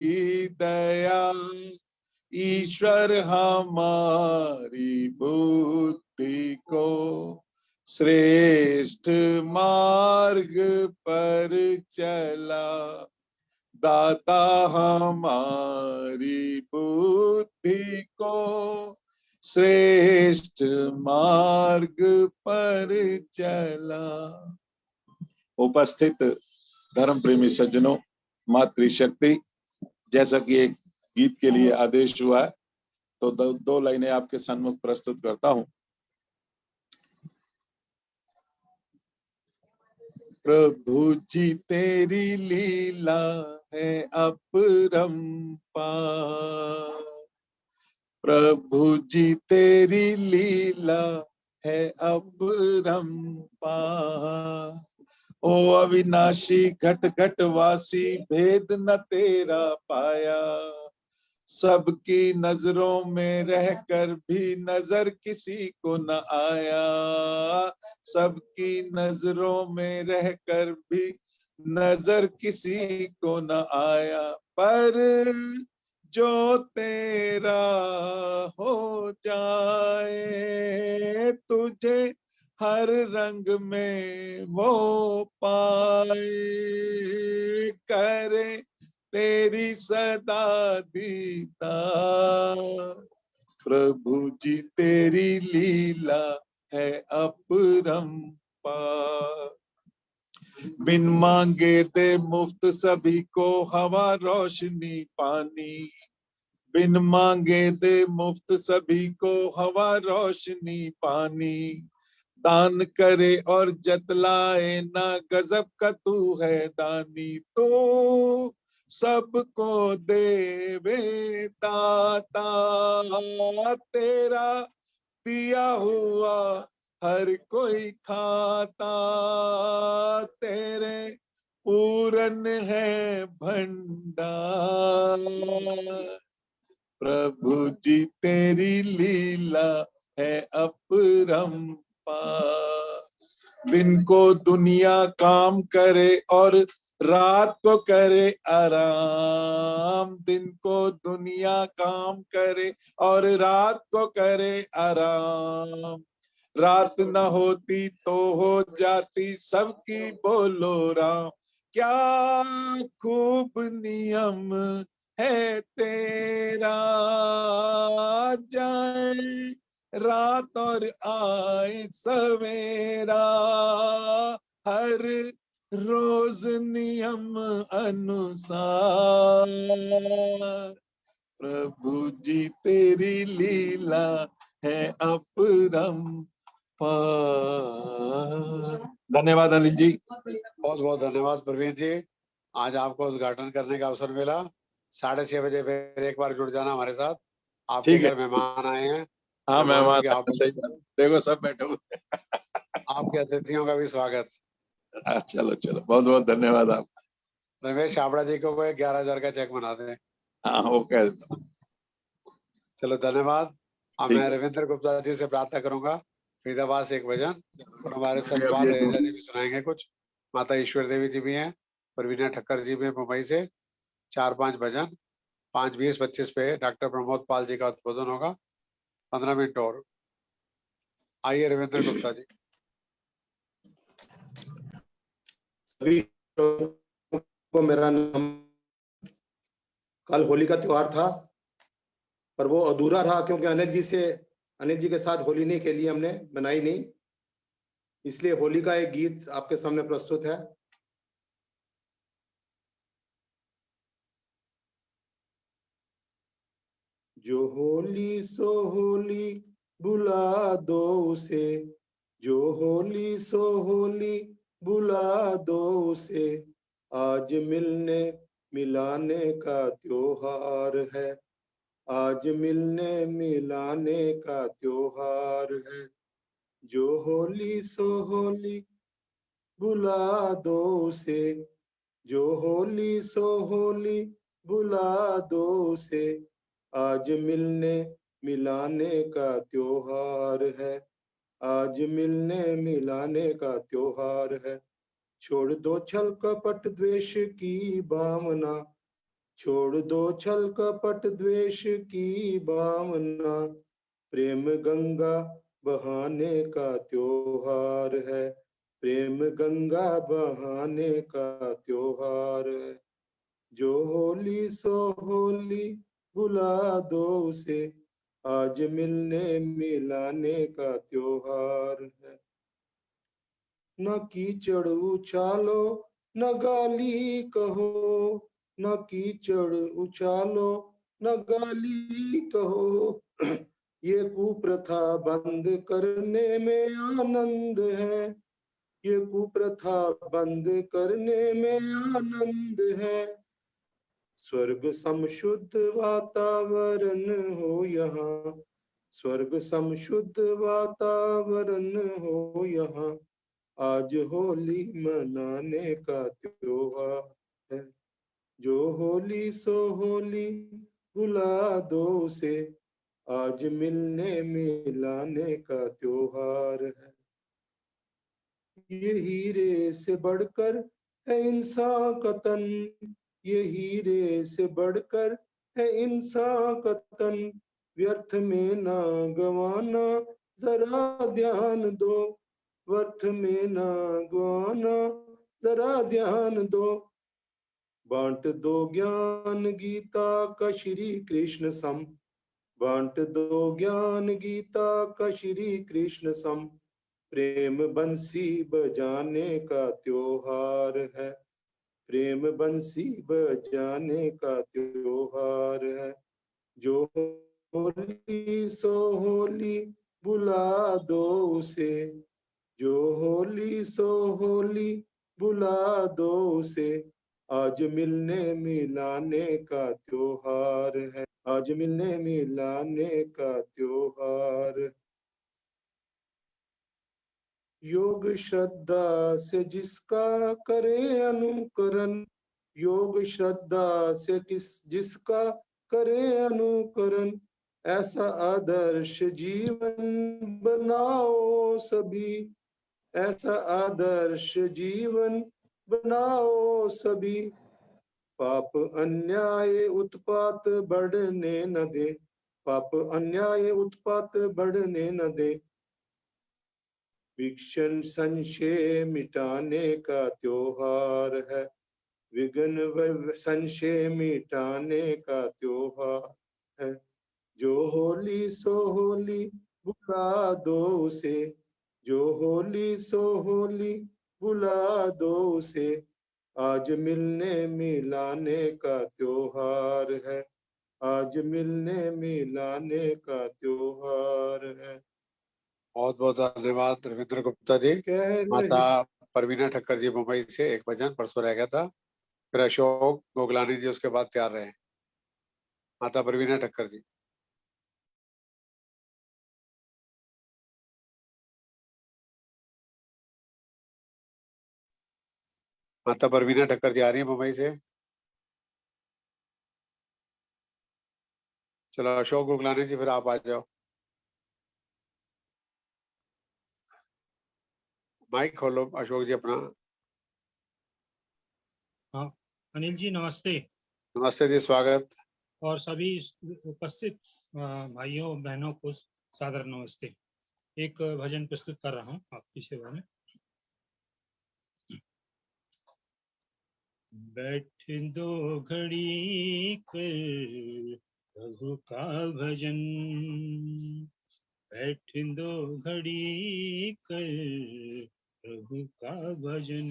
दया, ईश्वर हमारी बुद्धि को श्रेष्ठ मार्ग पर चला। दाता हमारी बुद्धि को श्रेष्ठ मार्ग पर चला। उपस्थित धर्म प्रेमी सज्जनों, मातृशक्ति, जैसा कि एक गीत के लिए आदेश हुआ है, तो दो लाइनें आपके सम्मुख प्रस्तुत करता हूं। प्रभु जी तेरी लीला है अपरंपार, प्रभु जी तेरी लीला है अपरंपार। ओ अविनाशी घट घट वासी, भेद न तेरा पाया। सबकी नजरों में रहकर भी नजर किसी को न आया, सबकी नजरों में रहकर भी नजर किसी को न आया। पर जो तेरा हो जाए, तुझे हर रंग में वो पाए। करे तेरी सदा दीदार, प्रभु जी तेरी लीला है अपरंपार। बिन मांगे दे मुफ्त सभी को हवा रोशनी पानी, बिन मांगे दे मुफ्त सभी को हवा रोशनी पानी। दान करे और जतलाए ना, गजब का तू है दानी। तो सबको देवे दाता, तेरा दिया हुआ हर कोई खाता। तेरे पूरन है भंडार, प्रभु जी तेरी लीला है अपरंपार। दिन को दुनिया काम करे और रात को करे आराम, दिन को दुनिया काम करे और रात को करे आराम। रात न होती तो हो जाती सबकी बोलो राम। क्या खूब नियम है तेरा, जाए रात और आए सवेरा। हर रोज नियम अनुसार, प्रभु जी तेरी लीला है अपरंपार। धन्यवाद अनिल जी। बहुत बहुत धन्यवाद प्रवीण जी। आज आपको उद्घाटन करने का अवसर मिला। 6:30 बजे फिर एक बार जुड़ जाना हमारे साथ। आपके घर मेहमान आए हैं। हाँ मेहमान, आप देखो सब बैठे हुए। आपके अतिथियों का भी स्वागत। चलो चलो, बहुत बहुत धन्यवाद। आप रमेश छाबड़ा जी को 11,000 का चेक बना दें। हाँ वो कह देता। चलो धन्यवाद। अब मैं रविंद्र गुप्ता जी से प्रार्थना करूंगा फरीदाबाद से एक भजन, और हमारे सलमान रहेजा जी भी सुनाएंगे कुछ। माता ईश्वर देवी जी भी हैं, परवीना ठक्कर जी भी मुंबई से। 4-5 भजन, 5:20-25 पे डॉक्टर प्रमोद पाल जी का उद्बोधन होगा। 15 मिनट और। आइए रविंद्र गुप्ता जी। सभी को मेरा नाम। कल होली का त्योहार था, पर वो अधूरा रहा क्योंकि अनिल जी के साथ होली नहीं खेली हमने, बनाई नहीं। इसलिए होली का एक गीत आपके सामने प्रस्तुत है। जो होली सो होली बुला दो उसे, जो होली सो होली बुला दो उसे। आज मिलने मिलाने का त्योहार है, आज मिलने मिलाने का त्योहार है। जो होली सो होली बुला दो उसे, जो होली सो होली बुला दो उसे। आज मिलने मिलाने का त्योहार है, आज मिलने मिलाने का त्योहार है। छोड़ दो छल कपट द्वेष की भावना, छोड़ दो छल कपट द्वेष की भावना, प्रेम गंगा बहाने का त्योहार है, प्रेम गंगा बहाने का त्योहार है। जो होली सो होली बुला दो उसे, आज मिलने मिलाने का त्योहार है। न कीचड़ उछालो न गाली कहो, न कीचड़ उछालो न गाली कहो, ये कुप्रथा बंद करने में आनंद है, ये कुप्रथा बंद करने में आनंद है। स्वर्ग समशुद्ध वातावरण हो यहाँ, स्वर्ग समशुद्ध वातावरण हो यहाँ, आज होली मनाने का त्योहार है। जो होली सो होली बुला दो उसे, आज मिलने मिलाने का त्योहार है। ये हीरे से बढ़कर है इंसान का तन, ये हीरे से बढ़कर है इंसान का तन, व्यर्थ में ना गवाना जरा ध्यान दो, व्यर्थ में ना गवाना जरा ध्यान दो। बांट दो ज्ञान गीता का श्री कृष्ण सम, बांट दो ज्ञान गीता का श्री कृष्ण सम, प्रेम बंसी बजाने का त्योहार है, प्रेम बंसी बजाने का त्योहार है। जो होली सो होली बुला दो उसे, जो होली सो होली बुला दो उसे, आज मिलने मिलाने का त्योहार है, आज मिलने मिलाने का त्योहार। योग श्रद्धा से जिसका करे अनुकरण, योग श्रद्धा से जिसका करे अनुकरण, ऐसा आदर्श जीवन बनाओ सभी, ऐसा आदर्श जीवन बनाओ सभी। पाप अन्याय उत्पात बढ़ने न दे, पाप अन्याय उत्पात बढ़ने न दे। विघ्न संशय मिटाने का त्योहार है, विघ्न संशय मिटाने का त्योहार है। जो होली सो होली बुला दो उसे, जो होली सो होली बुला दो उसे, आज मिलने मिलाने का त्योहार है, आज मिलने मिलाने का त्योहार है। बहुत बहुत धन्यवाद रविंद्र गुप्ता जी। माता परवीना ठक्कर जी मुंबई से एक भजन परसों रह गया था, फिर अशोक गोगलानी जी उसके बाद तैयार रहे। माता परवीना ठक्कर जी। माता परवीना ठक्कर जी आ रही है मुंबई से। चलो अशोक गोगलानी जी फिर आप आ जाओ, माइक खोलो अशोक जी अपना। हाँ अनिल जी नमस्ते। नमस्ते जी, स्वागत। और सभी उपस्थित भाइयों बहनों को सादर नमस्ते। एक भजन प्रस्तुत कर रहा हूँ आपकी सेवा में। बैठ दो घड़ी कर प्रभु का भजन, बैठ दो घड़ी कर प्रभु का भजन,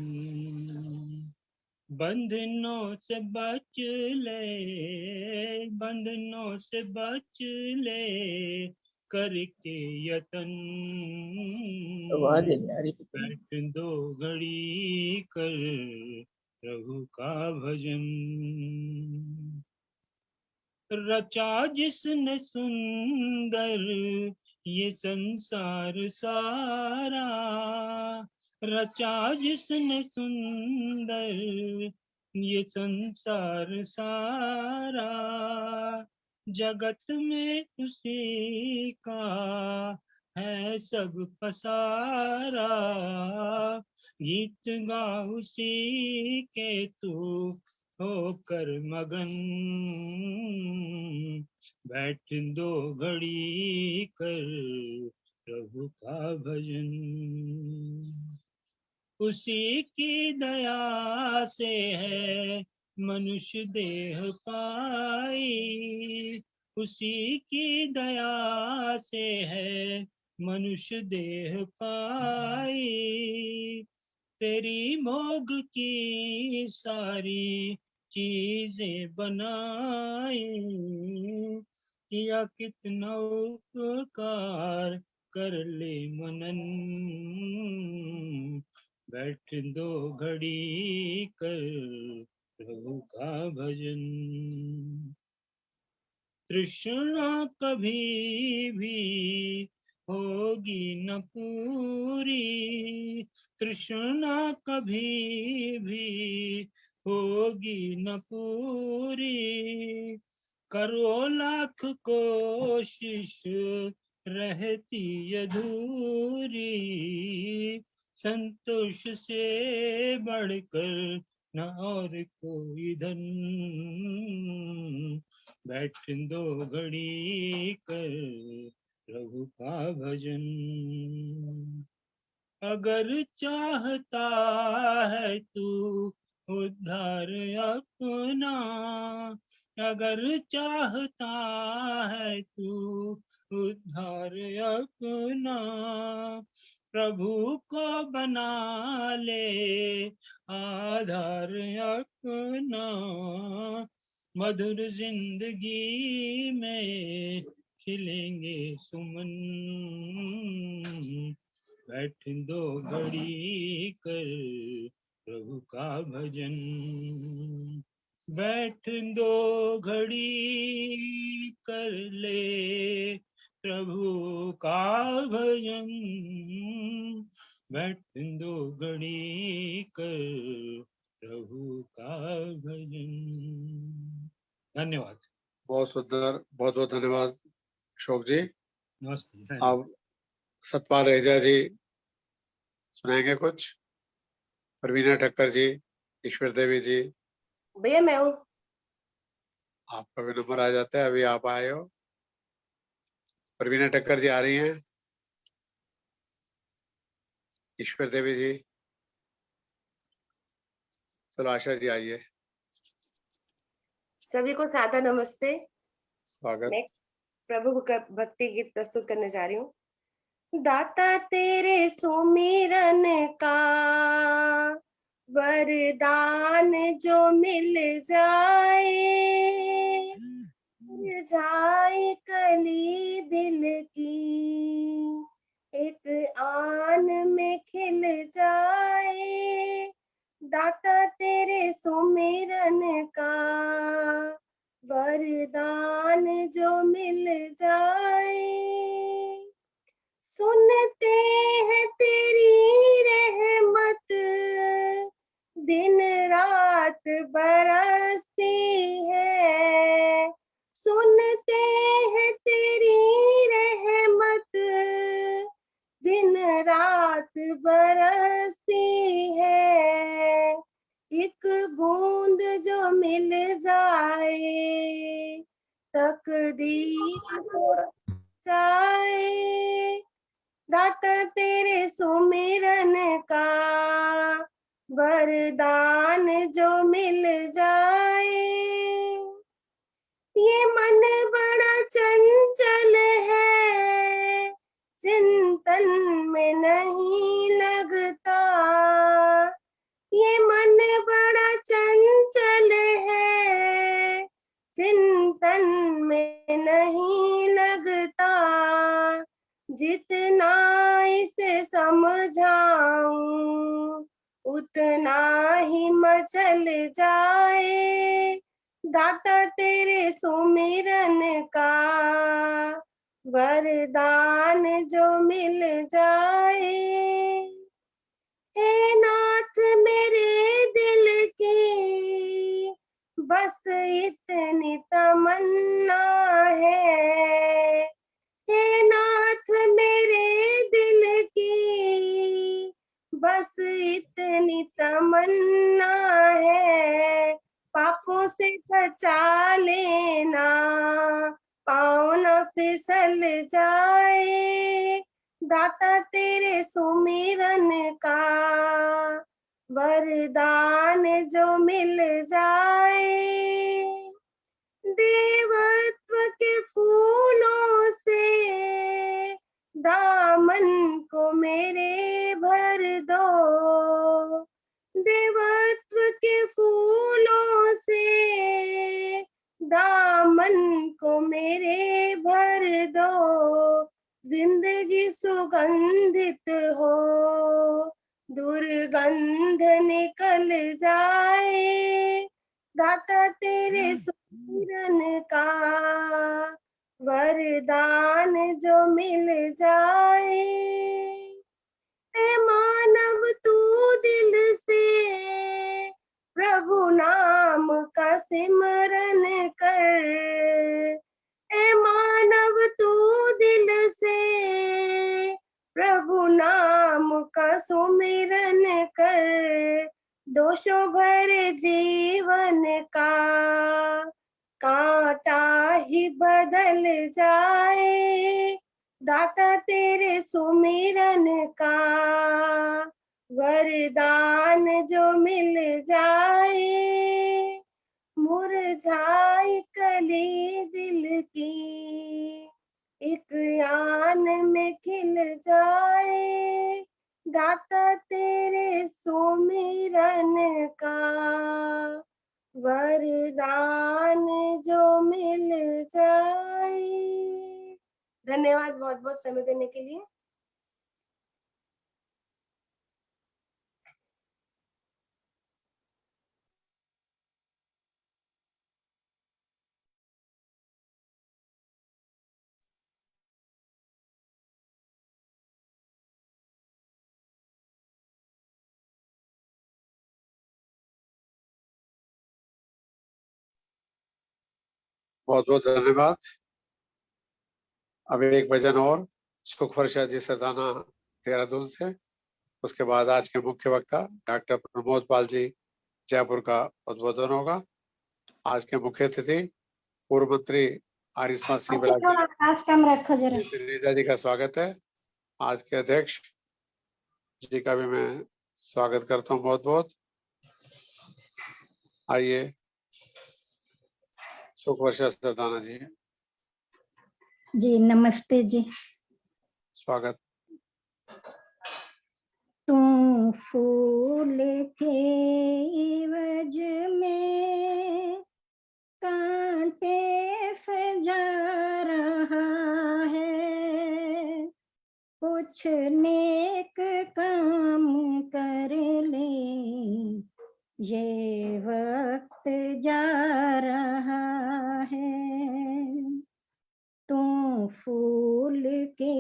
बंधनों से बच ले, बंधनों से बच ले करके यतन, बैठ दो घड़ी कर प्रभु का भजन। रचा जिसने सुंदर ये संसार सारा, रचा जिसने सुंदर ये संसार सारा, जगत में उसी का है सब पसारा, गीत गा उसी के तू होकर मगन, बैठ दो घड़ी कर प्रभु का भजन। उसी की दया से है मनुष्य देह पाई, उसी की दया से है मनुष्य देह पाई। तेरी मोग की सारी चीजें बनाई, किया कितना उपकार कर ले मनन, बैठ दो घड़ी कर प्रभु का भजन। तृष्णा कभी भी होगी न पूरी, तृष्णा कभी भी होगी न पूरी। करो लाख कोशिश रहती अधूरी, संतोष से बढ़कर न और कोई धन, बैठ दो घड़ी कर प्रभु का भजन। अगर चाहता है तू उद्धार अपना, अगर चाहता है तू उद्धार अपना, प्रभु को बना ले आधार अपना। मधुर जिंदगी में खिलेंगे सुमन, बैठ दो घड़ी कर प्रभु का भजन, बैठ दो घड़ी कर ले प्रभु का भजन, बैठ दो घड़ी कर प्रभु का भजन। धन्यवाद। बहुत सुंदर, बहुत बहुत धन्यवाद अशोक जी। नमस्ते। अब सतपाल रेजा जी सुनाएंगे कुछ। प्रवीणा ठक्कर जी, ईश्वर देवी जी। भैया मैं हूँ। आपका भी नंबर आ जाता है, अभी आप आए हो। प्रवीणा ठक्कर जी आ रही हैं। ईश्वर देवी जी। चलो आशा जी आइए। सभी को सादर नमस्ते। स्वागत। मैं प्रभु का भक्ति गीत प्रस्तुत करने जा रही हूँ। दाता तेरे सुमिरन का वरदान जो मिल जाए कली दिल की, एक आन में खिल जाए। दाता तेरे सुमिरन का वरदान जो मिल जाए। सुनते हैं तेरी रहमत दिन रात बरसती है, सुनते हैं तेरी रहमत दिन रात बरसती है। एक बूंद जो मिल जाए तकदीर जाए। दाता तेरे सुमिरन का वरदान जो मिल जाए। ये मन बड़ा चंचल है, चिंतन में नहीं लगता। ये मन बड़ा चंचल है, चिंतन में नहीं लगता। जितना इसे समझाऊं उतना ही मचल जाए। दाता तेरे सुमिरन का वरदान जो मिल जाए। हे नाथ मेरे दिल की बस इतनी तमन्ना है। हे नाथ मेरे दिल की बस इतनी तमन्ना है। पाक फिसल जाए, दाता तेरे सुमिरन का वरदान जो मिल जाए। देवत्व के फूलों से दामन को मेरे भर दो, देवत्व के फूलों से दामन को मेरे भर दो। जिंदगी सुगंधित हो, दुर्गंध निकल जाए, दाता तेरे सुमिरन का वरदान जो मिल जाए। ए मानव तू दिल से प्रभु नाम का सिमरन कर, ए मानव तू दिल से प्रभु नाम का सुमिरन कर। दोषों भरे जीवन का कांटा ही बदल जाए, दाता तेरे सुमिरन का वरदान जो मिल जाए। मुरझाई कली दिल की एक यान में खिल जाए, दाता तेरे सुमिरन का वरदान जो मिल जाए। धन्यवाद बहुत बहुत समय देने के लिए। बहुत बहुत धन्यवाद। अब एक भजन और सुख वर्षा जी सरदाना देहरादून से, उसके बाद आज के मुख्य वक्ता डॉक्टर प्रमोद पाल जी जयपुर का उद्बोधन होगा। आज के मुख्य अतिथि पूर्व मंत्री आर्य समाज सी जी का स्वागत है। आज के अध्यक्ष जी का भी मैं स्वागत करता हूँ बहुत बहुत। आइए सुख वर्षा सरदाना जी, जी नमस्ते जी। स्वागत। तुम फूल थे इवज में कांटे सजा रहा है, कुछ नेक काम कर ले ये वक्त जा रहा है। तुम फूल के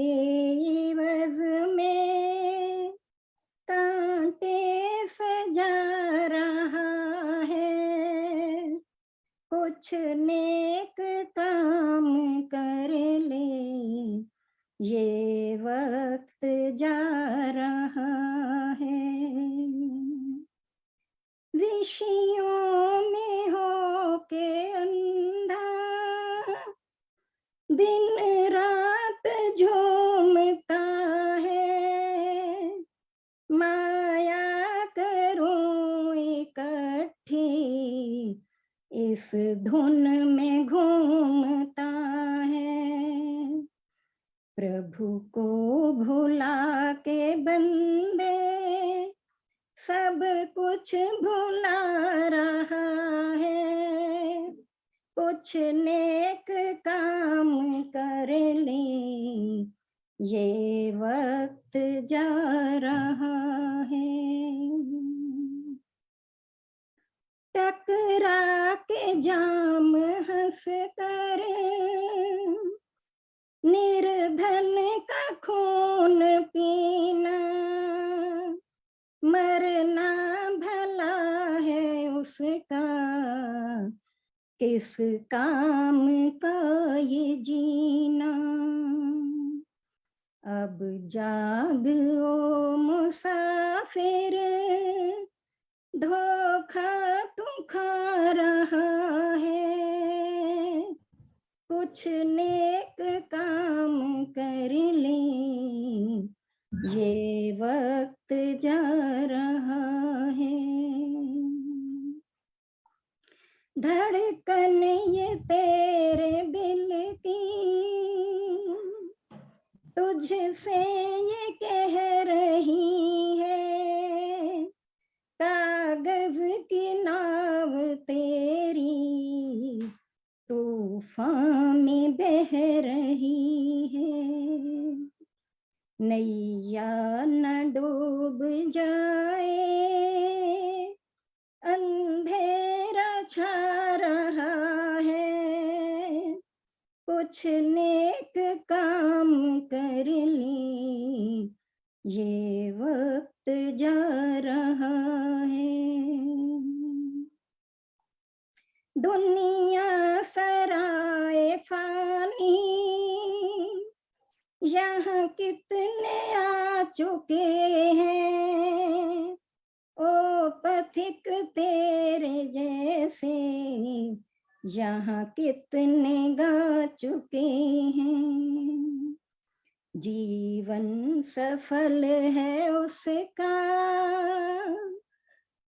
इवज में कांटे सजा रहा है, कुछ नेक काम कर ले ये वक्त जा रहा है। विषयों में हो के अंधा दिन रात झूमता है, माया करूं इकट्ठी इस धुन में घूमता है। प्रभु को भुला के बंदे सब कुछ भुला रहा है, कुछ नेक काम कर ले ये वक्त जा रहा है। टकरा के जाम हंस कर निर्धन का खून पीना, मरना भला है उसका किस काम का ये जीना। अब जाग ओ मुसाफिर, धोखा तू खा रहा है, कुछ नेक काम कर ले, ये वक्त जा रहा है। धड़कन ये तेरे दिल की तुझसे ये कह रही है, कागज की नाव तेरी तूफान में बह रही है। नैया न डूब जाए, अंधेरा छा रहा है, कुछ नेक काम कर ले, ये वक्त जा रहा है। दुनिया सराय फानी, यहाँ कितने आ चुके हैं, ओ पथिक तेरे जैसे यहाँ कितने गा चुके हैं। जीवन सफल है उसका,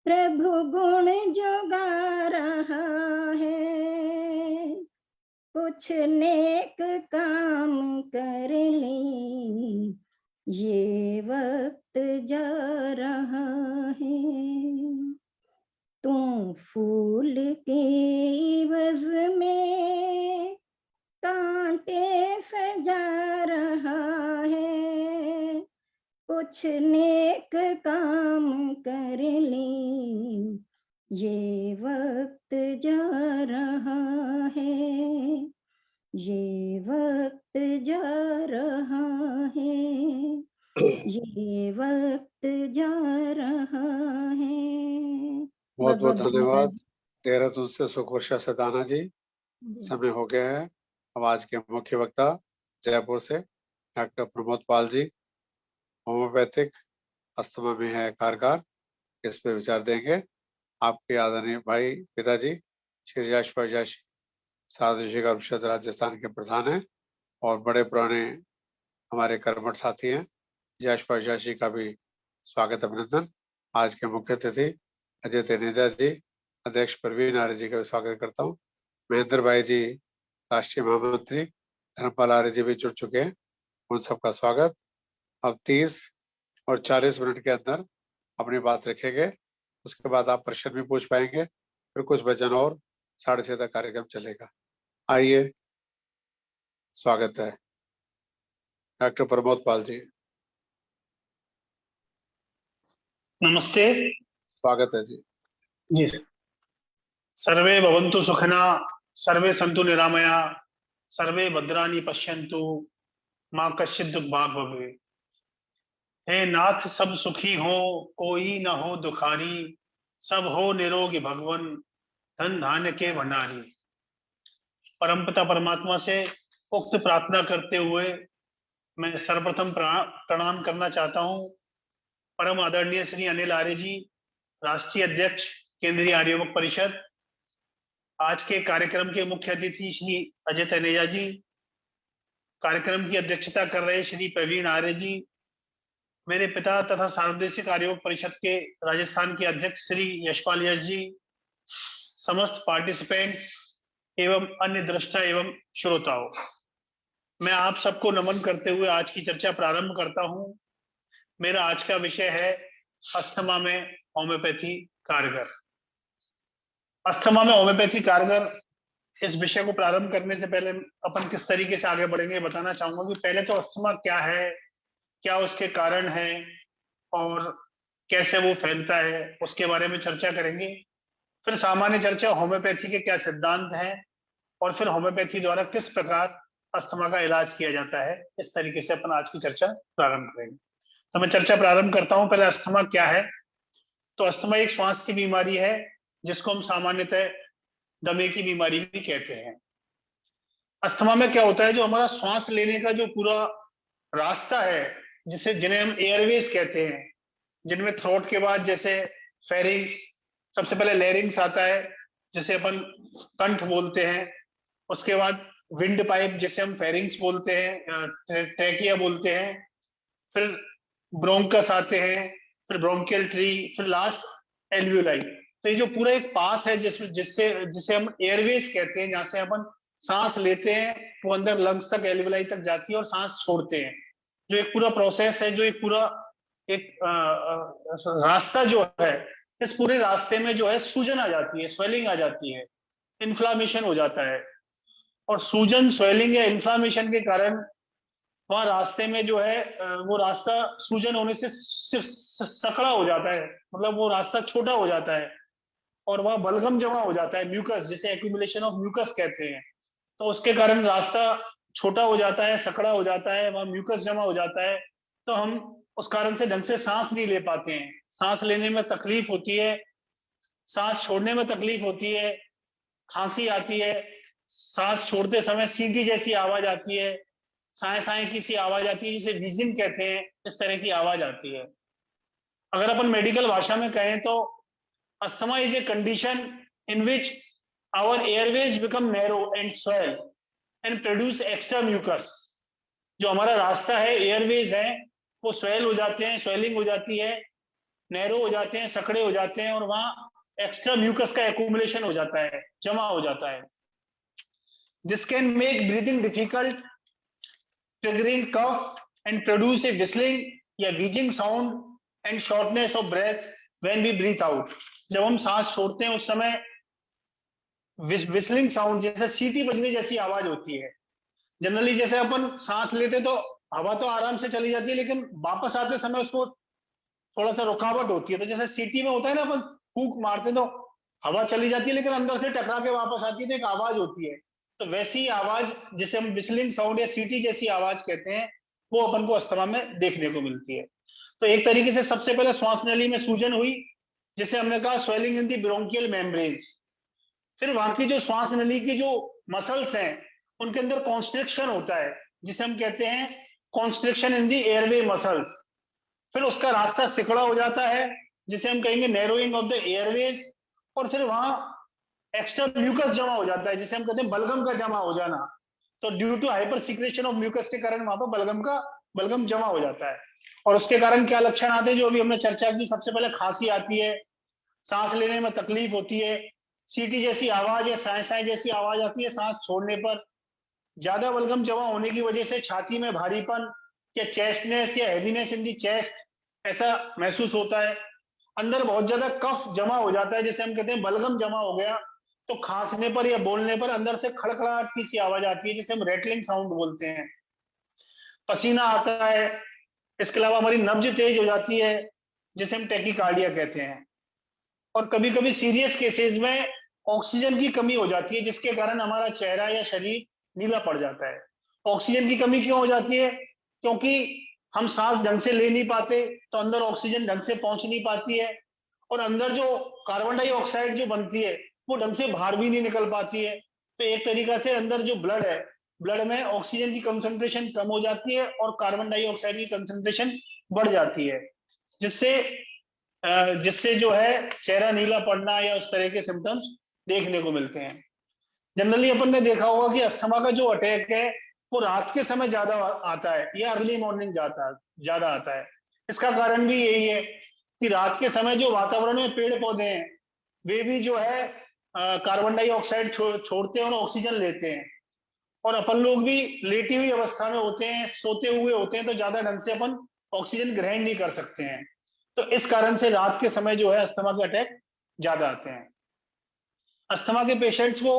प्रभु गुण जो गा रहा है, कुछ नेक काम कर ले, ये वक्त जा रहा है। तू फूल के इवज में कांटे सजा रहा है, कुछ नेक काम कर ले, ये वक्त जा रहा है, ये वक्त जा रहा है, ये वक्त जा रहा है। बहुत बहुत धन्यवाद। देहरादून से सुखवर्षा सदाना जी। समय हो गया है। अब आज के मुख्य वक्ता जयपुर से doctor Pramod Pal ji, homeopathic asthma में है कारगर, इस पे विचार देंगे। आपके आदरणीय भाई पिताजी श्री यश प्रजाशी साधुजी का परिषद राजस्थान के प्रधान हैं और बड़े पुराने हमारे कर्मठ साथी हैं। यश प्रजाशी का भी स्वागत अभिनंदन। आज के मुख्य अतिथि अजय तेनेजा जी, अध्यक्ष प्रवीण आर्य जी का भी स्वागत करता हूँ। महेंद्र भाई जी राष्ट्रीय महामंत्री, धर्मपाल आर्य जी भी जुड़ चुके हैं, उन सबका स्वागत। अब 30 और 40 मिनट के अंदर अपनी बात रखेंगे, उसके बाद आप प्रश्न भी पूछ पाएंगे, फिर कुछ भजन और 6:30 तक कार्यक्रम चलेगा। आइए, स्वागत है डॉक्टर प्रमोद पाल जी। नमस्ते। स्वागत है जी। जी सर। सर्वे भवन्तु सुखिना, सर्वे सन्तु निरामया, सर्वे भद्राणि पश्यन्तु, मां कश्चित् दुख भाग भवेत्। हे नाथ सब सुखी हो, कोई न हो दुखारी, सब हो निरोगी भगवन, धन धान्य के भंडारी। परमपिता परमात्मा से उक्त प्रार्थना करते हुए मैं सर्वप्रथम प्रणाम करना चाहता हूं परम आदरणीय श्री अनिल आर्य जी, राष्ट्रीय अध्यक्ष केंद्रीय आर्य योग परिषद। आज के कार्यक्रम के मुख्य अतिथि श्री अजय तनेजा जी, कार्यक्रम की अध्यक्षता कर रहे श्री प्रवीण आर्य जी, मेरे पिता तथा सार्वदेशिक आर्य योग परिषद के राजस्थान के अध्यक्ष श्री यशपाल यश जी, समस्त पार्टिसिपेंट्स एवं अन्य दृष्टा एवं श्रोताओं, मैं आप सबको नमन करते हुए आज की चर्चा प्रारंभ करता हूं। मेरा आज का विषय है अस्थमा में होम्योपैथी कारगर। अस्थमा में होम्योपैथी कारगर, इस विषय को प्रारंभ करने से पहले अपन किस तरीके से आगे बढ़ेंगे बताना चाहूंगा कि पहले तो अस्थमा क्या है, क्या उसके कारण है और कैसे वो फैलता है, उसके बारे में चर्चा करेंगे। फिर सामान्य चर्चा होम्योपैथी के क्या सिद्धांत हैं और फिर होम्योपैथी द्वारा किस प्रकार अस्थमा का इलाज किया जाता है। इस तरीके से अपन आज की चर्चा प्रारंभ करेंगे। तो मैं चर्चा प्रारंभ करता हूं। पहले अस्थमा क्या है। तो अस्थमा एक श्वास की बीमारी है जिसको हम सामान्यतः दमे की बीमारी भी कहते हैं। अस्थमा में क्या होता है, जो हमारा श्वास लेने का जो पूरा रास्ता है, जिन्हें हम एयरवेज कहते हैं, जिनमें थ्रोट के बाद जैसे फेरिंग्स, सबसे पहले लैरिंग्स आता है जिसे अपन कंठ बोलते हैं, उसके बाद विंड पाइप जिसे हम फेरिंग्स बोलते हैं, ट्रैकिया बोलते हैं, फिर ब्रोंकस आते हैं, फिर ब्रोंकियल ट्री, फिर लास्ट एल्वियोलाई। तो ये जो पूरा एक पाथ है जिसे हम एयरवेज कहते हैं, जहां से अपन सांस लेते हैं वो अंदर लंग्स तक, एल्वियोलाई तक जाती है और सांस छोड़ते हैं। जो एक पूरा प्रोसेस है, जो एक पूरा एक रास्ता जो है, इस पूरे रास्ते में जो है सूजन आ जाती है, स्वेलिंग आ जाती है, इन्फ्लामेशन हो जाता है। और सूजन, स्वेलिंग या इन्फ्लामेशन के कारण वहां रास्ते में जो है वो रास्ता सूजन होने से सकड़ा हो जाता है, मतलब वो रास्ता छोटा हो जाता है और वहां बलगम जमा हो जाता है, म्यूकस, जिसे एक्यूमुलेशन ऑफ म्यूकस कहते हैं। तो उसके कारण रास्ता छोटा हो जाता है, सकड़ा हो जाता है, वहां म्यूकस जमा हो जाता है। तो हम उस कारण से ढंग से सांस नहीं ले पाते हैं, सांस लेने में तकलीफ होती है, सांस छोड़ने में तकलीफ होती है, खांसी आती है, सांस छोड़ते समय सीटी जैसी आवाज आती है, साए साए की सी आवाज आती है, जिसे विजिंग कहते हैं, इस तरह की आवाज आती है। अगर अपन मेडिकल भाषा में कहें तो asthma is a condition in which our airways become narrow and swell and produce extra mucus. जो हमारा रास्ता है, एयरवेज है, वो स्वेल हो जाते हैं, स्वेलिंग हो जाती है, नैरो हो जाते हैं, सकड़े हो जाते हैं और वहां एक्स्ट्रा म्यूकस का एक्यूमुलेशन हो जाता है, जमा हो जाता है। This can make breathing difficult, triggering cough and produce a whistling या wheezing sound and shortness of breath when we breathe out। जब हम सांस छोड़ते हैं उस समय whistling sound, जैसे सीटी बजने जैसी आवाज होती है। जनरली जैसे अपन सांस लेते तो हवा तो आराम से चली जाती है, लेकिन वापस आते समय उसको थोड़ा सा रुकावट होती है। तो जैसे सीटी में होता है ना, अपन फूंक मारते तो हवा चली जाती है, लेकिन अंदर से टकरा के वापस आती है, तो एक आवाज होती है। तो वैसी आवाज जिसे हम विस्लिंग साउंड या सीटी जैसी आवाज कहते हैं, वो अपन को अस्थमा में देखने को मिलती है। तो एक तरीके से सबसे पहले श्वास नली में सूजन हुई, जिसे हमने कहा swelling in the bronchial membranes. फिर वहां की जो श्वास नली की जो मसल्स हैं, उनके अंदर कॉन्स्ट्रिक्शन होता है, जिसे हम कहते हैं कॉन्स्ट्रिक्शन इन दी एयरवे मसल्स। फिर उसका रास्ता सिकड़ा हो जाता है, जिसे हम कहेंगे नैरोइंग ऑफ द एयरवेज। और फिर वहां एक्स्ट्रा म्यूकस जमा हो जाता है, जिसे हम कहते हैं बलगम का जमा हो जाना। तो due to hyper secretion of mucus के कारण वहां पर बलगम जमा हो जाता है। और उसके कारण क्या लक्षण आते हैं, जो अभी हमने चर्चा की। सबसे पहले खांसी आती है, सांस लेने में तकलीफ होती है, सीटी जैसी आवाज या साए साए जैसी आवाज आती है सांस छोड़ने पर। ज्यादा बलगम जमा होने की वजह से छाती में भारीपन या चेस्टनेस या हेवीनेस इन दी चेस्ट ऐसा महसूस होता है। अंदर बहुत ज्यादा कफ जमा हो जाता है, जिसे हम कहते हैं बलगम जमा हो गया। तो खांसने पर या बोलने पर अंदर से खड़खड़ाहट की सी आवाज आती है, जिसे हम रेटलिंग साउंड बोलते हैं। पसीना आता है। इसके अलावा हमारी नब्ज तेज हो जाती है, जिसे हम टैकीकार्डिया कहते हैं। और कभी कभी सीरियस केसेस में ऑक्सीजन की कमी हो जाती है, जिसके कारण हमारा चेहरा या शरीर नीला पड़ जाता है। ऑक्सीजन की कमी क्यों हो जाती है? क्योंकि हम सांस ढंग से ले नहीं पाते, तो अंदर ऑक्सीजन ढंग से पहुंच नहीं पाती है। और अंदर जो कार्बन डाइऑक्साइड जो बनती है, वो ढंग से बाहर भी नहीं निकल पाती है। तो एक तरीका से अंदर जो ब्लड है, ब्लड में ऑक्सीजन की कंसंट्रेशन कम हो जाती है और कार्बन डाइऑक्साइड की कंसंट्रेशन बढ़ जाती है, जिससे जो है चेहरा नीला पड़ना या उस तरह के सिम्टम्स देखने को मिलते हैं। जनरली अपन ने देखा होगा कि अस्थमा का जो अटैक है वो रात के समय ज्यादा आता है या अर्ली मॉर्निंग ज्यादा आता है। इसका कारण भी यही है कि रात के समय जो वातावरण में पेड़ पौधे हैं, वे भी जो है कार्बन डाइऑक्साइड छोड़ते हैं और ऑक्सीजन लेते हैं। और अपन लोग भी लेटी हुई अवस्था में होते हैं, सोते हुए होते हैं, तो ज्यादा ढंग से अपन ऑक्सीजन ग्रहण नहीं कर सकते हैं। तो इस कारण से रात के समय जो है अस्थमा के अटैक ज्यादा आते हैं। अस्थमा के पेशेंट्स को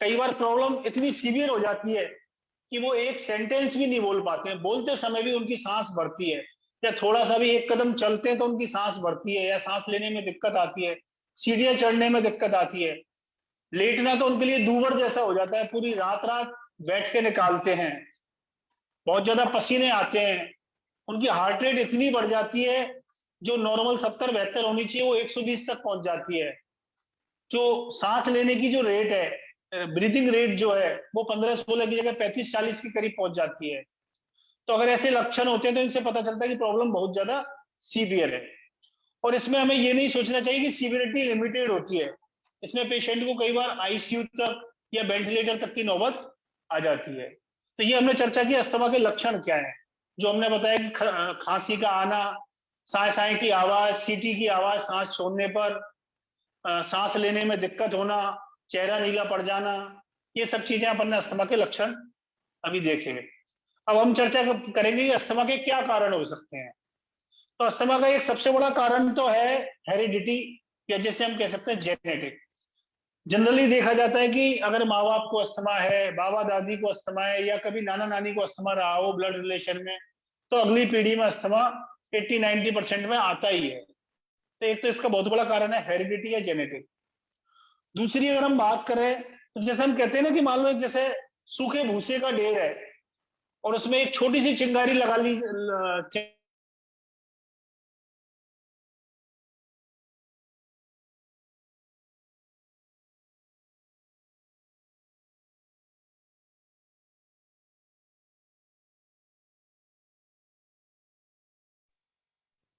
कई बार प्रॉब्लम इतनी सीवियर हो जाती है कि वो एक सेंटेंस भी नहीं बोल पाते हैं। बोलते समय भी उनकी सांस भरती है, या थोड़ा सा भी एक कदम चलते हैं तो उनकी सांस भरती है, या सांस लेने में दिक्कत आती है, सीढ़ियां चढ़ने में दिक्कत आती है। लेटना तो उनके लिए दूबर जैसा हो जाता है, पूरी रात बैठ के निकालते हैं। बहुत ज्यादा पसीने आते हैं, उनकी हार्ट रेट इतनी बढ़ जाती है, जो नॉर्मल 70-72 होनी चाहिए वो 120 तक पहुंच जाती है। जो सांस लेने की जो रेट है, ब्रीदिंग रेट जो है, वो 15-16 की जगह 35-40 के करीब पहुंच जाती है। तो अगर ऐसे लक्षण होते हैं तो इनसे पता चलता है कि प्रॉब्लम बहुत ज्यादा सीवियर है। और इसमें हमें ये नहीं सोचना चाहिए कि सीवियरिटी लिमिटेड होती है। इसमें पेशेंट को कई बार आईसीयू तक या वेंटिलेटर तक की नौबत आ जाती है। तो ये हमने चर्चा की अस्थमा के लक्षण क्या है, जो हमने बताया कि खांसी का आना, साए साए की आवाज, सीटी की आवाज सांस छोड़ने पर, सांस लेने में दिक्कत होना, चेहरा नीला पड़ जाना, ये सब चीजें अपन ने अस्थमा के लक्षण अभी देखे। अब हम चर्चा करेंगे कि अस्थमा के क्या कारण हो सकते हैं। तो अस्थमा का एक सबसे बड़ा कारण तो है हेरिडिटी, या जैसे हम कह सकते हैं जेनेटिक। जनरली देखा जाता है कि अगर माँ बाप को अस्थमा है, बाबा दादी को अस्थमा है, या कभी नाना नानी को अस्थमा रहा हो ब्लड रिलेशन में, तो अगली पीढ़ी में अस्थमा 80-90% में आता ही है। तो एक तो इसका बहुत बड़ा कारण है हेरिडिटी या जेनेटिक। दूसरी अगर हम बात करें तो जैसे हम कहते हैं ना कि मान लो एक जैसे सूखे भूसे का ढेर है और उसमें एक छोटी सी चिंगारी लगा ली,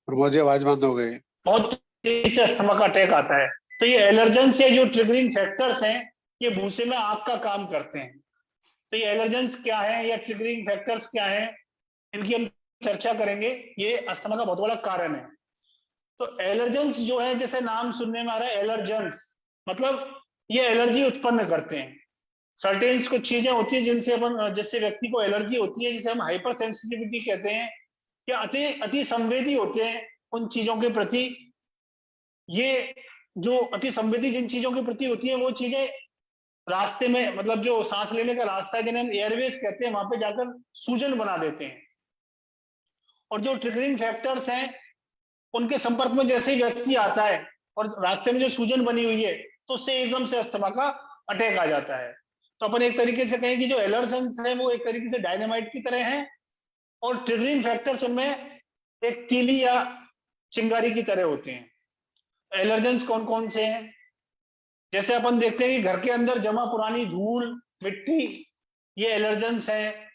प्रमोद जी आवाज बंद हो गई। बहुत तेजी से अस्थमा का अटैक आता है। तो ये एलर्जेंस या जो ट्रिगरिंग फैक्टर्स हैं, ये भूसे में आग का काम करते हैं। तो ये एलर्जेंस क्या है या ट्रिगरिंग फैक्टर्स क्या है, इनकी हम चर्चा करेंगे। ये अस्थमा का बहुत बड़ा कारण है। तो एलर्जेंस जो है, जैसे नाम सुनने में आ रहा है एलर्जेंस, मतलब ये एलर्जी उत्पन्न करते हैं। सर्टेन्स कुछ चीजें होती है जिनसे अपन, जिससे व्यक्ति को एलर्जी होती है, जिसे हम हाइपर सेंसिटिविटी कहते हैं, या अति संवेदी होते हैं उन चीजों के प्रति। ये जो अति संवेदी जिन चीजों के प्रति होती है, वो चीजें रास्ते में, मतलब जो सांस लेने का रास्ता है जिन्हें हम एयरवेज कहते हैं, वहां पे जाकर सूजन बना देते हैं। और जो ट्रिगरिंग फैक्टर्स हैं, उनके संपर्क में जैसे ही व्यक्ति आता है और रास्ते में जो सूजन बनी हुई है, तो उससे एकदम से अस्थमा का अटैक आ जाता है। तो अपन एक तरीके से कहें कि जो एलर्जेंस है वो एक तरीके से डायनामाइट की तरह है, और ट्रिगरिंग फैक्टर्स उनमें एक तीली या चिंगारी की तरह होते हैं। एलर्जेंस कौन कौन से हैं, जैसे अपन देखते हैं कि घर के अंदर जमा पुरानी धूल मिट्टी, ये एलर्जेंस है।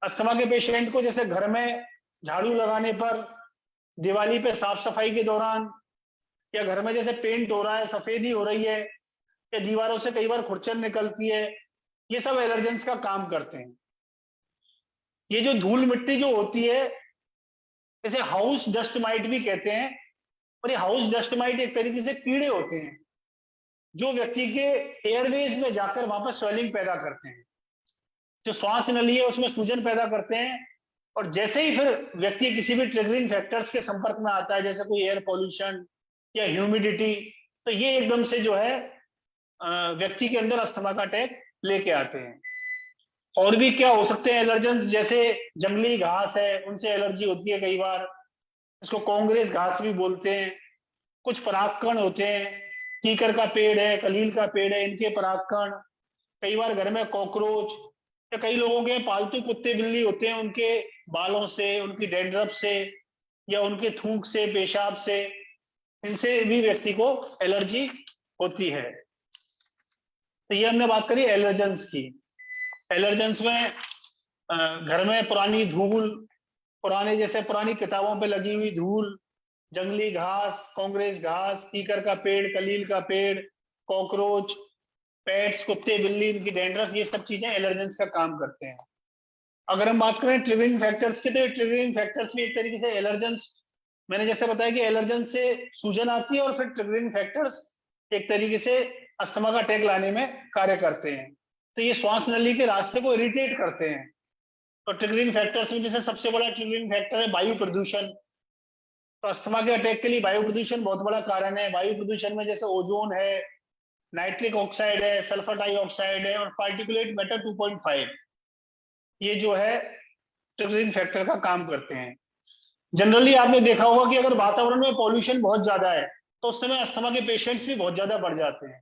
अस्थमा के पेशेंट को जैसे घर में झाड़ू लगाने पर, दिवाली पे साफ सफाई के दौरान, या घर में जैसे पेंट हो रहा है, सफेदी हो रही है, या दीवारों से कई बार खुरचन निकलती है, ये सब एलर्जेंस का काम करते हैं। ये जो धूल मिट्टी जो होती है, इसे हाउस डस्ट माइट भी कहते हैं। और ये हाउस डस्ट माइट एक तरीके से कीड़े होते हैं जो व्यक्ति के एयरवेज में जाकर वहां पर स्वेलिंग पैदा करते हैं, जो श्वास नली है उसमें सूजन पैदा करते हैं। और जैसे ही फिर व्यक्ति किसी भी ट्रिगरिंग फैक्टर्स के संपर्क में आता है, जैसे कोई एयर पॉल्यूशन या ह्यूमिडिटी, तो ये एकदम से जो है व्यक्ति के अंदर अस्थमा का अटैक लेके आते हैं। और भी क्या हो सकते हैं एलर्जेंस, जैसे जंगली घास है, उनसे एलर्जी होती है कई बार, इसको कांग्रेस घास भी बोलते हैं। कुछ परागकण होते हैं, कीकर का पेड़ है, कलील का पेड़ है, इनके परागकण। कई बार घर में कॉकरोच, या कई लोगों के पालतू कुत्ते बिल्ली होते हैं, उनके बालों से, उनकी डैंड्रफ से, या उनके थूक से, पेशाब से, इनसे भी व्यक्ति को एलर्जी होती है। तो ये हमने बात करी एलर्जेंस की। एलर्जेंस में घर में पुरानी धूल, पुराने जैसे पुरानी किताबों पे लगी हुई धूल, जंगली घास, कांग्रेस घास, कीकर का पेड़, कलील का पेड़, कॉकरोच, पेट्स, कुत्ते बिल्ली, इनकी डैंड्रफ, ये सब चीजें एलर्जेंस का काम करते हैं। अगर हम बात करें ट्रिगरिंग फैक्टर्स की, तो ट्रिगरिंग फैक्टर्स भी एक तरीके से एलर्जेंस, मैंने जैसे बताया कि एलर्जेंस से सूजन आती है, और फिर ट्रिगरिंग फैक्टर्स एक तरीके से अस्थमा का अटैक लाने में कार्य करते हैं। तो ये श्वास नली के रास्ते को इरिटेट करते हैं। तो ट्रिगरिंग फैक्टर्स में जैसे सबसे बड़ा ट्रिगरिंग फैक्टर है वायु प्रदूषण। तो अस्थमा के अटैक के लिए वायु प्रदूषण बहुत बड़ा कारण है। वायु प्रदूषण में जैसे ओजोन है, नाइट्रिक ऑक्साइड है, सल्फर डाइऑक्साइड है, और पार्टिकुलेट मैटर 2.5, ये जो है ट्रिगरिंग फैक्टर का काम करते हैं। जनरली आपने देखा होगा कि अगर वातावरण में पॉल्यूशन बहुत ज्यादा है, तो उस समय अस्थमा के पेशेंट्स भी बहुत ज्यादा बढ़ जाते हैं।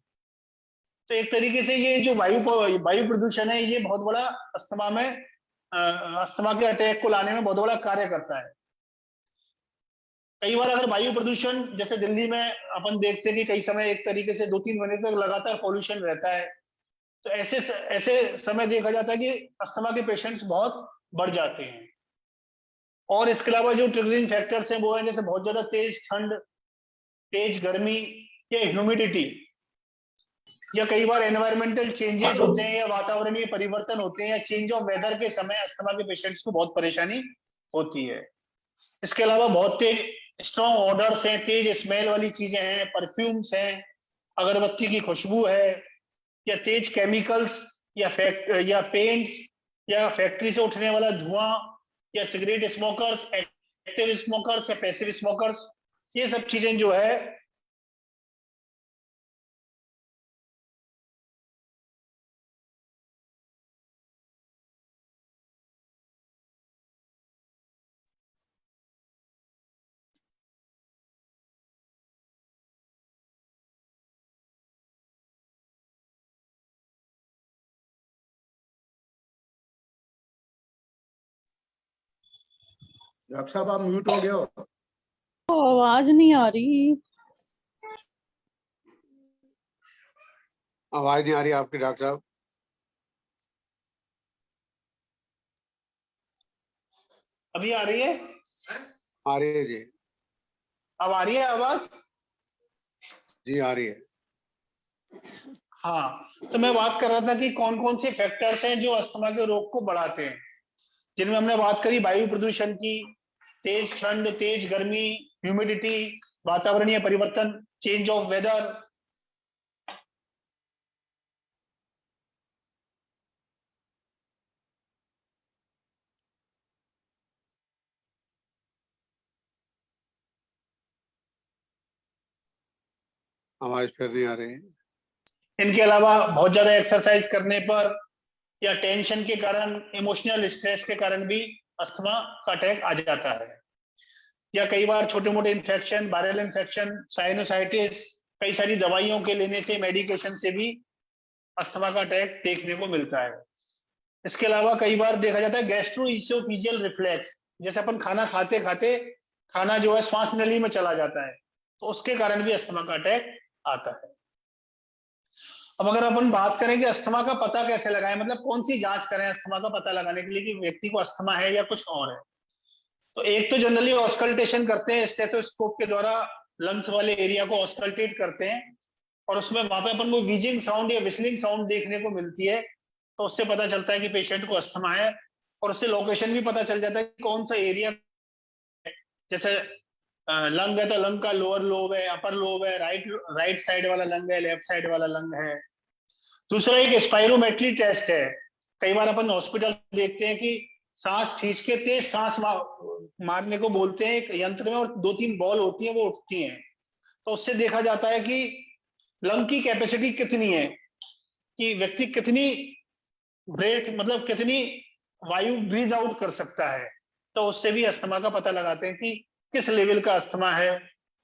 तो एक तरीके से ये जो वायु प्रदूषण है, ये बहुत बड़ा अस्थमा में, अस्थमा के अटैक को लाने में बहुत बड़ा कार्य करता है। कई बार अगर वायु प्रदूषण, जैसे दिल्ली में अपन देखते हैं कि कई समय एक तरीके से 2-3 महीने तक लगातार पॉल्यूशन रहता है, तो ऐसे समय देखा जाता है कि अस्थमा के पेशेंट्स बहुत बढ़ जाते हैं। और इसके अलावा जो ट्रिगरिंग फैक्टर्स हैं वो है जैसे बहुत ज्यादा तेज ठंड, तेज गर्मी, या ह्यूमिडिटी। या कई बार एनवायरमेंटल चेंजेस होते हैं या वातावरणीय परिवर्तन होते हैं या चेंज ऑफ वेदर के समय अस्थमा के पेशेंट्स को बहुत परेशानी होती है। इसके अलावा बहुत तेज स्ट्रॉन्ग ऑर्डर्स हैं, तेज स्मेल वाली चीजें हैं, परफ्यूम्स हैं, अगरबत्ती की खुशबू है, या तेज केमिकल्स या पेंट्स या फैक्ट्री से उठने वाला धुआं, या सिगरेट स्मोकर्स, एक्टिव स्मोकर्स या पैसिव स्मोकर्स, ये सब चीजें जो है डॉक्टर साहब आप म्यूट हो गए हो। आवाज नहीं आ रही। आवाज नहीं आ रही आपकी डॉक्टर साहब। अभी आ रही है? आ रही है जी। अब आ रही है आवाज? जी आ रही है। हाँ, तो मैं बात कर रहा था कि कौन कौन से फैक्टर्स हैं जो अस्थमा के रोग को बढ़ाते हैं, जिनमें हमने बात करी वायु प्रदूषण की, तेज ठंड, तेज गर्मी, ह्यूमिडिटी, वातावरणीय परिवर्तन, चेंज ऑफ वेदर। आवाज फिर नहीं आ रही। इनके अलावा बहुत ज्यादा एक्सरसाइज करने पर या टेंशन के कारण, इमोशनल स्ट्रेस के कारण भी अस्थमा का अटैक आ जाता है। या कई बार छोटे मोटे इन्फेक्शन, वायरल इन्फेक्शन, साइनोसाइटिस, कई सारी दवाइयों के लेने से, मेडिकेशन से भी अस्थमा का अटैक देखने को मिलता है। इसके अलावा कई बार देखा जाता है गैस्ट्रोइसोफेजियल रिफ्लेक्स, जैसे अपन खाना खाते खाते खाना जो है श्वास नली में चला जाता है, तो उसके कारण भी अस्थमा का अटैक आता है। अब अगर अपन बात करें कि अस्थमा का पता कैसे लगाएं, मतलब कौन सी जांच करें अस्थमा का पता लगाने के लिए कि व्यक्ति को अस्थमा है या कुछ और है, तो एक तो जनरली ऑस्कल्टेशन करते हैं, स्टेथोस्कोप के द्वारा लंग्स वाले एरिया को ऑस्कल्टेट करते हैं और उसमें वहां पे अपन को व्हीजिंग साउंड या विस्लिंग साउंड देखने को मिलती है, तो उससे पता चलता है कि पेशेंट को अस्थमा है। और उससे लोकेशन भी पता चल जाता है कि कौन सा एरिया, जैसे लंग है तो लंग का लोअर लोब है, अपर लोब है, राइट साइड वाला लंग है, लेफ्ट साइड वाला लंग है। दूसरा एक स्पायरोमेट्री टेस्ट है। कई बार अपन हॉस्पिटल देखते हैं कि सांस खींच के तेज सांस मारने को बोलते हैं एक यंत्र में, और 2-3 बॉल होती हैं वो उठती हैं, तो उससे देखा जाता है कि लंग की कैपेसिटी कितनी है, कि व्यक्ति कितनी ब्रेथ मतलब कितनी वायु ब्रीथ आउट कर सकता है, तो उससे भी अस्थमा का पता लगाते हैं कि किस लेवल का अस्थमा है,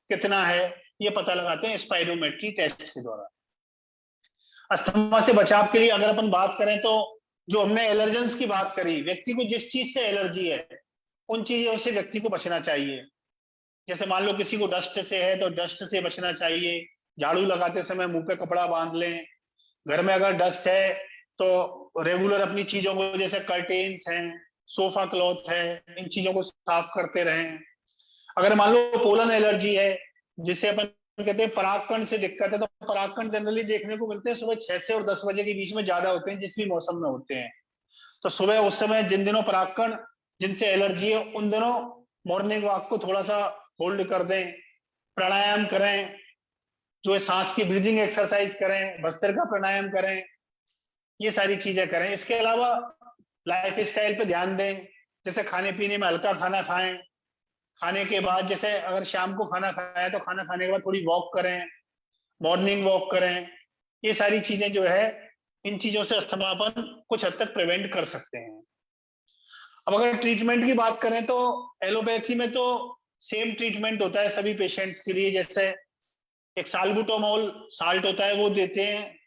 कितना है, ये पता लगाते हैं स्पायरोमेट्री टेस्ट के द्वारा। अस्थमा से बचाव के लिए अगर अपन बात करें तो जो हमने एलर्जेंस की बात करी, व्यक्ति को जिस चीज से एलर्जी है उन चीजों से व्यक्ति को बचना चाहिए। जैसे मान लो किसी को डस्ट से है तो डस्ट से बचना चाहिए, झाड़ू लगाते समय मुंह पे कपड़ा बांध लें। घर में अगर डस्ट है तो रेगुलर अपनी चीजों को, जैसे कर्टेन्स हैं, सोफा क्लॉथ है, इन चीजों को साफ करते रहें। अगर मान लो पोलन एलर्जी है, जिसे अपन कहते हैं परागकण से दिक्कत है, तो परागकण जनरली देखने को मिलते हैं सुबह 6 से और 10 बजे के बीच में ज्यादा होते हैं, जिस भी मौसम में होते हैं। तो सुबह उस समय जिन दिनों परागकण जिनसे एलर्जी है उन दिनों मॉर्निंग वॉक को थोड़ा सा होल्ड कर दें, प्राणायाम करें, जो है सांस की ब्रीदिंग एक्सरसाइज करें, भस्त्रिका प्राणायाम करें, ये सारी चीजें करें। इसके अलावा लाइफ स्टाइल पे ध्यान दें, जैसे खाने पीने में हल्का खाना खाएं, खाने के बाद जैसे अगर शाम को खाना खाया तो खाना खाने के बाद थोड़ी वॉक करें, मॉर्निंग वॉक करें। ये सारी चीजें जो है, इन चीजों से अस्थमा अपन कुछ हद तक प्रिवेंट कर सकते हैं। अब अगर ट्रीटमेंट की बात करें तो एलोपैथी में तो सेम ट्रीटमेंट होता है सभी पेशेंट्स के लिए। जैसे एक साल्बुटामोल साल्ट होता है वो देते हैं,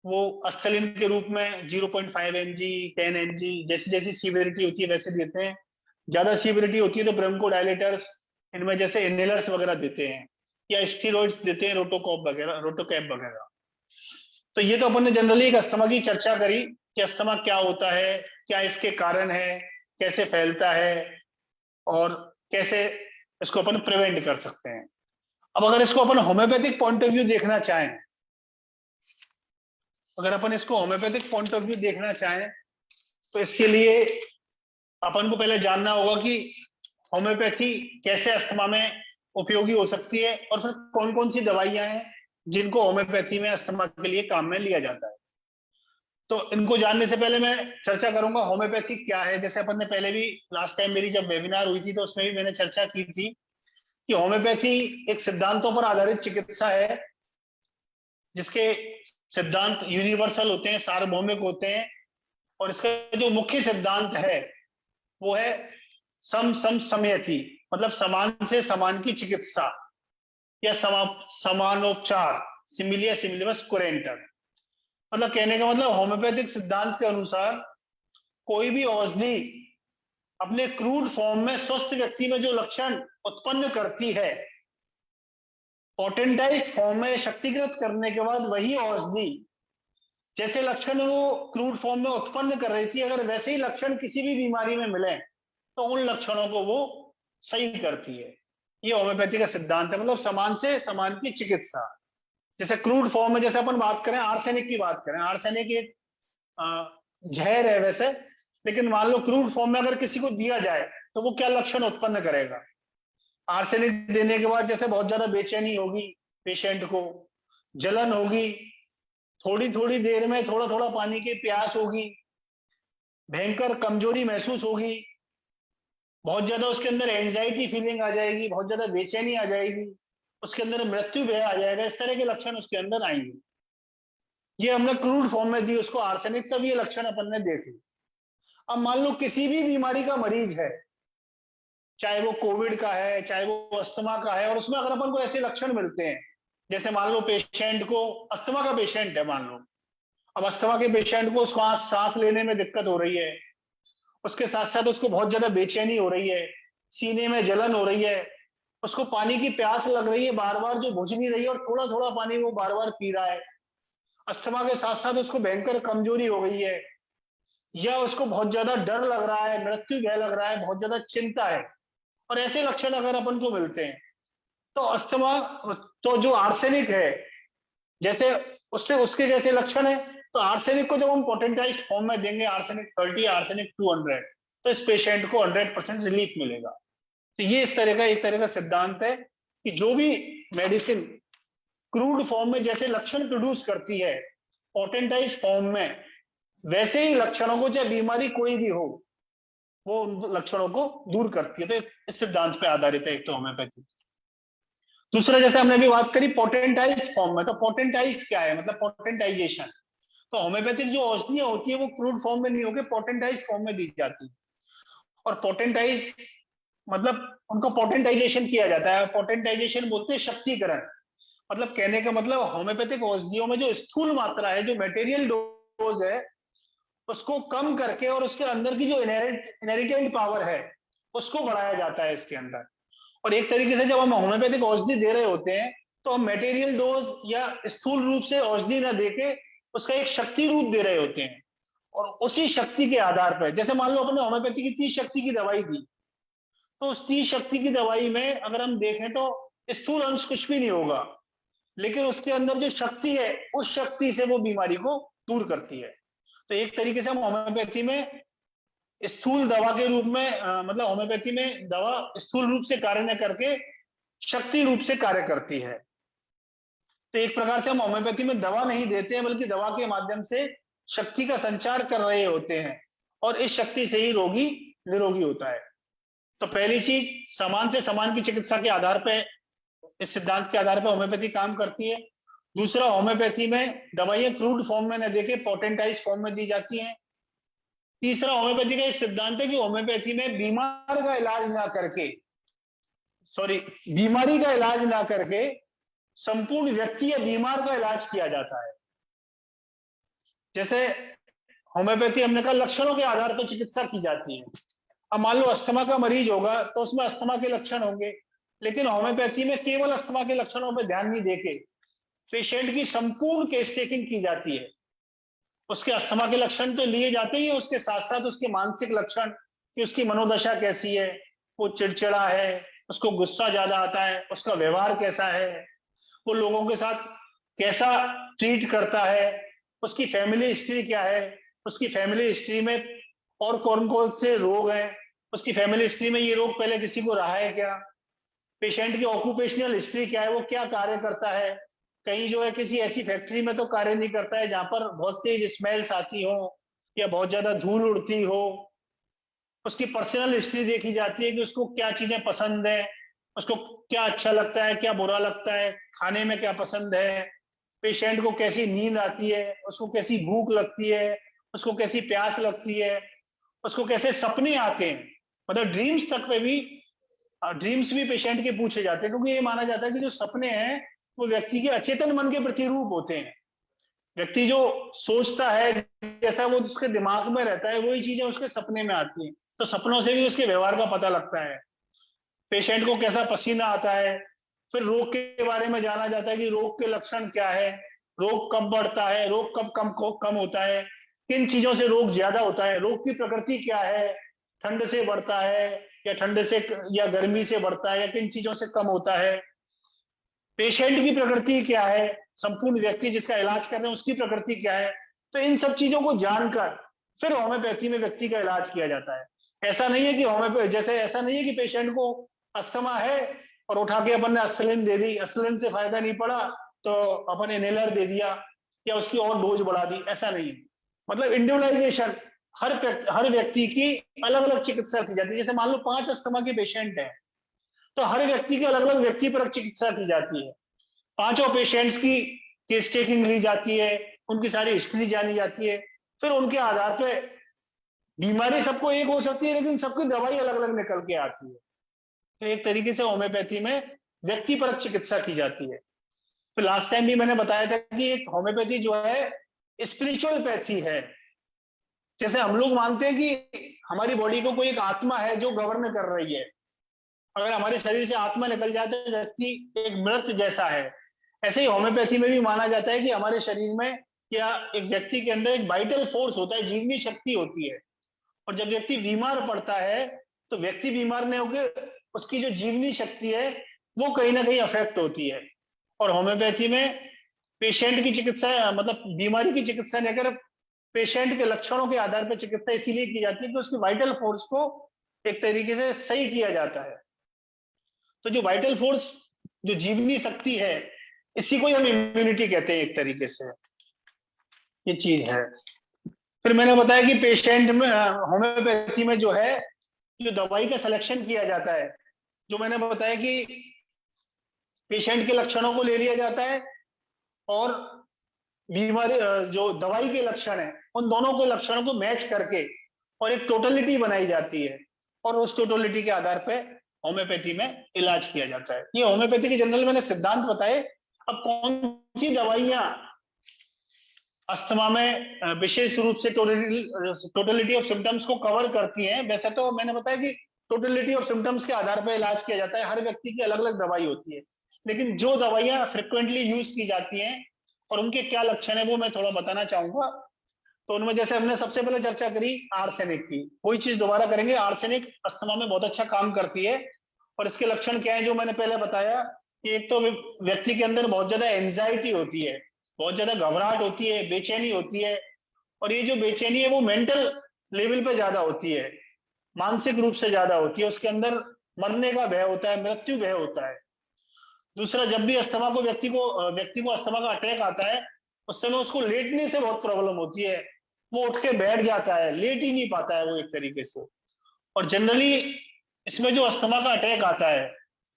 वो अस्थलिन के रूप में 0.5 mg 10 mg जैसी जैसी सीवियरिटी होती है वैसे देते हैं। ज्यादा सीवियरिटी होती है तो ब्रोंकोडायलेटर्स, इनमें जैसे इनहेलर्स वगैरह देते हैं, या स्टीरॉइड्स देते हैं, रोटोकैप वगैरह। तो ये तो अपन ने जनरली एक अस्थमा की चर्चा करी कि अस्थमा क्या होता है, क्या इसके कारण है, कैसे फैलता है और कैसे इसको अपन प्रिवेंट कर सकते हैं। अब अगर इसको अपन होम्योपैथिक पॉइंट ऑफ व्यू देखना चाहें अगर अपन इसको होम्योपैथिक पॉइंट ऑफ व्यू देखना चाहें तो इसके लिए अपन को पहले जानना होगा कि होम्योपैथी कैसे अस्थमा में उपयोगी हो सकती है और फिर कौन कौन सी दवाइयां हैं जिनको होम्योपैथी में अस्थमा के लिए काम में लिया जाता है। तो इनको जानने से पहले मैं चर्चा करूंगा होम्योपैथी क्या है। जैसे अपन ने पहले भी लास्ट टाइम मेरी जब वेबिनार हुई थी तो उसमें भी मैंने चर्चा की थी कि होम्योपैथी एक सिद्धांतों पर आधारित चिकित्सा है जिसके सिद्धांत यूनिवर्सल होते हैं, सार्वभौमिक होते हैं, और इसका जो मुख्य सिद्धांत है वो है समयथी, मतलब समान से समान की चिकित्सा या समानोपचार, सिमिलिया सिमिलिबस कुरेंटर। मतलब कहने का मतलब होम्योपैथिक सिद्धांत के अनुसार कोई भी औषधि अपने क्रूड फॉर्म में स्वस्थ व्यक्ति में जो लक्षण उत्पन्न करती है, पोटेंटाइज्ड फॉर्म में शक्तिकृत करने के बाद वही औषधि जैसे लक्षण वो क्रूड फॉर्म में उत्पन्न कर रही थी, अगर वैसे ही लक्षण किसी भी बीमारी में मिले तो उन लक्षणों को वो सही करती है। ये होम्योपैथी का सिद्धांत है, मतलब समान से समान की चिकित्सा। जैसे क्रूड फॉर्म में, जैसे अपन बात करें आर्सेनिक की बात करें, आर्सेनिक एक जहर है वैसे, लेकिन मान लो क्रूड फॉर्म में अगर किसी को दिया जाए तो वो क्या लक्षण उत्पन्न करेगा। आर्सेनिक देने के बाद जैसे बहुत ज्यादा बेचैनी होगी पेशेंट को, जलन होगी, थोड़ी थोड़ी देर में थोड़ा थोड़ा पानी की प्यास होगी, भयंकर कमजोरी महसूस होगी, बहुत ज्यादा उसके अंदर एंजाइटी फीलिंग आ जाएगी, बहुत ज्यादा बेचैनी आ जाएगी, उसके अंदर मृत्यु भय आ जाएगा, इस तरह के लक्षण उसके अंदर आएंगे। ये हमने क्रूड फॉर्म में दी उसको आर्सेनिक, तब ये लक्षण अपन ने देखे। अब मान लो किसी भी बीमारी का मरीज है, चाहे वो कोविड का है चाहे वो अस्थमा का है, और उसमें अगर अपन को ऐसे लक्षण मिलते हैं, जैसे मान लो पेशेंट को, अस्थमा का पेशेंट है मान लो, अब अस्थमा के पेशेंट को सांस लेने में दिक्कत हो रही है, उसके साथ साथ उसको बहुत ज्यादा बेचैनी हो रही है, सीने में जलन हो रही है, उसको पानी की प्यास लग रही है बार बार जो बुझ नहीं रही है, और थोड़ा थोड़ा पानी वो बार बार पी रहा है। अस्थमा के साथ साथ उसको भयंकर कमजोरी हो गई है, या उसको बहुत ज्यादा डर लग रहा है, मृत्यु भय लग रहा है, बहुत ज्यादा चिंता है, और ऐसे लक्षण अगर अपन को मिलते हैं तो अस्थमा, तो जो आर्सेनिक है जैसे उससे उसके जैसे लक्षण है, तो आर्सेनिक को जब हम पोटेंटाइज्ड फॉर्म में देंगे, आर्सेनिक 30 आर्सेनिक 200, तो इस पेशेंट को 100% रिलीफ मिलेगा। तो ये इस तरह का एक तरह का सिद्धांत है कि जो भी मेडिसिन क्रूड फॉर्म में जैसे लक्षण प्रोड्यूस करती है, पोटेंटाइज्ड फॉर्म में वैसे ही लक्षणों को, चाहे बीमारी कोई भी हो, वो उन लक्षणों को दूर करती है। तो इस सिद्धांत पे आधारित है एक तो होम्योपैथी। दूसरा, जैसे हमने अभी बात करी पोटेंटाइज्ड फॉर्म में, तो पोटेंटाइज्ड क्या है, मतलब पोटेंटाइजेशन। तो होम्योपैथिक जो औषधियां होती है वो क्रूड फॉर्म में नहीं होकर पोटेंटाइज्ड फॉर्म में दी जाती है, और पोटेंटाइज मतलब उनको पोटेंटाइजेशन किया जाता है। पोटेंटाइजेशन बोलते हैं शक्तिकरण, मतलब कहने का मतलब होम्योपैथिक औषधियों में जो स्थूल मात्रा है, जो मटेरियल डोज है, उसको कम करके और उसके अंदर की जो इनहेरिटेंट पावर है उसको बढ़ाया जाता है इसके अंदर। और एक तरीके से जब हम होम्योपैथिक औषधि दे रहे होते हैं तो हम मटेरियल डोज या स्थूल रूप से औषधि ना देके उसका एक शक्ति रूप दे रहे होते हैं, और उसी शक्ति के आधार पर, जैसे मान लो अपने होम्योपैथी की 30 शक्ति की दवाई दी, तो उस 30 शक्ति की दवाई में अगर हम देखें तो स्थूल अंश कुछ भी नहीं होगा, लेकिन उसके अंदर जो शक्ति है उस शक्ति से वो बीमारी को दूर करती है। तो एक तरीके से हम होम्योपैथी में स्थूल दवा के रूप में मतलब होम्योपैथी में दवा स्थूल रूप से कार्य न करके शक्ति रूप से कार्य करती है। तो एक प्रकार से हम होम्योपैथी में दवा नहीं देते हैं, बल्कि दवा के माध्यम से शक्ति का संचार कर रहे होते हैं, और इस शक्ति से ही रोगी निरोगी होता है। तो पहली चीज, समान से समान की चिकित्सा के आधार पर, इस सिद्धांत के आधार पर होम्योपैथी काम करती है। दूसरा, होम्योपैथी में दवाइयां क्रूड फॉर्म में न देके पोटेंटाइज्ड फॉर्म में दी जाती हैं। तीसरा, होम्योपैथी का एक सिद्धांत है कि होम्योपैथी में बीमारी का इलाज ना करके संपूर्ण व्यक्ति या बीमार का इलाज किया जाता है। जैसे होम्योपैथी हमने कहा लक्षणों के आधार पर चिकित्सा की जाती है। अब मान लो अस्थमा का मरीज होगा तो उसमें अस्थमा के लक्षण होंगे, लेकिन होम्योपैथी में केवल अस्थमा के लक्षणों पर ध्यान नहीं देके पेशेंट की संपूर्ण केस टेकिंग की जाती है। उसके अस्थमा के लक्षण तो लिए जाते ही है, उसके साथ साथ उसके मानसिक लक्षण कि उसकी मनोदशा कैसी है, वो चिड़चिड़ा है, उसको गुस्सा ज्यादा आता है, उसका व्यवहार कैसा है, वो लोगों के साथ कैसा ट्रीट करता है, उसकी फैमिली हिस्ट्री क्या है, उसकी फैमिली हिस्ट्री में और कौन कौन से रोग हैं, उसकी फैमिली हिस्ट्री में ये रोग पहले किसी को रहा है क्या, पेशेंट की ऑक्यूपेशनल हिस्ट्री क्या है, वो क्या कार्य करता है, कहीं जो है किसी ऐसी फैक्ट्री में तो कार्य नहीं करता है जहां पर बहुत तेज स्मेल्स आती हो या बहुत ज्यादा धूल उड़ती हो। उसकी पर्सनल हिस्ट्री देखी जाती है कि उसको क्या चीजें पसंद है, उसको क्या अच्छा लगता है, क्या बुरा लगता है, खाने में क्या पसंद है, पेशेंट को कैसी नींद आती है, उसको कैसी भूख लगती है, उसको कैसी प्यास लगती है, उसको कैसे सपने आते हैं, मतलब ड्रीम्स तक पे भी, ड्रीम्स भी पेशेंट के पूछे जाते हैं, क्योंकि ये माना जाता है कि जो सपने हैं वो व्यक्ति के अचेतन मन के प्रतिरूप होते हैं। व्यक्ति जो सोचता है जैसा वो उसके दिमाग में रहता है वही चीजें उसके सपने में आती हैं, तो सपनों से भी उसके व्यवहार का पता लगता है। पेशेंट को कैसा पसीना आता है, फिर रोग के बारे में जाना जाता है कि रोग के लक्षण क्या है, रोग कब बढ़ता है, रोग कब कम होता है, किन चीजों से रोग ज्यादा होता है, रोग की प्रकृति क्या है, ठंड से बढ़ता है या ठंड से या गर्मी से बढ़ता है या किन चीजों से कम होता है, पेशेंट की प्रकृति क्या है, संपूर्ण व्यक्ति जिसका इलाज कर रहे हैं उसकी प्रकृति क्या है। तो इन सब चीजों को जानकर फिर होम्योपैथी में व्यक्ति का इलाज किया जाता है। ऐसा नहीं है कि होम्योपैथी जैसे ऐसा नहीं है कि पेशेंट को अस्थमा है और उठा के अपन ने अस्थलिन दे दी, अस्थलिन से फायदा नहीं पड़ा तो अपन इनहेलर दे दिया या उसकी और डोज बढ़ा दी, ऐसा नहीं है। मतलब इंडिविजुअलाइजेशन, हर व्यक्ति की अलग अलग चिकित्सा की जाती है। जैसे मान लो 5 अस्थमा के पेशेंट हैं तो हर व्यक्ति की अलग अलग व्यक्तिपरक चिकित्सा की जाती है। पांचों पेशेंट्स की केस टेकिंग ली जाती है, उनकी सारी हिस्ट्री जानी जाती है, फिर उनके आधार पे बीमारी सबको एक हो सकती है लेकिन सबकी दवाई अलग अलग निकल के आती है। तो एक तरीके से होम्योपैथी में व्यक्तिपरक चिकित्सा की जाती है। तो लास्ट टाइम भी मैंने बताया था कि एक होम्योपैथी जो है स्पिरिचुअल पैथी है। जैसे हम लोग मानते हैं कि हमारी बॉडी को कोई एक आत्मा है जो गवर्न कर रही है, अगर हमारे शरीर से आत्मा निकल जाए तो व्यक्ति एक मृत जैसा है। ऐसे ही होम्योपैथी में भी माना जाता है कि हमारे शरीर में या एक व्यक्ति के अंदर एक वाइटल फोर्स होता है, जीवनी शक्ति होती है, और जब व्यक्ति बीमार पड़ता है तो व्यक्ति बीमार नहीं होकर उसकी जो जीवनी शक्ति है वो कहीं ना कहीं अफेक्ट होती है। और होम्योपैथी में पेशेंट की चिकित्सा, मतलब बीमारी की चिकित्सा नहीं कर, पेशेंट के लक्षणों के आधार पर चिकित्सा इसीलिए की जाती है कि उसकी वाइटल फोर्स को एक तरीके से सही किया जाता है। तो जो वाइटल फोर्स, जो जीवनी शक्ति है, इसी को हम इम्यूनिटी कहते हैं एक तरीके से, ये चीज है। फिर मैंने बताया कि पेशेंट में होम्योपैथी में जो है जो दवाई का सिलेक्शन किया जाता है, जो मैंने बताया कि पेशेंट के लक्षणों को ले लिया जाता है और बीमारी जो दवाई के लक्षण है उन दोनों के लक्षणों को मैच करके और एक टोटलिटी बनाई जाती है और उस टोटलिटी के आधार पे होम्योपैथी में इलाज किया जाता है। ये होम्योपैथी के जनरल मैंने सिद्धांत बताए। अब कौन सी दवाइयां अस्थमा में विशेष रूप से टोटलिटी ऑफ सिम्टम्स को कवर करती हैं, वैसे तो मैंने बताया कि टोटलिटी ऑफ सिम्टम्स के आधार पर इलाज किया जाता है, हर व्यक्ति की अलग अलग दवाई होती है, लेकिन जो दवाइयां फ्रिक्वेंटली यूज की जाती हैं और उनके क्या लक्षण है वो मैं थोड़ा बताना चाहूंगा। तो उनमें जैसे हमने सबसे पहले चर्चा करी आर्सेनिक की, कोई चीज दोबारा करेंगे। आर्सेनिक अस्थमा में बहुत अच्छा काम करती है और इसके लक्षण क्या है जो मैंने पहले बताया कि एक तो व्यक्ति के अंदर बहुत ज्यादा एंजाइटी होती है, बहुत ज्यादा घबराहट होती है, बेचैनी होती है, और ये जो बेचैनी है वो मेंटल लेवल पे ज्यादा होती है, मानसिक रूप से ज्यादा होती है, उसके अंदर मरने का भय होता है, मृत्यु भय होता है। दूसरा, जब भी अस्थमा को व्यक्ति को अस्थमा का अटैक आता है उस समय उसको लेटने से बहुत प्रॉब्लम होती है, वो उठ के बैठ जाता है, लेट ही नहीं पाता है वो एक तरीके से। और जनरली इसमें जो अस्थमा का अटैक आता है,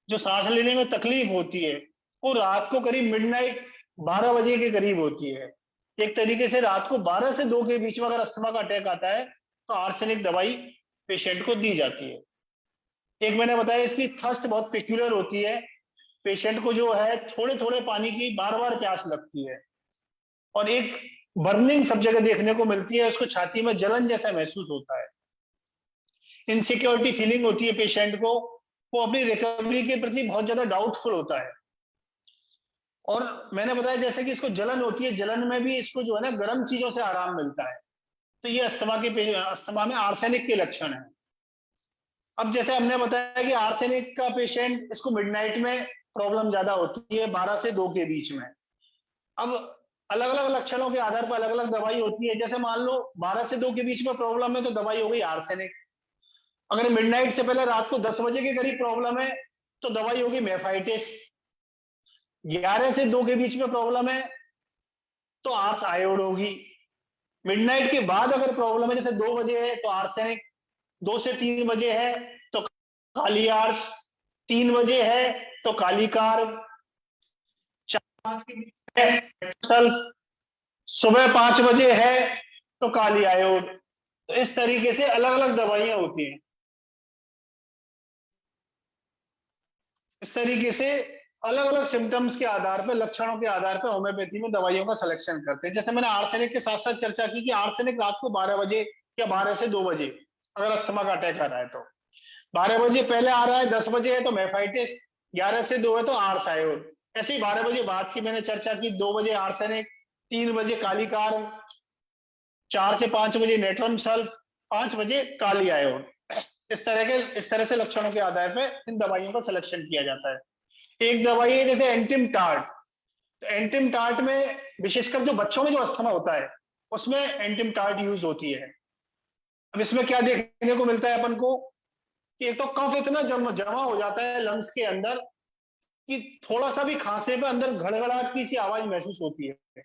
जो सांस लेने में तकलीफ होती है, वो रात को करीब मिडनाइट 12 बजे के करीब होती है। एक तरीके से रात को 12 से 2 के बीच में अगर अस्थमा का अटैक आता है तो आर्सेनिक दवाई पेशेंट को दी जाती है। एक मैंने बताया इसकी थर्स्ट बहुत पेक्यूलर होती है, पेशेंट को जो है थोड़े थोड़े पानी की बार बार प्यास लगती है और एक बर्निंग सब जगह देखने को मिलती है, उसको छाती में जलन जैसा महसूस होता है, इनसिक्योरिटी फीलिंग होती है पेशेंट को, वो अपनी रिकवरी के प्रति बहुत ज्यादा डाउटफुल होता है। और मैंने बताया जैसे कि इसको जलन होती है, जलन में भी इसको जो है ना गर्म चीजों से आराम मिलता है। तो ये अस्थमा में आर्सेनिक के लक्षण है। अब जैसे हमने बताया कि आर्सेनिक का पेशेंट, इसको मिडनाइट में प्रॉब्लम ज्यादा होती है 12 से 2 के बीच में। अब अलग अलग लक्षणों के आधार पर अलग अलग दवाई होती है। जैसे मान लो 12 से 2 के बीच में प्रॉब्लम है तो दवाई हो गई आर्सेनिक। अगर मिडनाइट से पहले रात को 10 बजे के करीब प्रॉब्लम है तो दवाई होगी मेफाइटिस। 11 से 2 के बीच में प्रॉब्लम है तो आर्स आयोड होगी। मिडनाइट के बाद अगर प्रॉब्लम है, जैसे 2 बजे है तो आर्सेनिक, 2 से 3 बजे है तो काली आर्स, 3 बजे है तो काली कार्ब, 4-5 के बीच में सल्फ, सुबह 5 बजे है तो काली आयोड। तो इस तरीके से अलग अलग दवाइयां होती हैं। इस तरीके से अलग अलग सिम्टम्स के आधार पर, लक्षणों के आधार पर होम्योपैथी में दवाइयों का सिलेक्शन करते हैं। जैसे मैंने आर्सेनिक के साथ साथ चर्चा की कि आर्सेनिक रात को 12 बजे या 12 से 2 बजे अगर अस्थमा का अटैक आ रहा है तो 12 बजे पहले आ रहा है, 10 बजे है तो मेफाइटिस, 11 से 2 है तो आर्स आयोड। ऐसे ही 12 बजे बाद की मैंने चर्चा की, 2 बजे आर्सेनिक, 3 बजे काली कार्ब, 4 से 5 बजे नेट्रम सल्फ, 5 बजे काली आयोड। इस तरह से लक्षणों के आधार पर इन दवाइयों का सिलेक्शन किया जाता है। एक दवाई है जैसे एंटिम टार्ट। तो एंटिम टार्ट में विशेषकर जो बच्चों में जो अस्थमा होता है उसमें एंटिम टार्ट यूज होती है। अब इसमें क्या देखने को मिलता है अपन को कि एक तो कफ इतना जमा हो जाता है लंग्स के अंदर कि थोड़ा सा भी खांसने पे अंदर घड़घड़ाहट की सी आवाज महसूस होती है।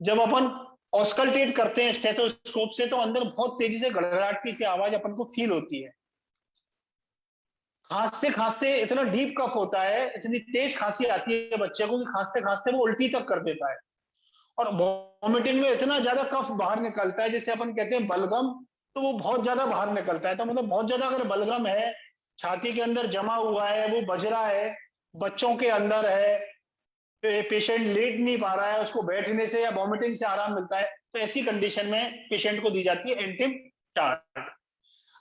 जब अपन ऑस्कल्टेट करते हैं स्टेथोस्कोप से तो अंदर बहुत तेजी से घड़घड़ाहट की सी आवाज अपन को फील होती है। खांसते खांसते इतना डीप कफ होता है, इतनी तेज खांसी आती है बच्चे को कि खांसते खांसते वो उल्टी तक कर देता है। और वॉमिटिंग में इतना ज्यादा कफ बाहर निकलता है, जिसे अपन कहते हैं बलगम, तो वो बहुत ज्यादा बाहर निकलता है। तो मतलब बहुत ज्यादा अगर बलगम है, छाती के अंदर जमा हुआ है, वो बज रहा है, बच्चों के अंदर है, पेशेंट लेट नहीं पा रहा है, उसको बैठने से या वॉमिटिंग से आराम मिलता है, तो ऐसी कंडीशन में पेशेंट को दी जाती है एंटिम टार्ट।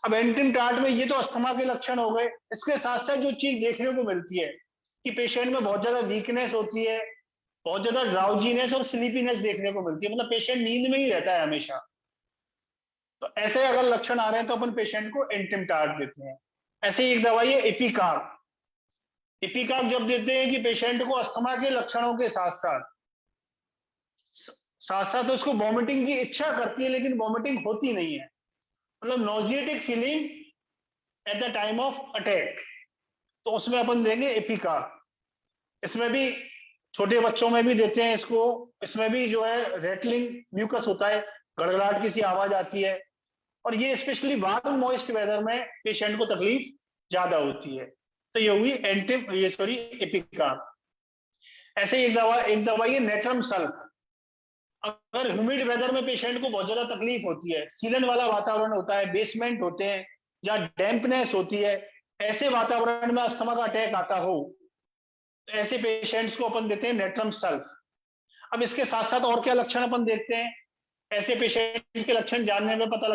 अब एंटिम टार्ट में ये तो अस्थमा के लक्षण हो गए। इसके साथ साथ जो चीज देखने को मिलती है कि पेशेंट में बहुत ज्यादा वीकनेस होती है, बहुत ज्यादा ड्राउजीनेस और स्लीपीनेस देखने को मिलती है, मतलब पेशेंट नींद में ही रहता है हमेशा। तो ऐसे अगर लक्षण आ रहे हैं तो अपन पेशेंट को एंटिम टार्ट देते हैं। ऐसे ही एक दवाई है एपिकार्ब। एपिकार्ब जब देते हैं कि पेशेंट को अस्थमा के लक्षणों के साथ साथ उसको वॉमिटिंग की इच्छा करती है लेकिन वॉमिटिंग होती नहीं है, मतलब nauseatic feeling at the time of attack, तो उसमें अपन देंगे एपिकार्ब। इसमें भी छोटे बच्चों में भी देते हैं इसको। इसमें भी जो है रेटलिंग म्यूकस होता है, गड़गड़ाहट की सी आवाज आती है, और ये स्पेशली वार्म मॉइस्ट वेदर में पेशेंट को तकलीफ ज्यादा होती है। तो ये हुई एपिकार्ब। ऐसे एक दवाई है नेट्रम सल्फ। अगर ह्यूमिड वेदर में पेशेंट को बहुत ज्यादा तकलीफ होती है, सीलन वाला वातावरण होता है, बेसमेंट होते हैं, जहाँ डैम्पनेस होती है, ऐसे वातावरण में अस्थमा का अटैक आता हो तो ऐसे पेशेंट्स को अपन देते हैं नेट्रम सल्फ। अब इसके साथ साथ और क्या लक्षण अपन देखते हैं, ऐसे पेशेंट के लक्षण जानने में पता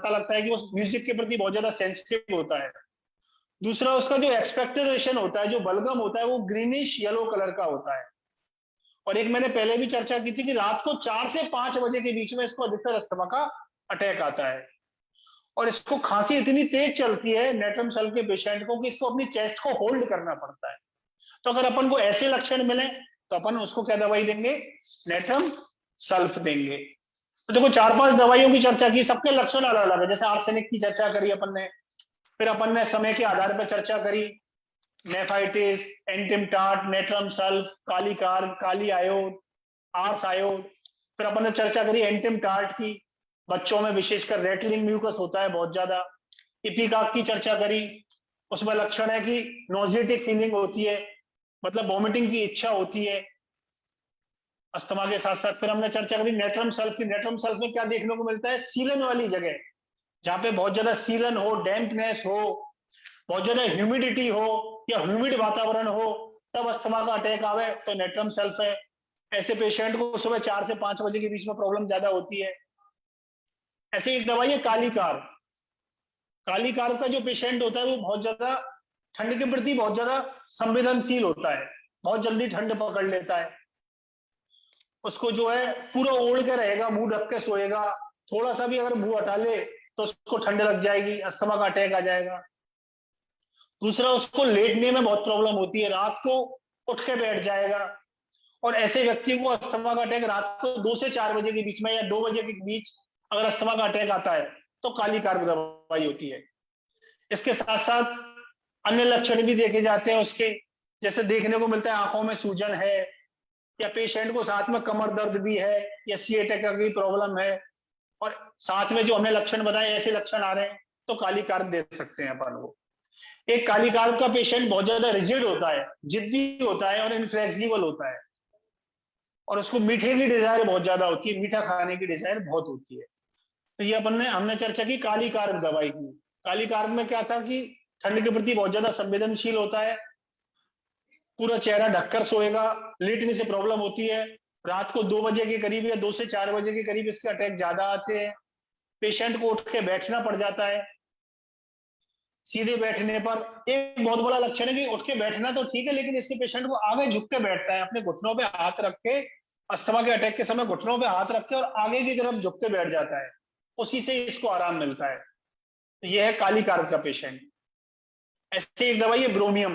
लगता है कि वो म्यूजिक के प्रति बहुत ज्यादा सेंसिटिव होता है। दूसरा, उसका जो एक्सपेक्टोरेशन होता है, जो बलगम होता है, वो ग्रीनिश येलो कलर का होता है। और एक मैंने पहले भी चर्चा की थी कि रात को 4 से 5 बजे के बीच में इसको अधिकतर अस्थमा का अटैक आता है, और इसको खांसी इतनी तेज चलती है नेट्रम सल्फ के पेशेंट को कि इसको अपनी चेस्ट को होल्ड करना पड़ता है। तो अगर अपन को ऐसे लक्षण मिले तो अपन उसको क्या दवाई देंगे, नेट्रम सल्फ देंगे। तो देखो 4-5 दवाइयों की चर्चा की, सबके लक्षण अलग अलग है। जैसे आर्सेनिक की चर्चा करी अपन ने, फिर अपन ने समय के आधार पर चर्चा करी nephritis, antim tart, natrum sulph, kali carb, kali iod, ars iod. फिर अपन ने चर्चा करी एंटिम टार्ट की, बच्चों में विशेषकर रेटलिंग म्यूकस होता है बहुत ज्यादा। एपिकार्ब की चर्चा करी, उसमें लक्षण है कि नॉजिएटिक फीलिंग होती है, मतलब वॉमिटिंग की इच्छा होती है अस्थमा के साथ साथ। फिर हमने चर्चा करी नेट्रम सल्फ की। नेट्रम सल्फ में क्या देखने को मिलता है, सीलन वाली जगह, जहां पे बहुत ज्यादा सीलन हो, डैम्पनेस हो, बहुत ज्यादा ह्यूमिडिटी हो या ह्यूमिड वातावरण हो, तब अस्थमा का अटैक आवे तो नेट्रम सल्फ है। ऐसे पेशेंट को सुबह 4 से 5 बजे के बीच में प्रॉब्लम ज्यादा होती है। ऐसे एक दवाई है काली कार्ब। काली कार्ब का जो पेशेंट होता है वो बहुत ज्यादा ठंड के प्रति बहुत ज्यादा संवेदनशील होता है, बहुत जल्दी ठंड पकड़ लेता है। उसको जो है पूरा ओढ़ के रहेगा, मुंह ढक के सोएगा, थोड़ा सा भी अगर मुंह हटा ले तो उसको ठंड लग जाएगी, अस्थमा का अटैक आ जाएगा। दूसरा, उसको लेटने में बहुत प्रॉब्लम होती है, रात को उठ के बैठ जाएगा, और ऐसे व्यक्ति को अस्थमा का अटैक रात को 2 से 4 बजे के बीच में या 2 बजे के बीच अगर अस्थमा का अटैक आता है तो काली कार्ब दवाई होती है। इसके साथ साथ अन्य लक्षण भी देखे जाते हैं उसके, जैसे देखने को मिलता है आंखों में सूजन है, या पेशेंट को साथ में कमर दर्द भी है, या सियाटिका की प्रॉब्लम है, और साथ में जो हमने लक्षण बताए ऐसे लक्षण आ रहे हैं तो काली कार्ब दे सकते हैं अपन को। एक काली कार्ब का पेशेंट बहुत ज्यादा रिजिड होता है, जिद्दी होता है और इनफ्लेक्सिबल होता है, और उसको मीठे की डिजायर बहुत ज्यादा होती है, मीठा खाने की डिजायर बहुत होती है। तो ये हमने चर्चा की काली कार्ब दवाई की। काली कार्ब में क्या था कि ठंड के प्रति बहुत ज्यादा संवेदनशील होता है, पूरा चेहरा ढककर सोएगा, लेटने से प्रॉब्लम होती है, रात को 2 बजे के करीब या 2 से 4 बजे के करीब इसके अटैक ज्यादा आते हैं, पेशेंट को उठ के बैठना पड़ जाता है। सीधे बैठने पर एक बहुत बड़ा लक्षण है कि उठ के बैठना तो ठीक है, लेकिन इसके पेशेंट को आगे झुक के बैठता है, अपने घुटनों पे हाथ रख के, अस्थमा के अटैक के समय घुटनों पे हाथ रख के और आगे की तरफ झुक के बैठ जाता है, उसी से इसको आराम मिलता है। तो यह है काली कार्ब का पेशेंट। ऐसे एक दवाई है ब्रोमियम।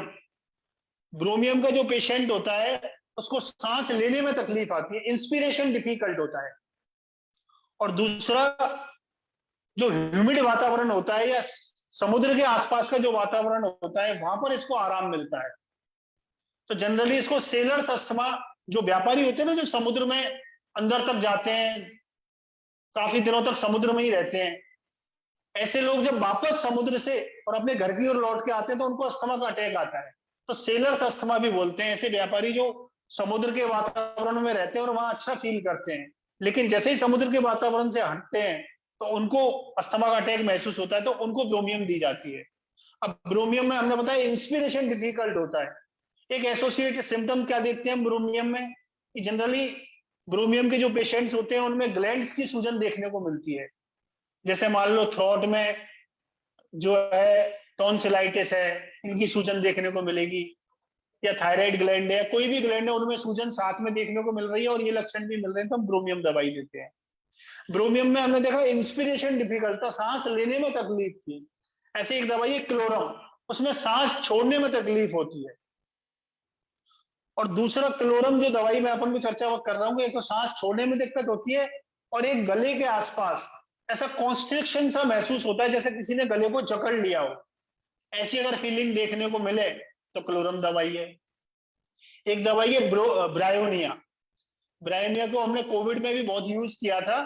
ब्रोमियम का जो पेशेंट होता है उसको सांस लेने में तकलीफ आती है, इंस्पिरेशन डिफिकल्ट होता है। और दूसरा, जो ह्यूमिड वातावरण होता है या समुद्र के आसपास का जो वातावरण होता है वहां पर इसको आराम मिलता है। तो जनरली इसको सेलर्स अस्थमा, जो व्यापारी होते हैं ना, जो समुद्र में अंदर तक जाते हैं, काफी दिनों तक समुद्र में ही रहते हैं, ऐसे लोग जब वापस समुद्र से और अपने घर की ओर लौट के आते हैं तो उनको अस्थमा का अटैक आता है। तो सेलर्स अस्थमा भी बोलते हैं ऐसे व्यापारी जो समुद्र के वातावरण में रहते हैं और वहां अच्छा फील करते हैं, लेकिन जैसे ही समुद्र के वातावरण से हटते हैं तो उनको अस्थमा का अटैक महसूस होता है, तो उनको ब्रोमियम दी जाती है। अब ब्रोमियम में हमने बताया इंस्पिरेशन डिफिकल्ट होता है। एक एसोसिएटेड सिम्टम क्या देखते हैं ब्रोमियम में, कि जनरली ब्रोमियम के जो पेशेंट्स होते हैं उनमें ग्लैंड्स की सूजन देखने को मिलती है। जैसे मान लो थ्रोट में जो है टॉन्सिलाइटिस है, इनकी सूजन देखने को मिलेगी, या थायराइड ग्लैंड है, कोई भी ग्लैंड है उनमें सूजन साथ में देखने को मिल रही है और ये लक्षण भी मिल रहे हैं, तो हम ब्रोमियम दवाई देते हैं। ब्रोमियम में हमने देखा इंस्पिरेशन डिफिकल्ट था, सांस लेने में तकलीफ थी। ऐसे एक दवाई है क्लोरम, उसमें सांस छोड़ने में तकलीफ होती है। और दूसरा क्लोरम जो दवाई मैं अपन को चर्चा कर रहा हूँ, एक तो सांस छोड़ने में दिक्कत होती है और एक गले के आसपास ऐसा कॉन्स्ट्रिक्शन सा महसूस होता है जैसे किसी ने गले को जकड़ लिया हो। ऐसी अगर फीलिंग देखने को मिले तो क्लोरम दवाई है। एक दवाई है ब्रायोनिया। ब्रायोनिया को हमने कोविड में भी बहुत यूज किया था,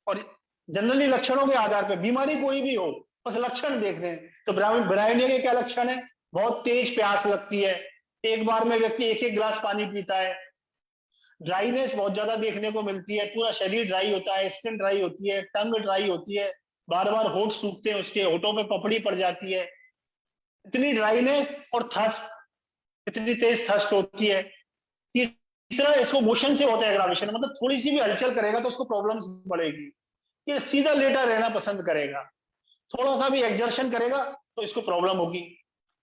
और जनरली लक्षणों के आधार पर, बीमारी कोई भी हो बस लक्षण देख रहे हैं, तो ब्रायोनिया के क्या लक्षण है? बहुत तेज प्यास लगती है, एक बार में व्यक्ति 1-1 गिलास पानी पीता है, ड्राइनेस बहुत ज्यादा देखने को मिलती है, पूरा शरीर ड्राई होता है, स्किन ड्राई होती है, टंग ड्राई होती है, बार बार होठ सूखते हैं, उसके होठों पे पपड़ी पड़ जाती है, इतनी ड्राइनेस और थर्स्ट, इतनी तेज थर्स्ट होती है। तीसरा, इसको मोशन से होता है एग्रावेशन, मतलब थोड़ी सी भी हलचल करेगा तो उसको प्रॉब्लम्स बढ़ेगी। ये सीधा लेटा रहना पसंद करेगा, थोड़ा सा भी एक्सर्शन करेगा तो इसको प्रॉब्लम होगी।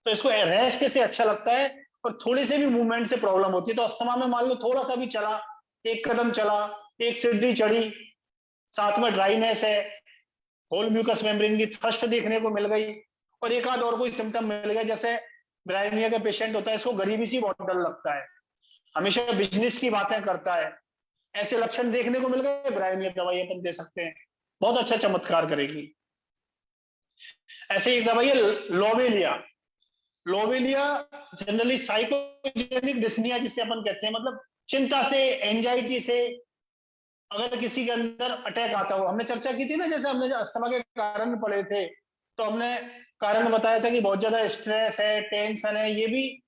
तो इसको रेस्ट से अच्छा लगता है, और थोड़ी से भी मूवमेंट से प्रॉब्लम होती है। तो अस्थमा में मान लो थोड़ा सा भी चला, 1 कदम चला, 1 सीढ़ी चढ़ी, साथ में ड्राइनेस है, होल म्यूकस मेम्ब्रेन की थर्स्ट देखने को मिल गई, और एक आध और कोई सिम्टम मिल गया, जैसे ब्रायोनिया का पेशेंट होता है, इसको गरीबी सी बहुत डर लगता है, हमेशा बिजनेस की बातें करता है, ऐसे लक्षण देखने को मिल गए, ब्रायोनिया दवाई अपन दे सकते हैं, बहुत अच्छा चमत्कार करेगी। ऐसे एक दवाई है लोवेलिया। लोवेलिया जनरली साइकोजेनिक डिस्निया जिसे अपन कहते हैं, मतलब चिंता से, एंजाइटी से अगर किसी के अंदर अटैक आता हो, हमने चर्चा की थी ना, जैसे हमने अस्थमा के कारण पढ़े थे, तो हमने कारण बताया था कि बहुत ज्यादा स्ट्रेस है, टेंशन है, ये भी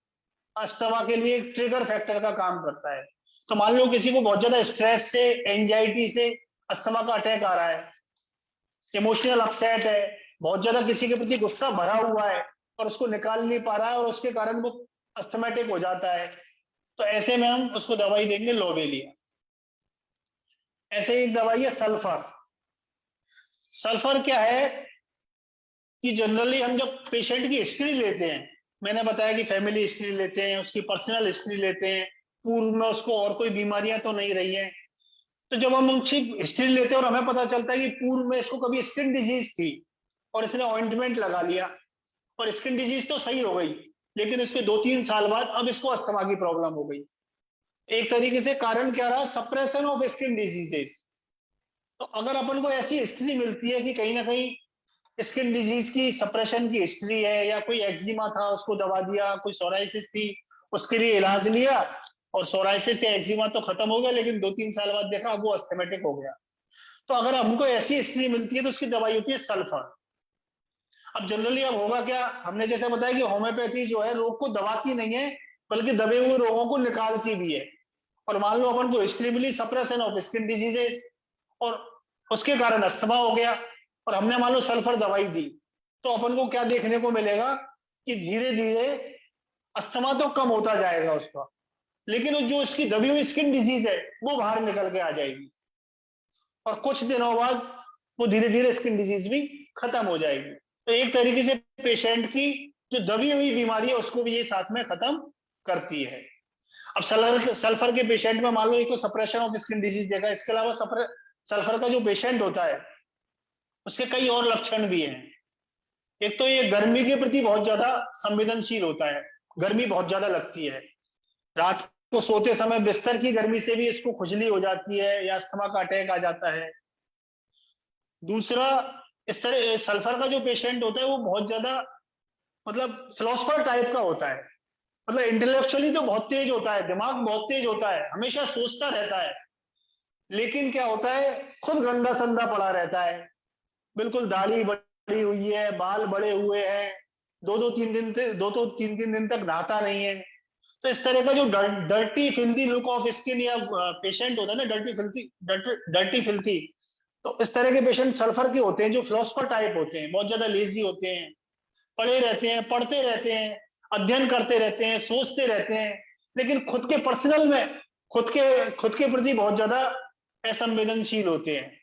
अस्थमा के लिए एक ट्रिगर फैक्टर का काम करता है। तो मान लो किसी को बहुत ज्यादा स्ट्रेस से, एंजाइटी से अस्थमा का अटैक आ रहा है, इमोशनल अपसेट है, बहुत ज्यादा किसी के प्रति गुस्सा भरा हुआ है और उसको निकाल नहीं पा रहा है, और उसके कारण वो अस्थमेटिक हो जाता है, तो ऐसे में हम उसको दवाई देंगे लोवेलिया। ऐसे एक दवाई है सल्फर। सल्फर क्या है कि जनरली हम जब पेशेंट की हिस्ट्री लेते हैं, मैंने बताया कि फैमिली हिस्ट्री लेते हैं, उसकी पर्सनल हिस्ट्री लेते हैं, पूर्व में उसको और कोई बीमारियां तो नहीं रही हैं, तो जब हम उसकी हिस्ट्री लेते हैं और हमें पता चलता है कि पूर्व में इसको कभी स्किन डिजीज थी और इसने ऑइंटमेंट लगा लिया और स्किन डिजीज तो सही हो गई, लेकिन उसके 2-3 साल बाद अब इसको अस्थमा की प्रॉब्लम हो गई, एक तरीके से कारण क्या रहा, सप्रेशन ऑफ स्किन डिजीजेस। तो अगर अपन को ऐसी हिस्ट्री मिलती है कि कहीं ना कहीं स्किन डिजीज की सप्रेशन की हिस्ट्री है, या कोई एक्जिमा था उसको दबा दिया, कोई सोराइसिस थी उसके लिए इलाज लिया, और सोराइसिस या एक्जिमा तो खत्म हो गया, लेकिन 2-3 साल बाद देखा अब वो अस्थमेटिक हो गया। तो अगर हमको ऐसी हिस्ट्री मिलती है तो उसकी दवाई होती है सल्फर। अब जनरली अब होगा क्या, हमने जैसे बताया कि होम्योपैथी जो है रोग को दबाती नहीं है, बल्कि दबे हुए रोगों को निकालती भी है। और मान लो अपन को हिस्ट्री मिली सप्रेशन ऑफ स्किन डिजीजेस, और उसके कारण अस्थमा हो गया, और हमने मान लो सल्फर दवाई दी, तो अपन को क्या देखने को मिलेगा कि धीरे धीरे अस्थमा तो कम होता जाएगा उसका, लेकिन जो इसकी दबी हुई स्किन डिजीज है वो बाहर निकल के आ जाएगी, और कुछ दिनों बाद वो धीरे धीरे स्किन डिजीज भी खत्म हो जाएगी। तो एक तरीके से पेशेंट की जो दबी हुई बीमारी है उसको भी ये साथ में खत्म करती है। अब सल्फर के पेशेंट में मान लो एक तो सप्रेशन ऑफ स्किन डिजीज देखा, इसके अलावा सल्फर का जो पेशेंट होता है उसके कई और लक्षण भी हैं। एक तो ये गर्मी के प्रति बहुत ज्यादा संवेदनशील होता है, गर्मी बहुत ज्यादा लगती है, रात को सोते समय बिस्तर की गर्मी से भी इसको खुजली हो जाती है या अस्थमा का अटैक आ जाता है। दूसरा, इस तरह सल्फर का जो पेशेंट होता है वो बहुत ज्यादा मतलब फिलोसफर टाइप का होता है, मतलब इंटेलेक्चुअली तो बहुत तेज होता है, दिमाग बहुत तेज होता है, हमेशा सोचता रहता है, लेकिन क्या होता है खुद गंदा संदा पड़ा रहता है, बिल्कुल दाढ़ी बड़ी हुई है, बाल बड़े हुए हैं, 2-3 दिन तक नहाता नहीं है। तो इस तरह का जो dirty filthy look of skin या पेशेंट होता है ना, डर्टी फिल्थी, तो इस तरह के पेशेंट सल्फर के होते हैं, जो फिलोसफर टाइप होते हैं, बहुत ज्यादा लेजी होते हैं, पढ़े रहते हैं, पढ़ते रहते हैं, अध्ययन करते रहते हैं, सोचते रहते हैं, लेकिन खुद के पर्सनल में खुद के प्रति बहुत ज्यादा असंवेदनशील होते हैं।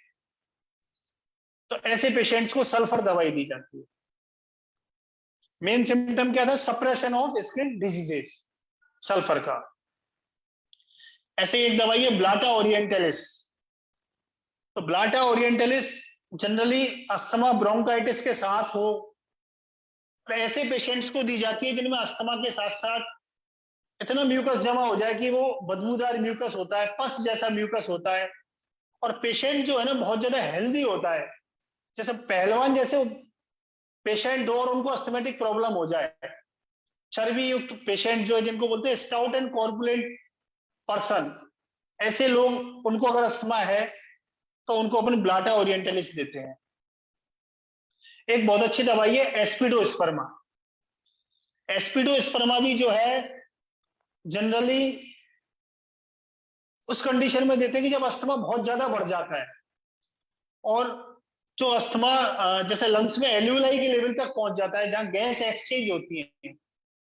तो ऐसे पेशेंट्स को सल्फर दवाई दी जाती है। मेन सिम्टम क्या था, suppression of skin diseases, sulphur का। ऐसे एक दवाई है ब्लाटा ओरिएंटलिस। तो Blatta Orientalis generally asthma bronchitis के साथ हो, तो ऐसे पेशेंट्स को दी जाती है जिनमें अस्थमा के साथ साथ इतना म्यूकस जमा हो जाए कि वो बदबूदार म्यूकस होता है, पस जैसा म्यूकस होता है, और पेशेंट जो है ना बहुत ज्यादा हेल्दी होता है, जैसे पहलवान जैसे पेशेंट हो और उनको अस्थमेटिक प्रॉब्लम हो जाए। चर्बी युक्त पेशेंट जो है जिनको बोलते हैं स्टाउट एंड कॉर्पुलेंट पर्सन, ऐसे लोग उनको अगर अस्थमा है तो उनको अपन ब्लाटा ओरिएंटलिस देते हैं। एक बहुत अच्छी दवाई है एस्पिडोस्पर्मा। एस्पिडोस्पर्मा भी जो है जनरली उस कंडीशन में देते हैं कि जब अस्थमा बहुत ज्यादा बढ़ जाता है, और जो अस्थमा जैसे लंग्स में एल्यूलाई के लेवल तक पहुंच जाता है, जहां गैस एक्सचेंज होती है,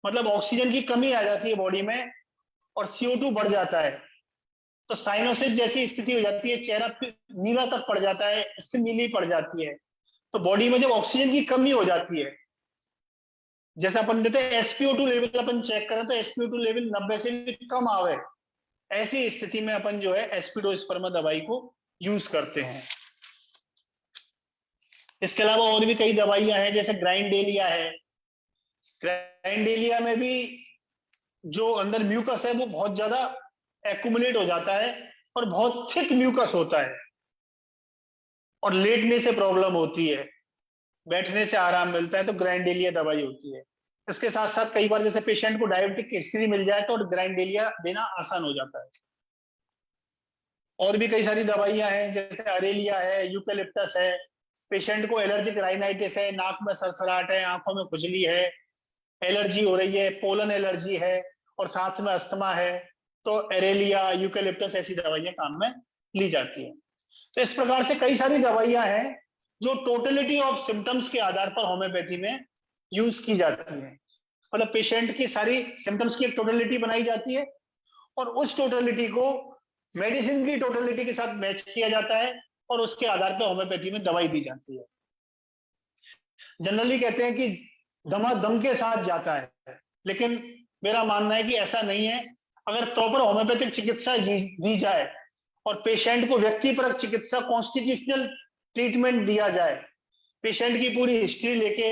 मतलब ऑक्सीजन की कमी आ जाती है बॉडी में और CO2 बढ़ जाता है, तो साइनोसिस जैसी स्थिति हो जाती है, चेहरा नीला तक पड़ जाता है, स्किन नीली पड़ जाती है। तो बॉडी में जब ऑक्सीजन की कमी हो जाती है, जैसे अपन देते हैं SpO2 लेवल अपन चेक करें तो SpO2 लेवल 90 से भी कम आवे, ऐसी स्थिति में अपन जो है एस्पिडोस्पर्मा दवाई को यूज करते हैं। इसके अलावा और भी कई दवाइयां हैं, जैसे ग्राइंडेलिया है। ग्राइंडेलिया में भी जो अंदर म्यूकस है वो बहुत ज्यादा एक्यूमुलेट हो जाता है और बहुत थिक म्यूकस होता है, और लेटने से प्रॉब्लम होती है, बैठने से आराम मिलता है, तो ग्राइंडेलिया दवाई होती है। इसके साथ साथ कई बार जैसे पेशेंट को डायबिटिक की हिस्ट्री मिल जाए तो ग्राइंडेलिया देना आसान हो जाता है। और भी कई सारी दवाइयां हैं, जैसे अरेलिया है, यूकेलिप्टस है। पेशेंट को एलर्जिक राइनाइटिस है, नाक में सरसराहट है, आंखों में खुजली है, एलर्जी हो रही है, पोलन एलर्जी है, और साथ में अस्थमा है, तो एरेलिया, यूकेलिप्टस ऐसी दवाइयां काम में ली जाती हैं। तो इस प्रकार से कई सारी दवाइयां हैं जो टोटलिटी ऑफ सिम्टम्स के आधार पर होम्योपैथी में यूज की जाती है। मतलब पेशेंट की सारी सिम्टम्स की एक टोटलिटी बनाई जाती है, और उस टोटलिटी को मेडिसिन की टोटलिटी के साथ मैच किया जाता है, और उसके आधार पर होम्योपैथी में दवाई दी जाती है। जनरली कहते हैं कि दम के साथ जाता है, लेकिन मेरा मानना है कि ऐसा नहीं है। अगर प्रॉपर होम्योपैथिक चिकित्सा दी जाए और पेशेंट को व्यक्तिपरक चिकित्सा कॉन्स्टिट्यूशनल ट्रीटमेंट दिया जाए, पेशेंट की पूरी हिस्ट्री लेके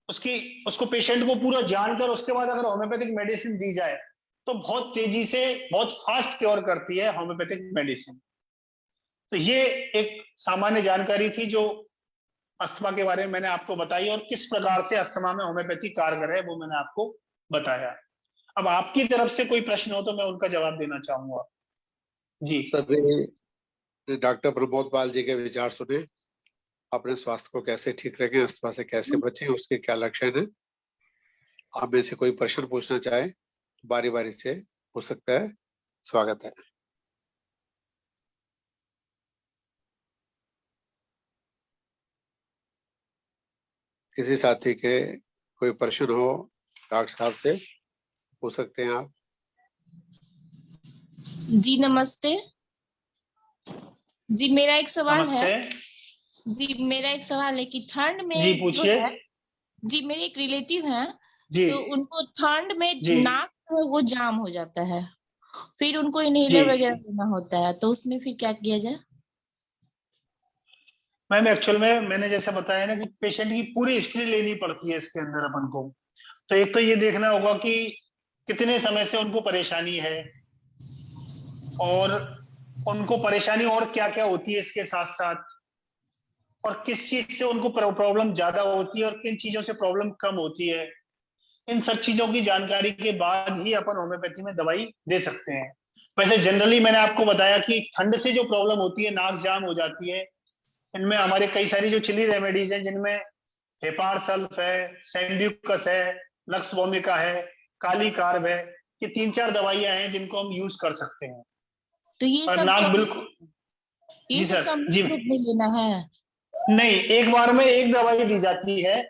उसको पेशेंट को पूरा जानकर उसके बाद अगर होम्योपैथिक मेडिसिन दी जाए तो बहुत तेजी से, बहुत फास्ट क्योर करती है होम्योपैथिक मेडिसिन। तो ये एक सामान्य जानकारी थी जो अस्थमा के बारे में मैंने आपको बताई, और किस प्रकार से अस्थमा में होम्योपैथी कारगर है वो मैंने आपको बताया। अब आपकी तरफ से कोई प्रश्न हो तो मैं उनका जवाब देना चाहूंगा। जी। सभी डॉक्टर प्रमोद पाल जी के विचार सुने, अपने स्वास्थ्य को कैसे ठीक रखें, अस्थमा से कैसे बचें, उसके क्या लक्षण है। आप में से कोई प्रश्न पूछना चाहे बारी बारी से हो सकता है, स्वागत है। किसी साथी के कोई प्रश्न हो डॉक्टर साहब से पूछ सकते हैं आप। जी नमस्ते। जी मेरा एक सवाल है। जी मेरा एक सवाल है कि ठंड में जी जो पूछिए। है, जी मेरे एक रिलेटिव हैं, जी तो उनको ठंड में जी नाक है वो जाम हो जाता है, फिर उनको जी इनहेलर वगैरह लेना होता है, तो उसमें फिर क्या किया जाए? मैम, एक्चुअल में मैंने जैसे बताया ना कि पेशेंट की पूरी हिस्ट्री लेनी पड़ती है इसके अंदर अपन को। तो एक तो ये देखना होगा कि कितने समय से उनको परेशानी है, और उनको परेशानी और क्या क्या होती है इसके साथ साथ, और किस चीज से उनको प्रॉब्लम ज्यादा होती है और किन चीजों से प्रॉब्लम कम होती है। इन सब चीजों की जानकारी के बाद ही अपन होम्योपैथी में दवाई दे सकते हैं। वैसे जनरली मैंने आपको बताया कि ठंड से जो प्रॉब्लम होती है, नाक जाम हो जाती है, इनमें हमारे कई सारी जो चिली रेमेडीज हैं, जिनमें हेपार सल्फ है, सैंड्यूकस है, नक्स वोमिका है, काली कार्ब है, ये 3-4 दवाइयां हैं जिनको हम यूज कर सकते हैं। तो ये और सब नाक बिल्कुल, ये जी सब सर, जी सम्मिलित रूप में लेना है? नहीं, एक बार में एक दवाई दी जाती है।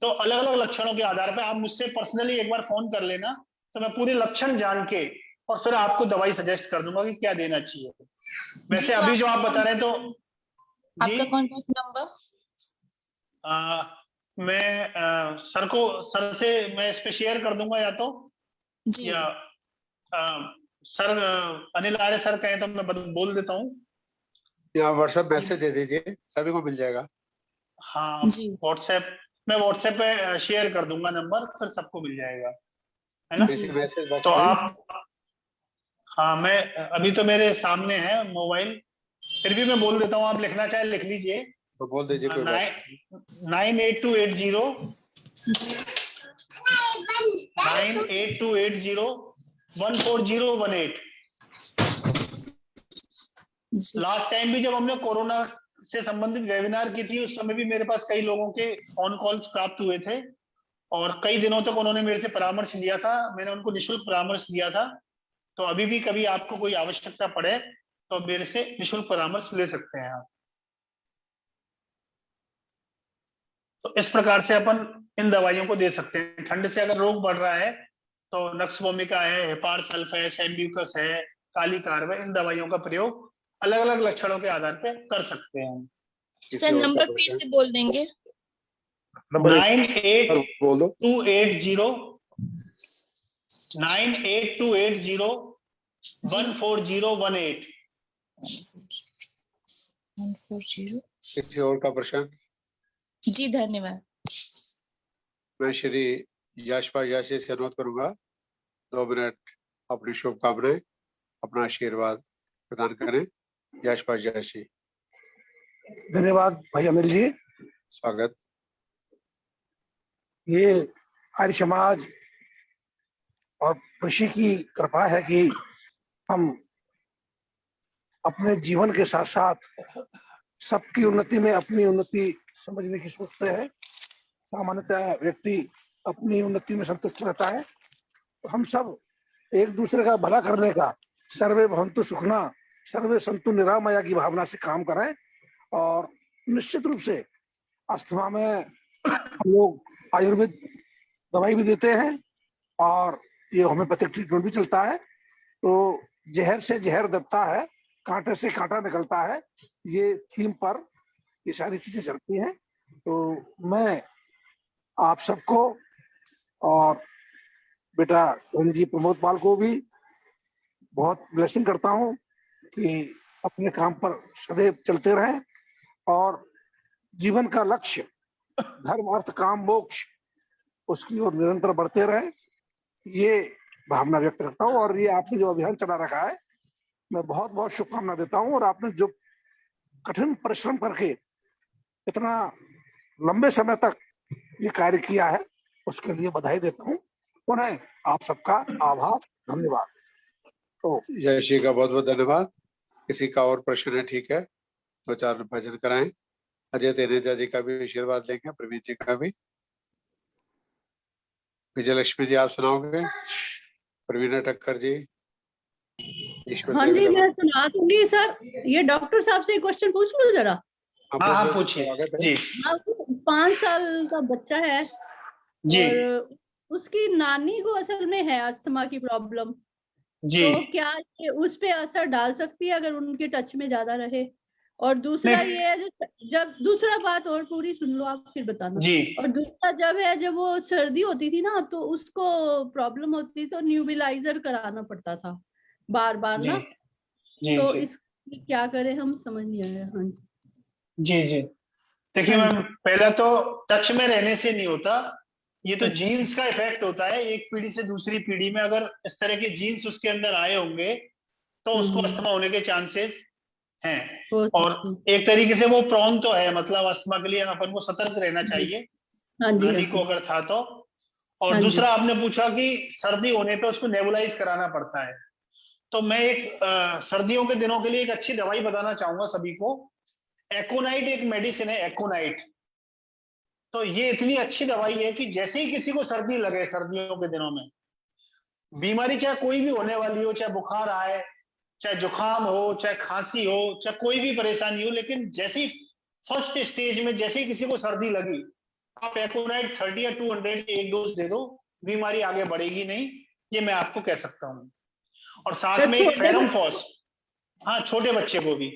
तो अलग अलग लक्षणों के आधार पर आप मुझसे पर्सनली एक बार फोन कर लेना, तो मैं पूरे लक्षण जान के और फिर आपको दवाई सजेस्ट कर दूंगा कि क्या देना चाहिए। वैसे तो अभी जो आप बता रहे हैं, तो जी आपका कॉन्टैक्ट नंबर? मैं सर से मैं इस पे शेयर कर दूंगा, या तो जी या सर अनिल आर्य सर कहें तो मैं बोल देता हूँ। या व्हाट्सएप मैसेज दे दीजिए, सभी को मिल जाएगा। हाँ जी मैं व्हाट्सएप पे शेयर कर दूंगा नंबर, फिर सबको मिल जाएगा, है ना। जी मैसेज तो आप, हाँ, मैं अभी तो मेरे सामने है मोबाइल, फिर भी मैं बोल देता हूँ, आप लिखना चाहे लिख लीजिए। तो बोल दीजिए कोई बात 98280 14018। लास्ट टाइम भी जब हमने कोरोना से संबंधित वेबिनार की थी, उस समय भी मेरे पास कई लोगों के फोन कॉल्स प्राप्त हुए थे, और कई दिनों तक उन्होंने मेरे से परामर्श लिया था। मैंने उनको निःशुल्क परामर्श दिया था। तो अभी भी कभी आपको कोई आवश्यकता पड़े तो मेरे से निःशुल्क परामर्श ले सकते हैं आप। तो इस प्रकार से अपन इन दवाइयों को दे सकते हैं। ठंड से अगर रोग बढ़ रहा है तो नक्स वोमिका है, हेपार सल्फ है, सैंड्यूकस है, काली कार्ब है, इन दवाइयों का प्रयोग अलग अलग लक्षणों के आधार पर कर सकते हैं। सर नंबर फिर से बोल देंगे? 98280 14018। किसी और का प्रश्न? जी धन्यवाद। मैं श्री यशपाल याशी से अनुरोध करूंगा 2 मिनट अपनी शुभकामनाएं, अपना आशीर्वाद प्रदान करें। यशपाल याशी। धन्यवाद भाई अनिल जी। स्वागत। ये आर्य समाज और ऋषि की कृपा है कि हम अपने जीवन के साथ साथ सबकी उन्नति में अपनी उन्नति समझने की सोचते हैं। सामान्यतः व्यक्ति अपनी उन्नति में संतुष्ट रहता है, तो हम सब एक दूसरे का भला करने का, सर्वे भवन्तु सुखिनः सर्वे सन्तु निरामया की भावना से काम करें। और निश्चित रूप से अस्थमा में हम लोग आयुर्वेद दवाई भी देते हैं और ये होम्योपैथिक ट्रीटमेंट भी चलता है। तो जहर से जहर दबता है, कांटे से कांटा निकलता है, ये थीम पर ये सारी चीजें चलती हैं। तो मैं आप सबको और बेटा जी प्रमोद पाल को भी बहुत ब्लेसिंग करता हूँ कि अपने काम पर सदैव चलते रहें और जीवन का लक्ष्य धर्म अर्थ काम मोक्ष उसकी ओर निरंतर बढ़ते रहे। ये भावना व्यक्त करता हूँ। और ये आपने जो अभियान चला रखा है, मैं बहुत बहुत शुभकामना देता हूँ। और आपने जो कठिन परिश्रम करके इतना लंबे समय तक ये कार्य किया है, उसके लिए बधाई देता हूँ। पुनः आप सबका आभार, धन्यवाद। तो यश जी का बहुत बहुत धन्यवाद। किसी का और प्रश्न है? ठीक है, 2-4 भजन कराएं। अजय तेनेजा जी का भी आशीर्वाद लेंगे, प्रवीण जी का भी। विजयलक्ष्मी जी आप सुनाओगे? प्रवीणा टक्कर जी, ईश्वर हाँ देवी जी, दवा। मैं सुना दूंगी सर। ये डॉक्टर साहब से एक क्वेश्चन पूछ लूं जरा? हाँ पूछिए जी। 5 साल का बच्चा है जी और उसकी नानी को असल में है अस्थमा की प्रॉब्लम, जी। तो क्या ये उस पे असर डाल सकती है अगर उनके टच में ज्यादा रहे? और दूसरा नहीं। ये है जब दूसरा बात और पूरी सुन लो आप फिर बताना जी। और दूसरा जब वो सर्दी होती थी ना तो उसको प्रॉब्लम होती तो न्यूबिलाइजर कराना पड़ता था बार बार जी ना, जी तो जी इस क्या करें हम समझ नहीं आया। हाँ जी जी। देखिए हाँ मैम, पहला तो टच में रहने से नहीं होता, ये तो अच्छा। जीन्स का इफेक्ट होता है। एक पीढ़ी से दूसरी पीढ़ी में अगर इस तरह के जीन्स उसके अंदर आए होंगे तो उसको अस्थमा होने के चांसेस हैं। और एक तरीके से वो प्रॉन तो है, मतलब अस्थमा के लिए अपन को सतर्क रहना चाहिए, हाँ जी, नानी को अगर था तो। और हाँ दूसरा जी। आपने पूछा कि सर्दी होने पे उसको नेबुलाइज कराना पड़ता है, तो मैं एक सर्दियों के दिनों के लिए एक अच्छी दवाई बताना चाहूंगा सभी को। एकोनाइट एक मेडिसिन है, एकोनाइट। तो ये इतनी अच्छी दवाई है कि जैसे ही किसी को सर्दी लगे सर्दियों के दिनों में, बीमारी चाहे कोई भी होने वाली हो, चाहे बुखार आए, चाहे जुकाम हो, चाहे खांसी हो, चाहे कोई भी परेशानी हो, लेकिन जैसे ही फर्स्ट स्टेज में जैसे ही किसी को सर्दी लगी, आप एकोनाइट 30 या 200 की एक डोज दे दो, बीमारी आगे बढ़ेगी नहीं, ये मैं आपको कह सकता हूँ। और साथ में एक फेरम फॉस, हाँ छोटे बच्चे को भी,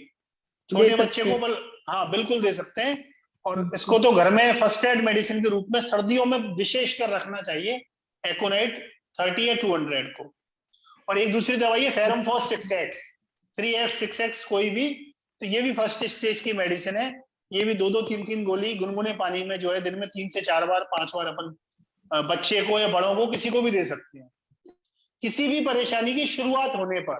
छोटे बच्चे को हाँ बिल्कुल दे सकते हैं। और इसको तो घर में फर्स्ट एड मेडिसिन के रूप में सर्दियों में विशेष कर रखना चाहिए, एकोनाइट 30 या 200 को। और एक दूसरी दवाई है ferrum FOSS 6x, 3x 6x कोई भी, तो ये भी फर्स्ट स्टेज की मेडिसिन है। ये भी 2-2 3-3 गोली गुनगुने पानी में जो है दिन में 3 से 4 बार 5 बार अपन बच्चे को या बड़ों को किसी को भी दे सकते हैं। किसी भी परेशानी की शुरुआत होने पर,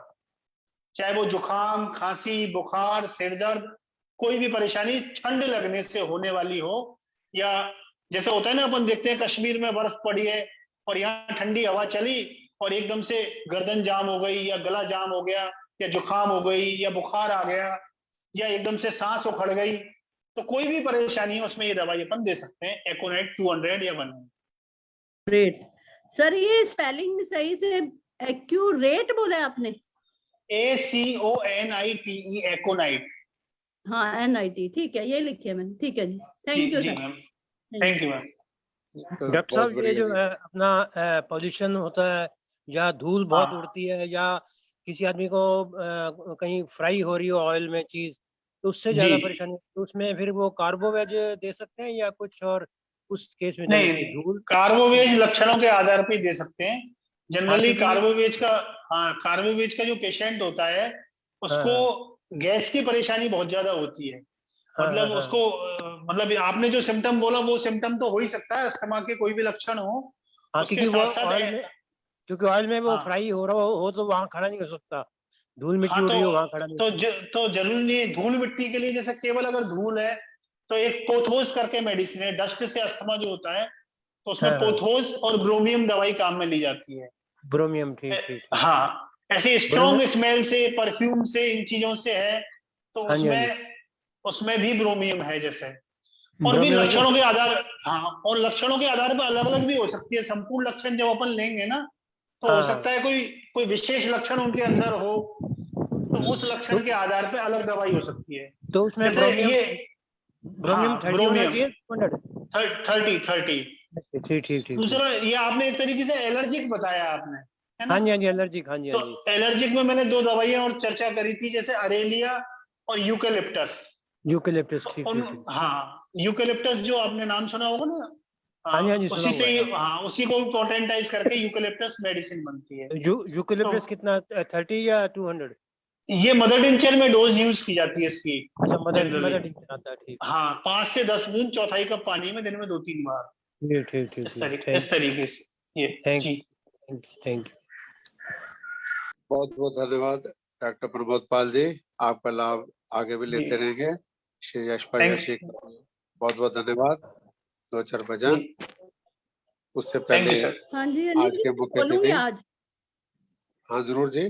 चाहे वो जुकाम, खांसी, बुखार, सिर दर्द, कोई भी परेशानी ठंड लगने से होने वाली हो, या जैसे होता है ना अपन देखते हैं कश्मीर में बर्फ पड़ी है और यहाँ ठंडी हवा चली और एकदम से गर्दन जाम हो गई या गला जाम हो गया या जुकाम हो गई या बुखार आ गया या एकदम से सांस उखड़ गई, तो कोई भी परेशानी है उसमें ये दवाई अपन दे सकते हैं, एकोनाइट 200 या 100। ग्रेट सर, ये स्पेलिंग सही से एक्यूरेट बोला है आपने? ACONITE, एकोनाइट। हाँ NIT, ठीक है, ये लिखिए मैंने, ठीक है जी, thank you sir. Thank you ma'am. Doctor साहब, ये जो अपना पॉल्यूशन होता है या धूल बहुत उड़ती है या किसी आदमी को कहीं फ्राई हो रही हो ऑयल में चीज, तो उससे ज्यादा परेशानी, तो उसमें फिर वो कार्बोवेज दे सकते हैं या कुछ और उस केस में? नहीं, धूल कार्बोवेज लक्षणों के आधार पर दे सकते हैं जनरली। कार्बोवेज का जो पेशेंट होता है उसको गैस की परेशानी बहुत ज्यादा होती है, मतलब उसको मतलब आपने जो सिम्टम बोला वो सिम्टम तो हो ही सकता है, अस्थमा के कोई भी लक्षण हो उसके साथ साथ, क्योंकि ऑयल में वो फ्राई हो रहा हो तो वहां खड़ा नहीं हो सकता, धूल मिट्टी उड़ रही हो वहां खड़ा नहीं तो जरूरी नहीं है। धूल मिट्टी के लिए जैसे केवल अगर धूल है तो एक पोथोस करके मेडिसिन है, डस्ट से अस्थमा जो होता है तो उसमें पोथोस और ब्रोमियम दवाई काम में ली जाती है। ब्रोमियम, ठीक। हाँ, ऐसे स्ट्रॉन्ग स्मेल से, परफ्यूम से, इन चीजों से है तो उसमें भी ब्रोमियम है जैसे। और भी लक्षणों के आधार, हाँ, और लक्षणों के आधार पर अलग अलग भी हो सकती है। संपूर्ण लक्षण जब अपन लेंगे ना तो हो सकता है कोई विशेष लक्षण उनके अंदर हो तो उस लक्षण के आधार पर अलग दवाई हो सकती है। तो उसमें ब्रोमियम 30। दूसरा ये आपने एक तरीके से एलर्जिक बताया आपने, है ना? हाँ जी, एलर्जिक। हाँ जी। तो एलर्जिक में मैंने 2 दवाइयां और चर्चा करी थी, जैसे अरेलिया और यूकेलिप्टस। ठीक। हाँ, यूकेलिप्टस जो आपने नाम सुना होगा ना, हाँ, उसी से उसी को पोटेंटाइज करके यूकेलिप्टस मेडिसिन बनती है। यूकेलिप्टस कितना, 30 या 200? ये मदर टिंचर में डोज यूज की जाती है इसकी। मदर टिंचर आता है, ठीक। हाँ, 5 से 10 बूंद 1/4 कप पानी में दिन में 2-3 बार, ठीक। इस तरीके से। ये थैंक यू। बहुत बहुत धन्यवाद डॉक्टर प्रमोद पाल जी, आपका लाभ आगे भी लेते रहेंगे। श्री यशपाल यशी बहुत बहुत धन्यवाद। 2-4 भजन, उससे पहले हाँ जी आज के मुख्य बोलूंगी अतिथि। आज। हाँ जरूर जी।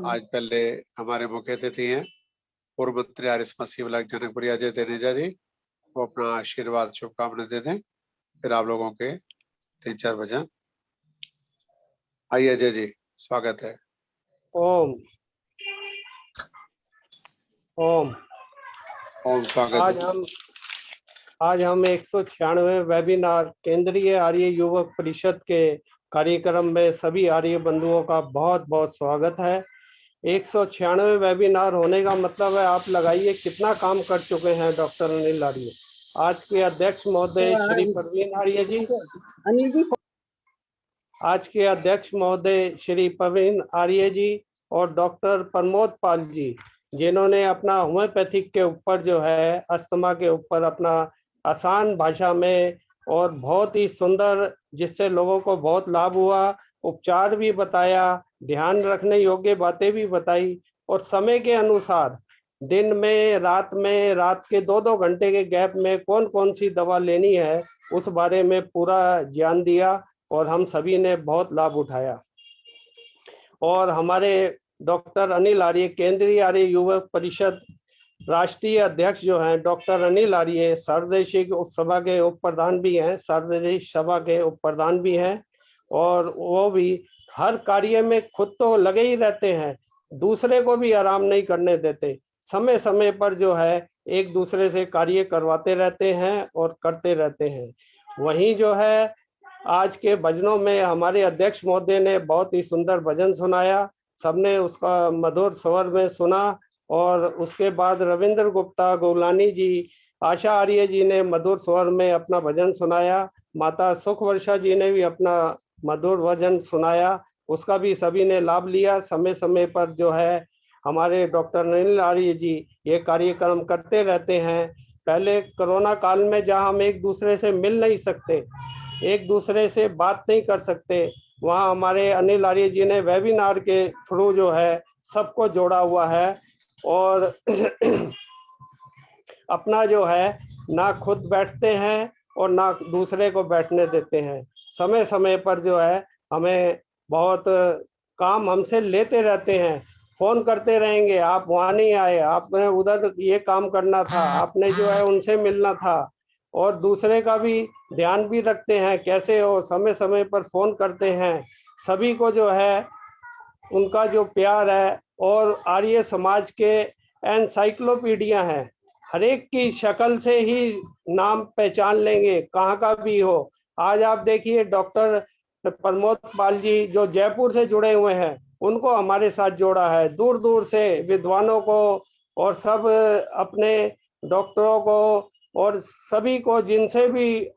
आज पहले हमारे मुख्य अतिथि हैं पूर्व मंत्री आरिस मसीह विलायक जनकपुरी अजय तेनेजा जी, वो अपना आशीर्वाद शुभकामनाएं दे दें, फिर आप लोगों के 3-4 भजन। आइए अजय जी, स्वागत है। ओम ओम ओम स्वागत है। आज हम 196वें वेबिनार केंद्रीय आर्य युवक परिषद के कार्यक्रम में सभी आर्य बंधुओं का बहुत बहुत स्वागत है। 196वें वेबिनार होने का मतलब है, आप लगाइए कितना काम कर चुके हैं डॉक्टर अनिल आर्य। आज के अध्यक्ष महोदय श्री प्रवीण आर्य जी, अनिल जी, आज के अध्यक्ष महोदय श्री प्रवीण आर्य जी और डॉक्टर प्रमोद पाल जी, जिन्होंने अपना होम्योपैथिक के ऊपर जो है अस्थमा के ऊपर अपना आसान भाषा में और बहुत ही सुंदर, जिससे लोगों को बहुत लाभ हुआ, उपचार भी बताया, ध्यान रखने योग्य बातें भी बताई और समय के अनुसार दिन में रात के 2-2 घंटे के गैप में कौन कौन सी दवा लेनी है उस बारे में पूरा ज्ञान दिया और हम सभी ने बहुत लाभ उठाया। और हमारे डॉक्टर अनिल आर्य केंद्रीय आर्य युवक परिषद राष्ट्रीय अध्यक्ष जो हैं डॉक्टर अनिल आर्य सार्वदेशिक उपसभा के उप प्रधान भी हैं, सार्वदेशिक सभा के उप प्रधान भी हैं और वो भी हर कार्य में खुद तो लगे ही रहते हैं, दूसरे को भी आराम नहीं करने देते, समय समय पर जो है एक दूसरे से कार्य करवाते रहते हैं और करते रहते हैं। वहीं जो है आज के भजनों में हमारे अध्यक्ष महोदय ने बहुत ही सुंदर भजन सुनाया, सबने उसका मधुर स्वर में सुना और उसके बाद रविंद्र गुप्ता गोलानी जी, आशा आर्य जी ने मधुर स्वर में अपना भजन सुनाया, माता सुख वर्षा जी ने भी अपना मधुर भजन सुनाया, उसका भी सभी ने लाभ लिया। समय समय पर जो है हमारे डॉक्टर अनिल आर्य जी ये कार्यक्रम करते रहते हैं। पहले कोरोना काल में जहां हम एक दूसरे से मिल नहीं सकते, एक दूसरे से बात नहीं कर सकते, वहाँ हमारे अनिल आर्य जी ने वेबिनार के थ्रू जो है सबको जोड़ा हुआ है और अपना जो है ना खुद बैठते हैं और ना दूसरे को बैठने देते हैं। समय समय पर जो है हमें बहुत काम हमसे लेते रहते हैं, फोन करते रहेंगे, आप वहाँ नहीं आए, आपने उधर ये काम करना था, आपने जो है उनसे मिलना था, और दूसरे का भी ध्यान भी रखते हैं, कैसे हो, समय समय पर फोन करते हैं। सभी को जो है उनका जो प्यार है, और आर्य समाज के एनसाइक्लोपीडिया है, हर एक की शक्ल से ही नाम पहचान लेंगे, कहाँ का भी हो। आज आप देखिए डॉक्टर प्रमोद पाल जी जो जयपुर से जुड़े हुए हैं, उनको हमारे साथ जोड़ा है, दूर दूर से विद्वानों को और सब अपने डॉक्टरों को और सभी को जिनसे भी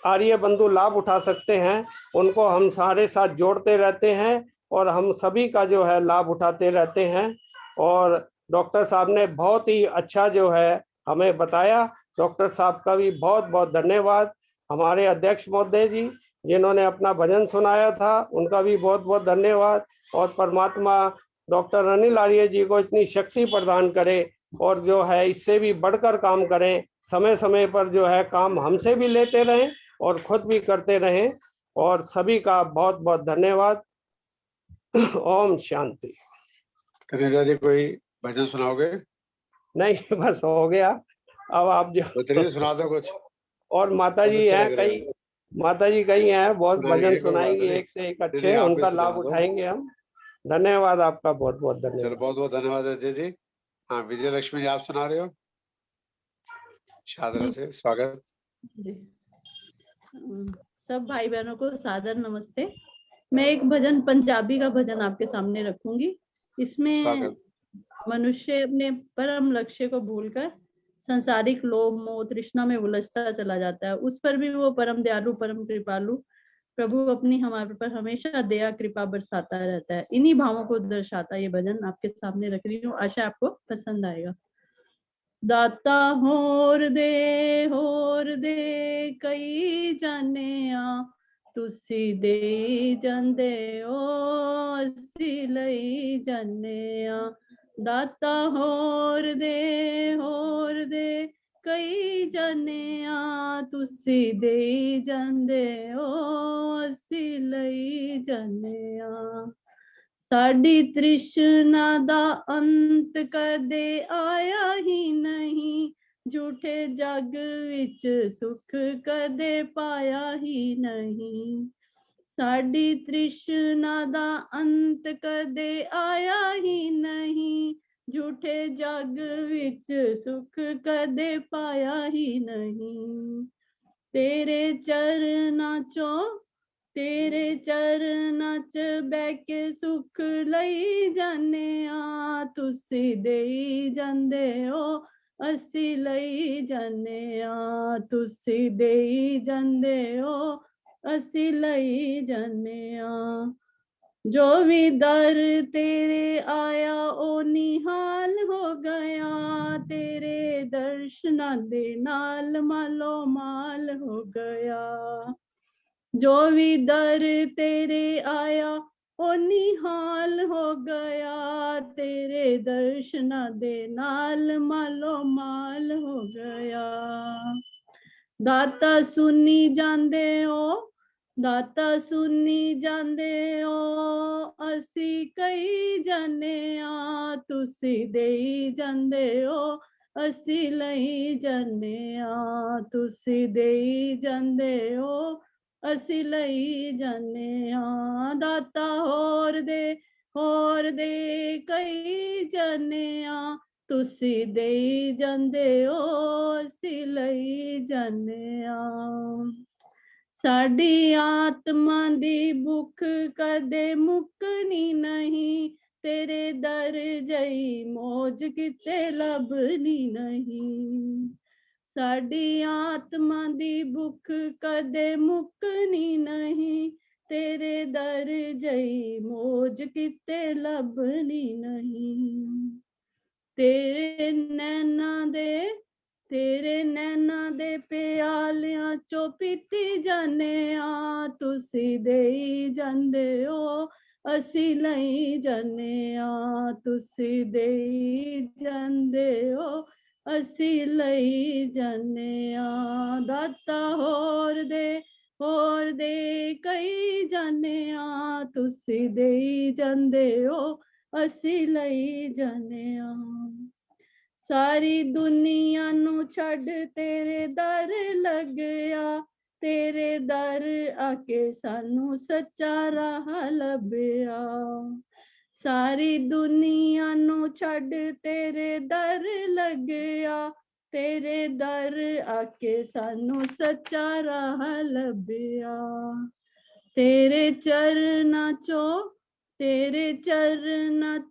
आर्य बंधु लाभ उठा सकते हैं उनको हम सारे साथ जोड़ते रहते हैं और हम सभी का जो है लाभ उठाते रहते हैं। और डॉक्टर साहब ने बहुत ही अच्छा जो है हमें बताया, डॉक्टर साहब का भी बहुत बहुत धन्यवाद। हमारे अध्यक्ष महोदय जी जिन्होंने अपना भजन सुनाया था उनका भी बहुत बहुत धन्यवाद। और परमात्मा डॉक्टर अनिल आर्य जी को इतनी शक्ति प्रदान करे और जो है इससे भी बढ़कर काम करें, समय समय पर जो है काम हमसे भी लेते रहें और खुद भी करते रहें। और सभी का बहुत बहुत धन्यवाद। ओम शांति। कन्हैया जी कोई भजन सुनाओगे? नहीं बस हो गया, अब आप जो सुना दो कुछ। और माता जी हैं कई, माता जी कई हैं, बहुत भजन सुनाएंगे एक से एक अच्छे, उनका लाभ उठाएंगे हम। धन्यवाद आपका, बहुत बहुत धन्यवाद। चलो बहुत बहुत धन्यवाद अजय जी। हाँ विजय लक्ष्मी जी आप सुना रहे हो, शादरा से स्वागत। सब भाई बहनों को सादर नमस्ते। मैं एक भजन पंजाबी का भजन आपके सामने रखूंगी। इसमें मनुष्य अपने परम लक्ष्य को भूलकर संसारिक लोभ मोह तृष्णा में उलझता चला जाता है, उस पर भी वो परम दयालु परम कृपालु प्रभु अपनी हमारे पर हमेशा दया कृपा बरसाता रहता है। इन्हीं भावों को दर्शाता ये भजन आपके सामने रख रही हूँ, आशा आपको पसंद आएगा। दाता होर दे कई जाने ਤੁਸੀਂ ਦੇਈ ਜਾਂਦੇ ਹੋ ਅਸੀਂ ਲਈ ਜਾਂਦੇ ਆ ਦਾਤਾ ਹੋਰ ਦੇ ਕਈ ਜਾਣੇ ਆ ਤੁਸੀਂ ਦੇਈ ਜਾਂਦੇ ਹੋ ਅਸੀਂ ਲਈ ਜਾਂਦੇ ਆ ਸਾਡੀ ਤ੍ਰਿਸ਼ਨਾ ਦਾ ਅੰਤ ਕਦੇ ਆਇਆ ਹੀ ਨਹੀਂ ਝੂਠੇ ਜਗ ਵਿੱਚ ਸੁਖ ਕਦੇ ਪਾਇਆ ਹੀ ਨਹੀਂ ਸਾਡੀ ਤ੍ਰਿਸ਼ਨਾ ਦਾ ਅੰਤ ਕਦੇ ਆਇਆ ਹੀ ਨਹੀਂ ਝੂਠੇ ਜਗ ਵਿੱਚ ਸੁਖ ਕਦੇ ਪਾਇਆ ਹੀ ਨਹੀਂ ਤੇਰੇ ਚਰਨਾਂ ਚ ਬਹਿ ਕੇ ਸੁਖ ਲਈ ਜਾਣੇ ਆ ਤੁਸੀਂ ਦੇਈ ਜਾਂਦੇ ਹੋ ਅਸੀਂ ਲਈ ਜਾਣੇ ਆ ਤੁਸੀਂ ਦੇਈ ਜਾਂਦੇ ਹੋ ਅਸੀਂ ਲਈ ਜਾਣੇ ਆ ਜੋ ਵੀ ਦਰ ਤੇਰੇ ਆਇਆ ਉਹ ਨਿਹਾਲ ਹੋ ਗਿਆ ਤੇਰੇ ਦਰਸ਼ਨਾਂ ਦੇ ਨਾਲ ਮਾਲੋ ਮਾਲ ਹੋ ਗਿਆ ਜੋ ਵੀ ਦਰ ਤੇਰੇ ਆਇਆ ਉਹ ਨਿਹਾਲ ਹੋ ਗਿਆ ਤੇਰੇ ਦਰਸ਼ਨਾਂ ਦੇ ਨਾਲ ਮਾਲੋ ਮਾਲ ਹੋ ਗਿਆ ਦਾਤਾ ਸੁਣੀ ਜਾਂਦੇ ਹੋ ਅਸੀਂ ਕਈ ਜਾਣੇ ਆ ਤੁਸੀਂ ਦੇਈ ਜਾਂਦੇ ਹੋ ਅਸੀਂ ਲਈ ਜਾਣੇ ਆ ਤੁਸੀਂ ਦੇਈ ਜਾਂਦੇ ਹੋ ਅਸੀਂ ਲਈ ਜਾਣੇ ਆ ਦਾਤਾ ਹੋਰ ਦੇ ਕਈ ਜਾਣੇ ਆ ਤੁਸੀਂ ਦੇਈ ਜਾਂਦੇ ਹੋ ਅਸੀਂ ਲਈ ਜਾਣੇ ਆ ਸਾਡੀ ਆਤਮਾ ਦੀ ਭੁੱਖ ਕਦੇ ਮੁੱਕਣੀ ਨਹੀਂ ਤੇਰੇ ਦਰ ਜਈ ਮੌਜ ਕਿਤੇ ਲੱਭਣੀ ਨਹੀਂ ਸਾਡੀ ਆਤਮਾ ਦੀ ਭੁੱਖ ਕਦੇ ਮੁੱਕਣੀ ਨਹੀਂ ਤੇਰੇ ਦਰ ਜਈ ਮੌਜ ਕਿਤੇ ਲੱਭਣੀ ਨਹੀਂ ਤੇਰੇ ਨੈਣਾ ਦੇ ਪਿਆਲਿਆਂ ਚੋਂ ਪੀਤੀ ਜਾਣੇ ਆ ਤੁਸੀਂ ਦੇਈ ਜਾਂਦੇ ਹੋ ਅਸੀਂ ਲਈ ਜਾਣੇ ਆ ਤੁਸੀਂ ਦੇਈ ਜਾਂਦੇ ਹੋ ਅਸੀਂ ਲਈ ਜਾਣੇ ਆ ਦਾਤਾ ਹੋਰ ਦੇ ਕਈ ਜਾਣੇ ਆ ਤੁਸੀਂ ਦੇਈ ਜਾਂਦੇ ਹੋ ਅਸੀਂ ਲਈ ਜਾਣੇ ਆ ਸਾਰੀ ਦੁਨੀਆ ਨੂੰ ਛੱਡ ਤੇਰੇ ਦਰ ਲੱਗਿਆ ਤੇਰੇ ਦਰ ਆ ਕੇ ਸਾਨੂੰ ਸੱਚਾ ਰਾਹ ਲੱਭਿਆ ਸਾਰੀ ਦੁਨੀਆ ਨੂੰ ਛੱਡ ਤੇਰੇ ਦਰ ਲੱਗਿਆ ਤੇਰੇ ਦਰ ਆ ਕੇ ਸਾਨੂੰ ਸੱਚਾ ਰਾਹ ਲੱਭਿਆ ਤੇਰੇ ਚਰਨਾਂ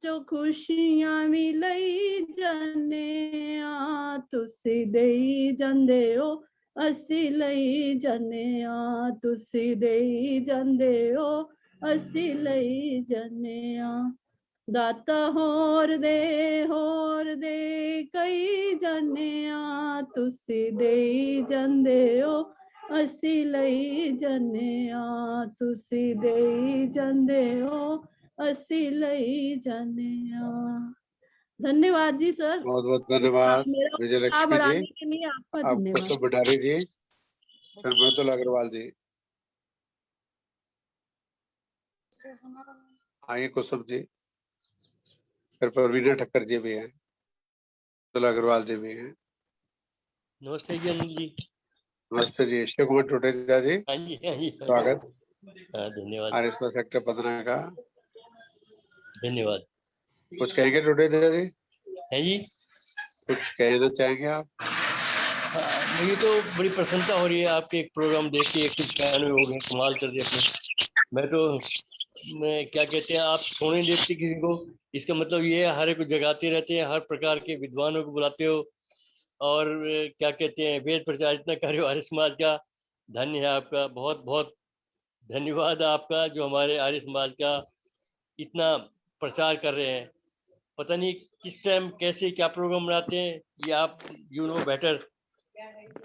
ਚੋਂ ਖੁਸ਼ੀਆਂ ਵੀ ਲਈ ਜਾਣੇ ਆ ਤੁਸੀਂ ਦੇਈ ਜਾਂਦੇ ਹੋ ਅਸੀਂ ਲਈ ਜਾਣੇ ਆ ਤੁਸੀਂ ਦੇਈ ਜਾਂਦੇ ਹੋ ਅਸੀਂ ਲਈ ਜਾਣੇ ਆ ਦਾਤਾ ਹੋਰ ਦੇ ਕਈ ਜਾਣੇ ਆ ਤੁਸੀਂ ਦੇਈ ਜਾਂਦੇ ਹੋ ਅਸੀਂ ਲਈ ਜਾਣੇ ਆ ਤੁਸੀਂ ਦੇਈ ਜਾਂਦੇ ਹੋ ਅਸੀਂ ਲਈ जाने धन्यवाद जी सर। बहुत बहुत धन्यवाद विजय लक्ष्मी जी, के लिए आपका आपको धन्यवाद। सब भंडारी जी, फिर मृदुल अग्रवाल जी, आइए कुसुम जी, फिर परवीना ठक्कर जी भी हैं, मृदुल अग्रवाल जी भी हैं। नमस्ते जी अनिल जी। नमस्ते जी। शिव कुमार टोटेजा जी, हाँ जी स्वागत। धन्यवाद। आरएसएस सेक्टर 15 का धन्यवाद। कुछ कहेंगे टोटेजा जी? है जी, कुछ कहना चाहेंगे आप? मुझे तो बड़ी प्रसन्नता हो रही है आपके एक प्रोग्राम देख के। 196 हो गए, कमाल कर दिया आपने। मैं क्या कहते हैं, आप सोने देते किसी को, इसका मतलब ये है हर एक को जगाते रहते हैं, हर प्रकार के विद्वानों को बुलाते हो और क्या कहते हैं वेद प्रचार इतना कर आर्य समाज का। धन्य है आपका, बहुत बहुत धन्यवाद आपका जो हमारे आर्य समाज का इतना प्रचार कर रहे हैं। पता नहीं किस टाइम कैसे क्या प्रोग्राम बनाते हैं, ये आप यू नो बेटर।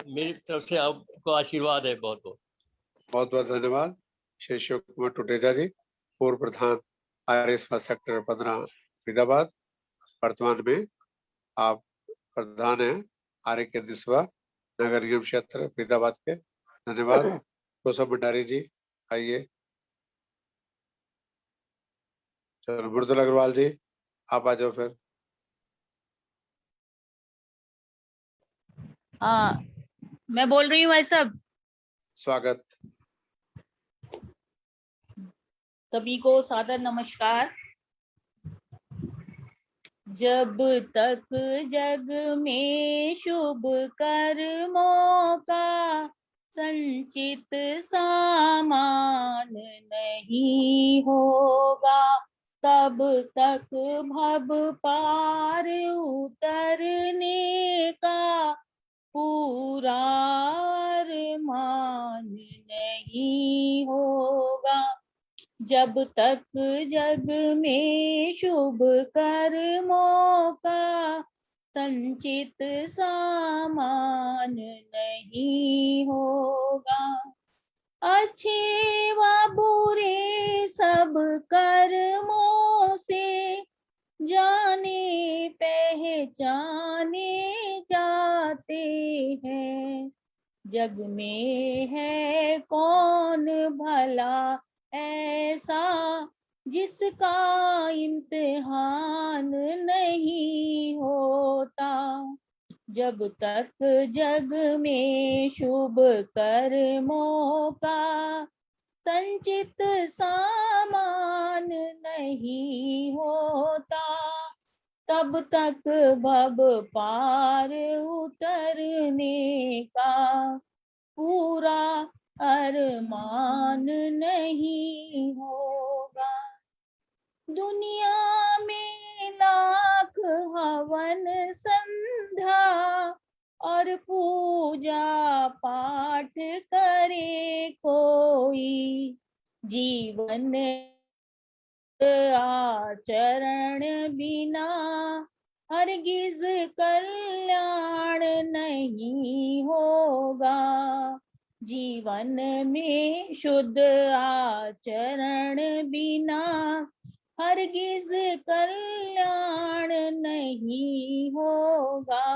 मेरी तरफ से आपको आशीर्वाद है बहुत बहुत। बहुत बहुत धन्यवाद। श्री शिव कुमार टुटेजा जी, पूर्व प्रधान आरएसपा सेक्टर 15 फरीदाबाद। वर्तमान में आप प्रधान हैं आर्य केंद्र सभा नगर निगम क्षेत्र फरीदाबाद के। धन्यवाद। कोसम भंडारी जी आइए। चलो मृदुल अग्रवाल जी आप आ जाओ फिर। हाँ, मैं बोल रही हूँ भाई साहब। स्वागत। सभी को सादर नमस्कार। जब तक जग में शुभ कर्मों का संचित सामान नहीं होगा, तब तक भव पार उतरने का पूरा अरमान नहीं होगा। जब तक जग में शुभ कर्मों का संचित सामान नहीं होगा, अच्छे व बुरे सब कर्मों से जाने पहचाने जाते हैं। जग में है कौन भला ऐसा जिसका इम्तिहान नहीं होता। जब तक जग में शुभ कर्मों का संचित सामान नहीं होता, तब तक भव पार उतरने का पूरा अरमान नहीं होगा। दुनिया में लाख हवन संध्या और पूजा पाठ करे कोई, जीवन आचरण बिना हरगिज कल्याण नहीं होगा। जीवन में शुद्ध आचरण बिना हरगिज कल्याण नहीं होगा।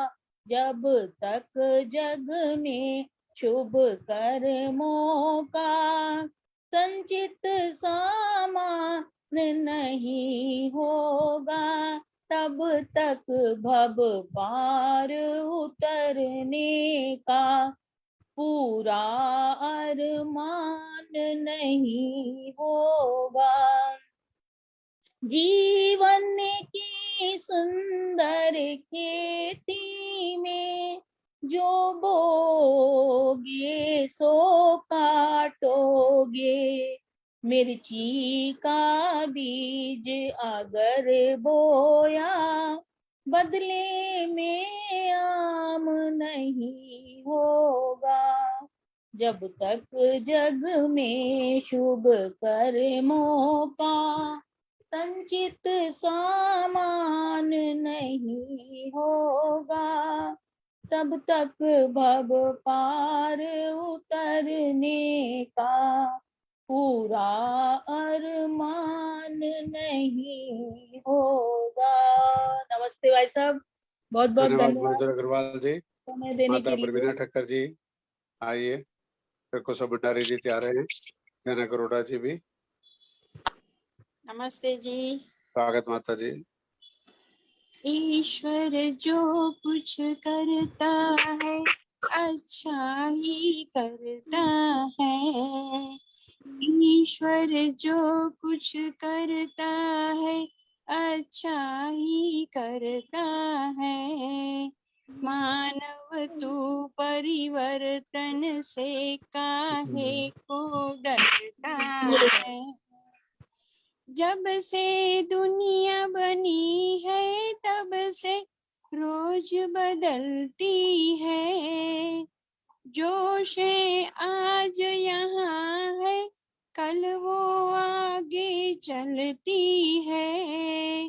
जब तक जग में शुभ कर्मों का संचित सामान नहीं होगा, तब तक भव पार उतरने का पूरा अरमान नहीं होगा। जीवन की सुंदर खेती में जो बोगे सो काटोगे, मिर्ची का बीज अगर बोया बदले में आम नहीं होगा। जब तक जग में शुभ कर्मों का संचित सामान नहीं होगा, तब तक भव पार उतरने का पूरा अरमान नहीं होगा। नमस्ते भाई साहब, बहुत बहुत धन्यवाद धन्यवाद मृदुल अग्रवाल जी। समय देने माता के लिए। प्रवीणा ठक्कर जी आइए। फिर कुसुम भंडारी जी तैयार हैं। जनक अरोड़ा जी भी। नमस्ते जी। स्वागत माता जी। ईश्वर जो कुछ करता है अच्छा ही करता है। ईश्वर जो कुछ करता है अच्छा ही करता है। मानव तू परिवर्तन से काहे को डरता है। जब से दुनिया बनी है तब से रोज बदलती है। जोश आज यहाँ है कल वो आगे चलती है।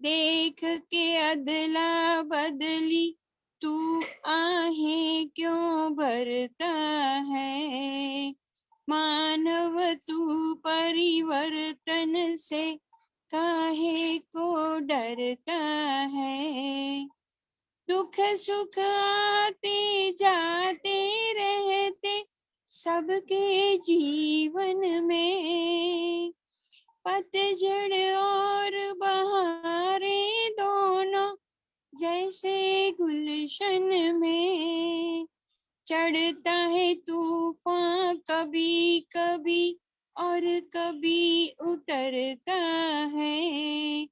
देख के अदला बदली तू आहें क्यों भरता है। मानव तू परिवर्तन से काहे को डरता है। दुख सुख आते जाते रहते सबके जीवन में। पतझड़ और बहारें दोनों जैसे गुलशन में। चढ़ता है तूफान कभी कभी और कभी उतरता है।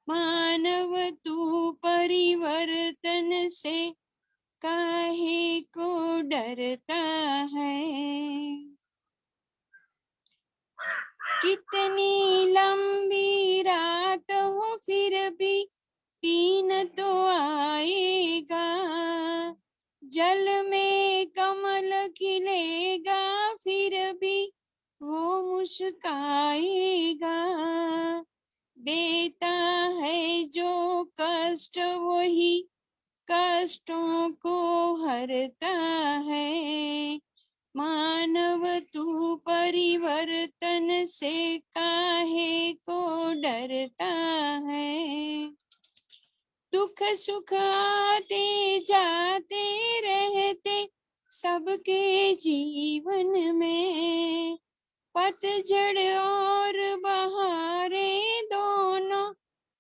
मानव तू परिवर्तन से काहे को डरता है। कितनी लंबी रात हो फिर भी दिन तो आएगा। जल में कमल खिलेगा फिर भी वो मुस्काएगा। देता है जो कष्ट वही कष्टों को हरता है। मानव तू परिवर्तन से काहे को डरता है। दुख सुख आते जाते रहते सबके जीवन में। पतझड़ और बहारें दोनों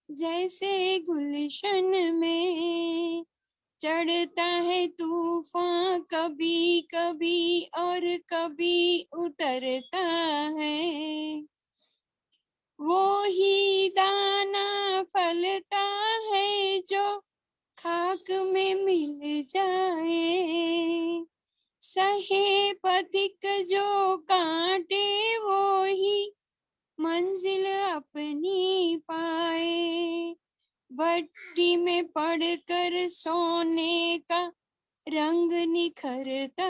जैसे गुलशन में। चढ़ता है तूफान कभी कभी और कभी उतरता है। वो ही दाना फलता है जो खाक में मिल जाए। सहे पथिक जो कांटे वो ही मंजिल अपनी पाए। भट्टी में पड़कर सोने का रंग निखरता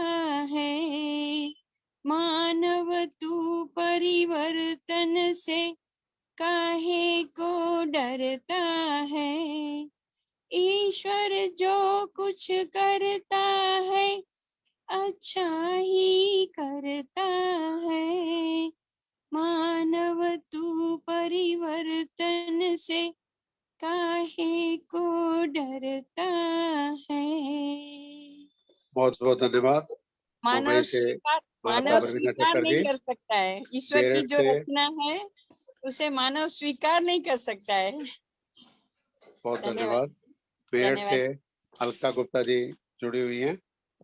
है। मानव तू परिवर्तन से काहे को डरता है। ईश्वर जो कुछ करता है अच्छा ही करता है। मानव तू परिवर्तन से काहे को डरता है। बहुत बहुत धन्यवाद। मानव मुंबई से स्वीकार माता परवीना ठक्कर नहीं जी, कर सकता है। ईश्वर की मेरठ जो से रचना है उसे मानव स्वीकार नहीं कर सकता है। बहुत धन्यवाद। धन्यवाद। मेरठ से धन्यवाद। अलका गुप्ता जी जुड़ी हुई हैं,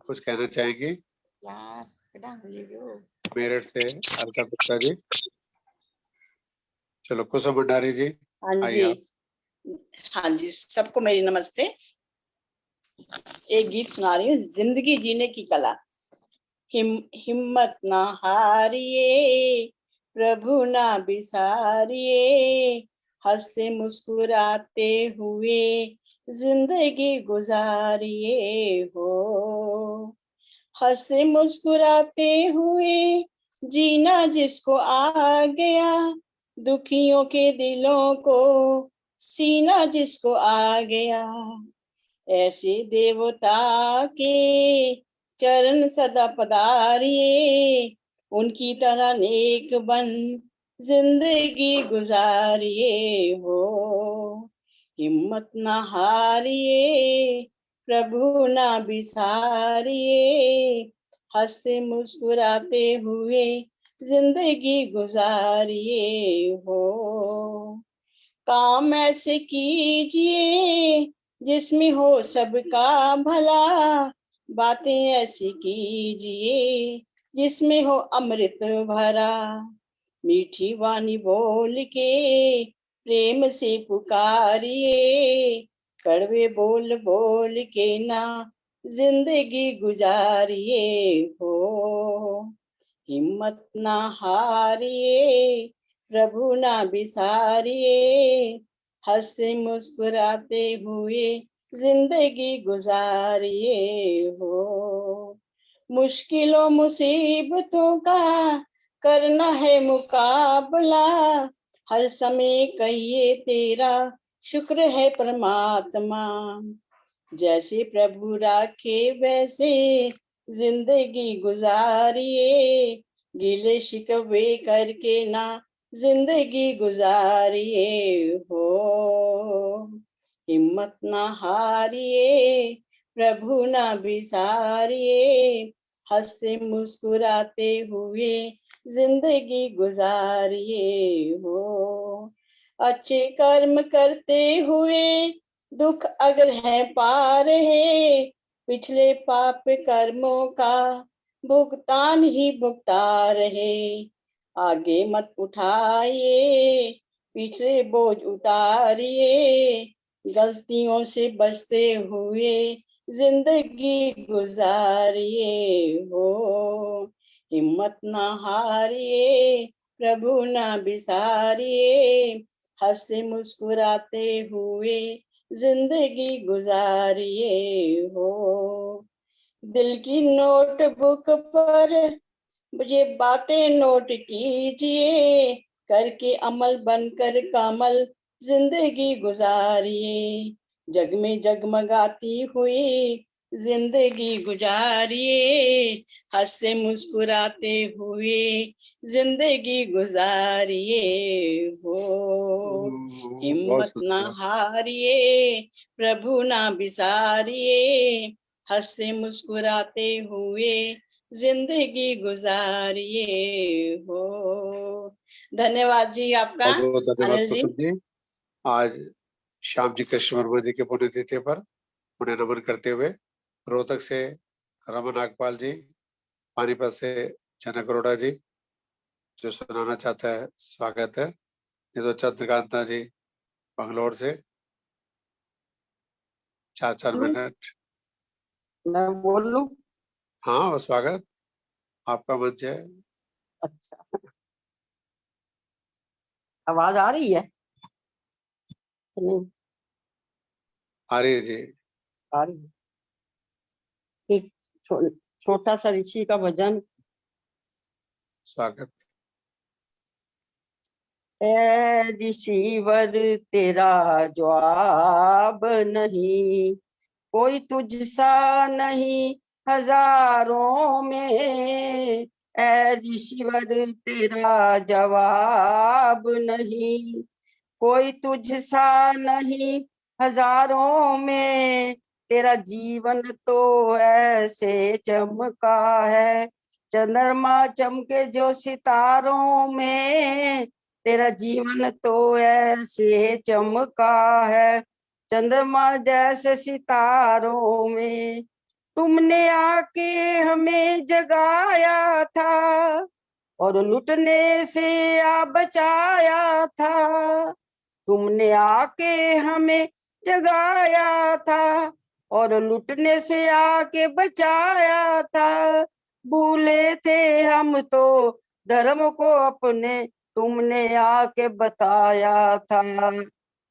कुछ कहना चाहेंगी? यार केड़ा हलियो। मेरठ से अलका गुप्ता जी। चलो कुसुम भंडारी जी, हाँ आइए जी, आप। हाँ जी, सबको मेरी नमस्ते। एक गीत सुना रही हूँ, जिंदगी जीने की कला। हिम्मत ना हारिए, प्रभु ना बिसारिए, हंसते मुस्कुराते हुए जिंदगी गुजारिए हो। हंसते मुस्कुराते हुए जीना जिसको आ गया, दुखियों के दिलों को सीना जिसको आ गया, ऐसे देवता के चरण सदा पधारिए, उनकी तरह नेक बन जिंदगी गुजारिए हो। हिम्मत ना हारिए, प्रभु ना बिसारिए, हंसते मुस्कुराते हुए जिंदगी गुजारिए हो। काम ऐसे कीजिए जिसमें हो सबका भला, बातें ऐसी कीजिए जिसमें हो अमृत भरा, मीठी वाणी बोल के प्रेम से पुकारिए, कड़वे बोल बोल के ना जिंदगी गुजारिए हो। हिम्मत ना हारिए, प्रभु ना बिसारिए, हंसते मुस्कुराते हुए जिंदगी गुजारिए हो। मुश्किलों मुसीबतों का करना है मुकाबला, हर समय कहिए तेरा शुक्र है परमात्मा, जैसे प्रभु राखे वैसे जिंदगी गुजारिए, गीले शिकवे करके ना जिंदगी गुजारिए हो। हिम्मत ना हारिए, प्रभु ना बिसारिए, हंसते मुस्कुराते हुए जिंदगी गुजारिए हो। अच्छे कर्म करते हुए दुख अगर है पार है, पिछले पाप कर्मों का भुगतान ही भुगता रहे। आगे मत उठाइए, पिछले बोझ उतारिए, गलतियों से बचते हुए जिंदगी गुजारिए हो। हिम्मत ना हारिए, प्रभु ना बिसारिए, हंसते मुस्कुराते हुए जिंदगी गुजारिए हो। दिल की नोटबुक पर ये बातें नोट कीजिए, करके अमल बनकर कामल जिंदगी गुजारिए। जग में जगमगाती हुई जिंदगी गुजारिए, हंसते मुस्कुराते हुए जिंदगी गुजारिए हो। हिम्मत ना हारिए, प्रभु ना बिसारिए, हंसते मुस्कुराते हुए जिंदगी गुजारिए हो। धन्यवाद जी आपका बहुत बहुत धन्यवाद अनिल जी। कुसुम जी। आज श्याम जी कृष्ण वर्मा जी के पुण्यतिथि पर उन्हें नमन करते हुए रोहतक से रमन नागपाल जी, पानीपत से जनक अरोड़ा जी जो सुनाना चाहता है, स्वागत है। ये तो चंद्रकांता जी बंगलोर से 4 मिनट। मैं बोल लूं? हाँ, और स्वागत, आपका मंच है। अच्छा, आवाज आ रही है? नहीं आ रही है जी। आ रही है। एक छोटा सा ऋषि का भजन। स्वागत। ए ऋषिवर तेरा जवाब नहीं, कोई तुझसा नहीं हजारों में। ए ऋषिवर तेरा जवाब नहीं, कोई तुझसा नहीं हजारों में। तेरा जीवन तो ऐसे चमका है, चंद्रमा चमके जो सितारों में। तेरा जीवन तो ऐसे चमका है, चंद्रमा जैसे सितारों में। तुमने आके हमें जगाया था और लुटने से आ बचाया था। तुमने आके हमें जगाया था और लुटने से आके बचाया था। भूले थे हम तो धर्म को अपने, तुमने आके बताया था।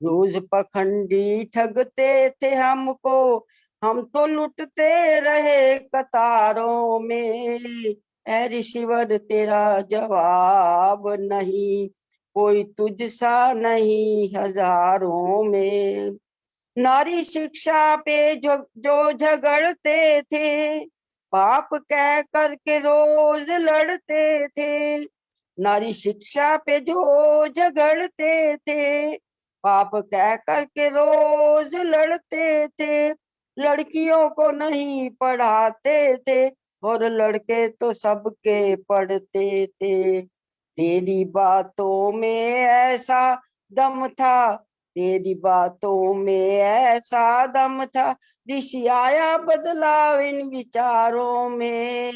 रोज पखंडी ठगते थे हमको, हम तो लुटते रहे कतारों में। ऐ ऋषिवर तेरा जवाब नहीं, कोई तुझसा नहीं हजारों में। नारी शिक्षा पे जो झगड़ते थे, पाप कह करके रोज लड़ते थे। नारी शिक्षा पे जो झगड़ते थे, पाप कह करके रोज लड़ते थे। लड़कियों को नहीं पढ़ाते थे और लड़के तो सबके पढ़ते थे। तेरी बातों में ऐसा दम था, तेरी बातों में ऐसा दम था। ऋषि आया बदलाव इन विचारों में।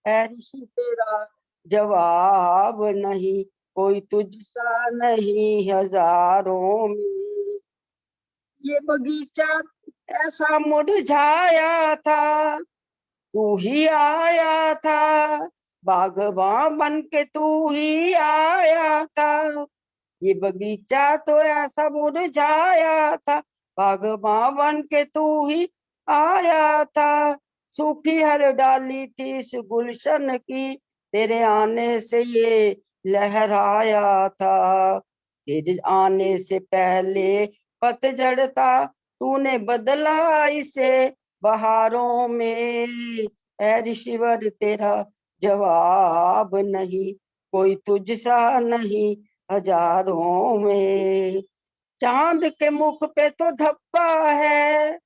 ऐ ऋषि तेरा जवाब नहीं, कोई तुझसा नहीं हजारों में। ये बगीचा ऐसा मुरझाया था, तू ही आया था। बागबान बन के तू ही आया था। ये बगीचा तो ऐसा मुरझाया था, बागबान बन के तू ही आया था। सूखी हर डाली थी इस गुलशन की, तेरे आने से ये लहराया था। तेरे आने से पहले पतझड़ था, तूने बदला इसे बहारों में। ऐ ऋषिवर तेरा जवाब नहीं, कोई तुझसा नहीं हजारों में। चांद के मुख पे तो धब्बा है,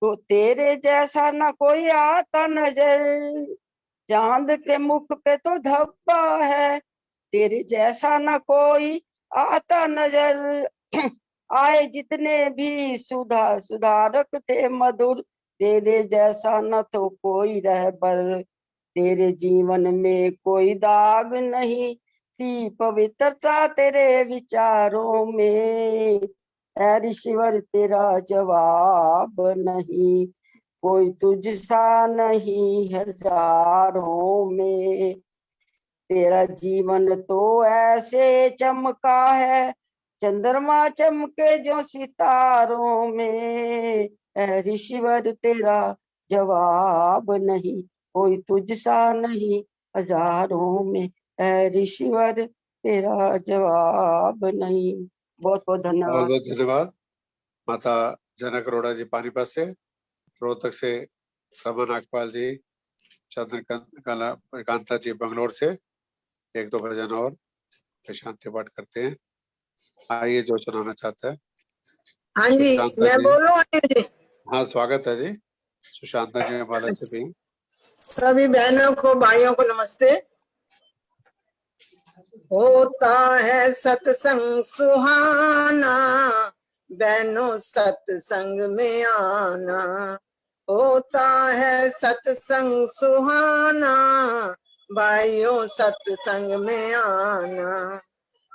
तो तेरे जैसा ना कोई आता नजर। चांद के मुख पे तो धब्बा है, तेरे जैसा ना कोई आता नजर। आए जितने भी सुधारक थे मधुर, तेरे जैसा न तो कोई रहबर। तेरे जीवन में कोई दाग नहीं, थी पवित्रता तेरे विचारों में। ऐ ऋषिवर तेरा जवाब नहीं, कोई तुझसा नहीं हजारों में। तेरा जीवन तो ऐसे चमका है, चंद्रमा चमके जो सितारों में। ऐ ऋषिवर तेरा जवाब नहीं, कोई तुझसा नहीं हजारों में। ऐ ऋषिवर तेरा जवाब नहीं। बहुत बहुत बहुत धन्यवाद। बहुत धन्यवाद। माता जनक अरोड़ा जी पानीपत से, रोहतक से रमन नागपाल जी, कांता जी बंगलोर से। एक दो भजन और फिर शांति पाठ करते हैं। आइए जो सुनाना चाहता है। हाँ जी, सुशांता मैं जी। बोलूं अनिल जी? हाँ, स्वागत है जी। सुशांता जी अम्बाला से भी। सभी बहनों को भाइयों को नमस्ते। होता है सत्संग सुहाना, बहनों सत्संग में आना। होता है सत्संग सुहाना, भाइयों सत्संग में आना।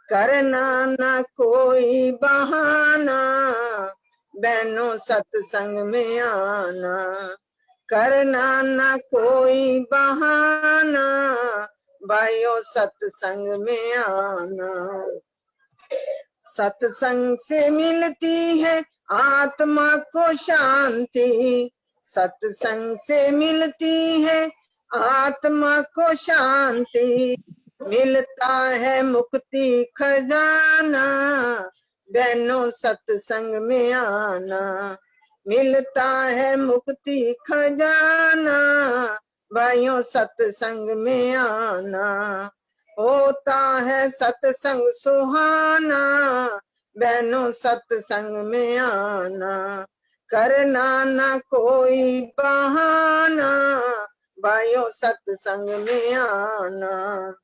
करना न कोई बहाना, बहनों सत्संग में आना। करना न कोई बहाना, भाइयों सत्संग में आना। सत्संग से मिलती है आत्मा को शांति, सत्संग से मिलती है आत्मा को शांति। मिलता है मुक्ति खजाना, बहनों सत्संग में आना। मिलता है मुक्ति खजाना, भाइयों सत्संग में आना। होता है सत्संग सुहाना, बहनों सत्संग में आना। करना न कोई बहाना, भाइयों सत्संग में आना।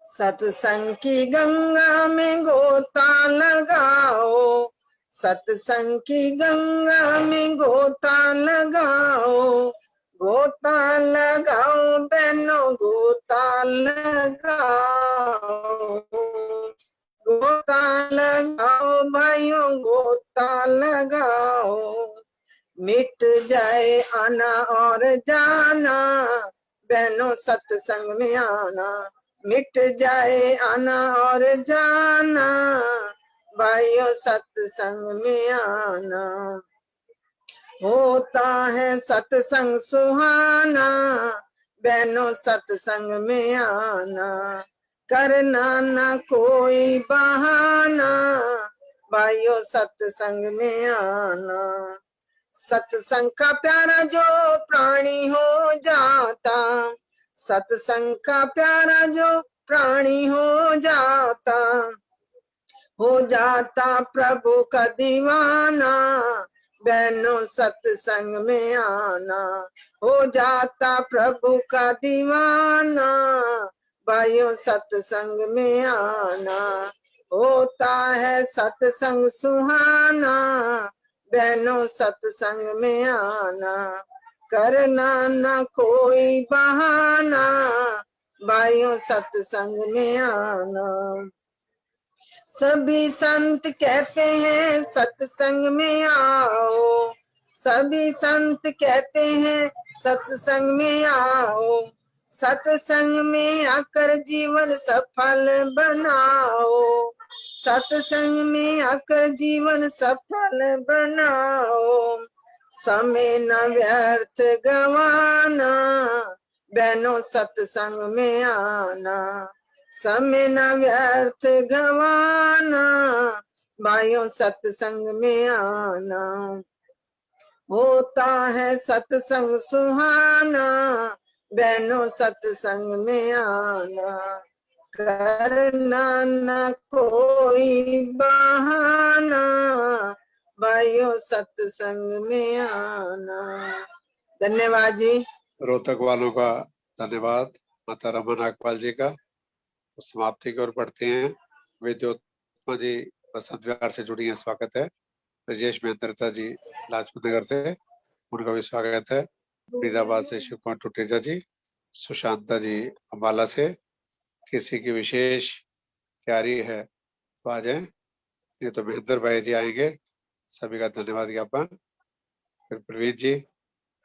सत्संग की गंगा में गोता लगाओ, सत्संग की गंगा में गोता लगाओ। गोता लगाओ बहनों गोता लगाओ। गोता लगाओ भाइयों गोता लगाओ। मिट जाए आना और जाना, बहनों सत्संग में आना। मिट जाए आना और जाना, भाइयों सत्संग में आना। होता है सत्संग सुहाना, बहनों सत्संग में आना। करना न कोई बहाना, भाइयों सत्संग में आना। सत्संग का प्यारा जो प्राणी हो जाता, सत्संग का प्यारा जो प्राणी हो जाता प्रभु का दीवाना, बहनों सत्संग में आना। हो जाता प्रभु का दीवाना, भाइयों सत्संग में आना। होता है सत्संग सुहाना, बहनों सत्संग में आना। करना न कोई बहाना, भाइयों सत्संग में आना। सभी संत कहते हैं सत्संग में आओ, सभी संत कहते हैं सत्संग में आओ। सत्संग में आकर जीवन सफल बनाओ, सत्संग में आकर जीवन सफल बनाओ। समय न व्यर्थ गवाना, बहनों सत्संग में आना। समय न व्यर्थ गवाना, भाइयों सत्संग में आना। होता है सत्संग सुहाना, बहनों सत्संग में आना, करना न कोई बहाना, भाइयों सत्संग में आना। धन्यवाद जी। रोहतक वालों का धन्यवाद माता रमन नागपाल जी का। तो समाप्ति की ओर बढ़ते हैं। विद्योत्मा जी बसंत विहार से जुड़ी हैं, स्वागत है। राजेश महेंद्रता जी लाजपत नगर से, उनका भी स्वागत है। फरीदाबाद से शिव कुमार टुटेजा जी, सुशांता जी अम्बाला से। किसी की विशेष तैयारी है तो आ जाए, नहीं तो महेंद्र भाई जी आएंगे। सभी का धन्यवाद ज्ञापन। फिर प्रवीण जी,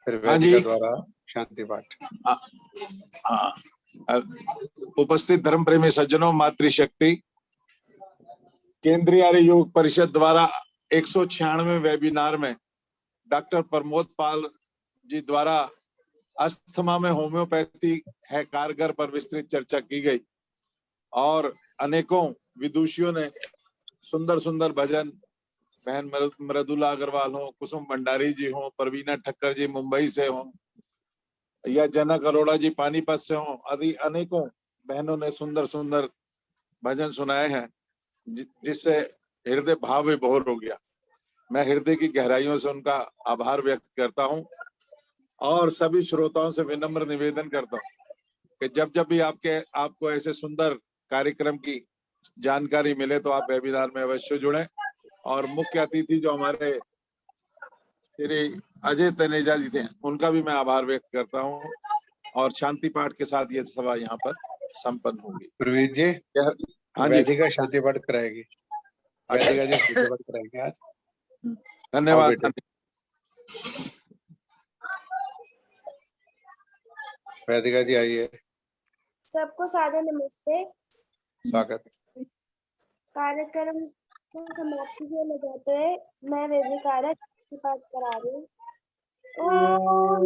फिर वैदिका द्वारा शांति पाठ। उपस्थित धर्म प्रेमी सज्जनों, मातृशक्ति केंद्रीय आर्य योग परिषद द्वारा 196वें वेबिनार में डॉक्टर प्रमोद पाल जी द्वारा अस्थमा में होम्योपैथी है कारगर पर विस्तृत चर्चा की गई और अनेकों विदुषियों ने सुंदर सुंदर भजन, बहन मृदुला अग्रवाल हो, कुसुम भंडारी जी हो, प्रवीणा ठक्कर जी मुंबई से हो, या जनक अरोड़ा जी पानीपत से हो, आदि अनेकों बहनों ने सुंदर सुंदर भजन सुनाए हैं, जिससे हृदय भाव विभोर हो गया। मैं हृदय की गहराइयों से उनका आभार व्यक्त करता हूं और सभी श्रोताओं से विनम्र निवेदन करता हूं कि जब जब भी आपको ऐसे सुंदर कार्यक्रम की जानकारी मिले तो आप वेबिनार में अवश्य जुड़ें। और मुख्य अतिथि जो हमारे श्री अजय तनेजा जी थे, उनका भी मैं आभार व्यक्त करता हूं और शांति पाठ के साथ ये सभा यहाँ पर संपन्न होगी। प्रवीण जी, हाँ जी, वैदिका शांति पाठ कराएगी। वैदिका जी शांति पाठ कराएंगे आज। धन्यवाद। वैदिका जी आइए। सबको सादर नमस्ते। स्वागत। कार्यक्रम को समाप्ति की ओर ले जाते हुए मैं वेदिका पाठ करा रही हूँ। ओम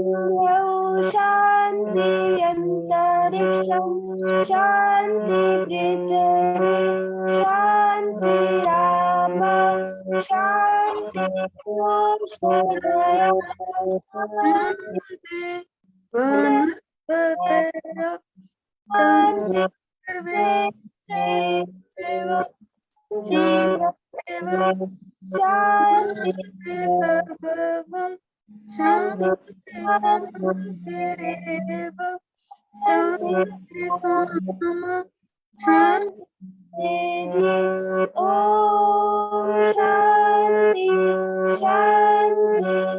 शांति अंतरिक्षं शांति पृथ्वी शांति रामा शांति ओषधयः शांति वनस्पतयः शांति शांति सर्वं शांति शांतिरेव शांति सामा शांति ओम शांति शांति।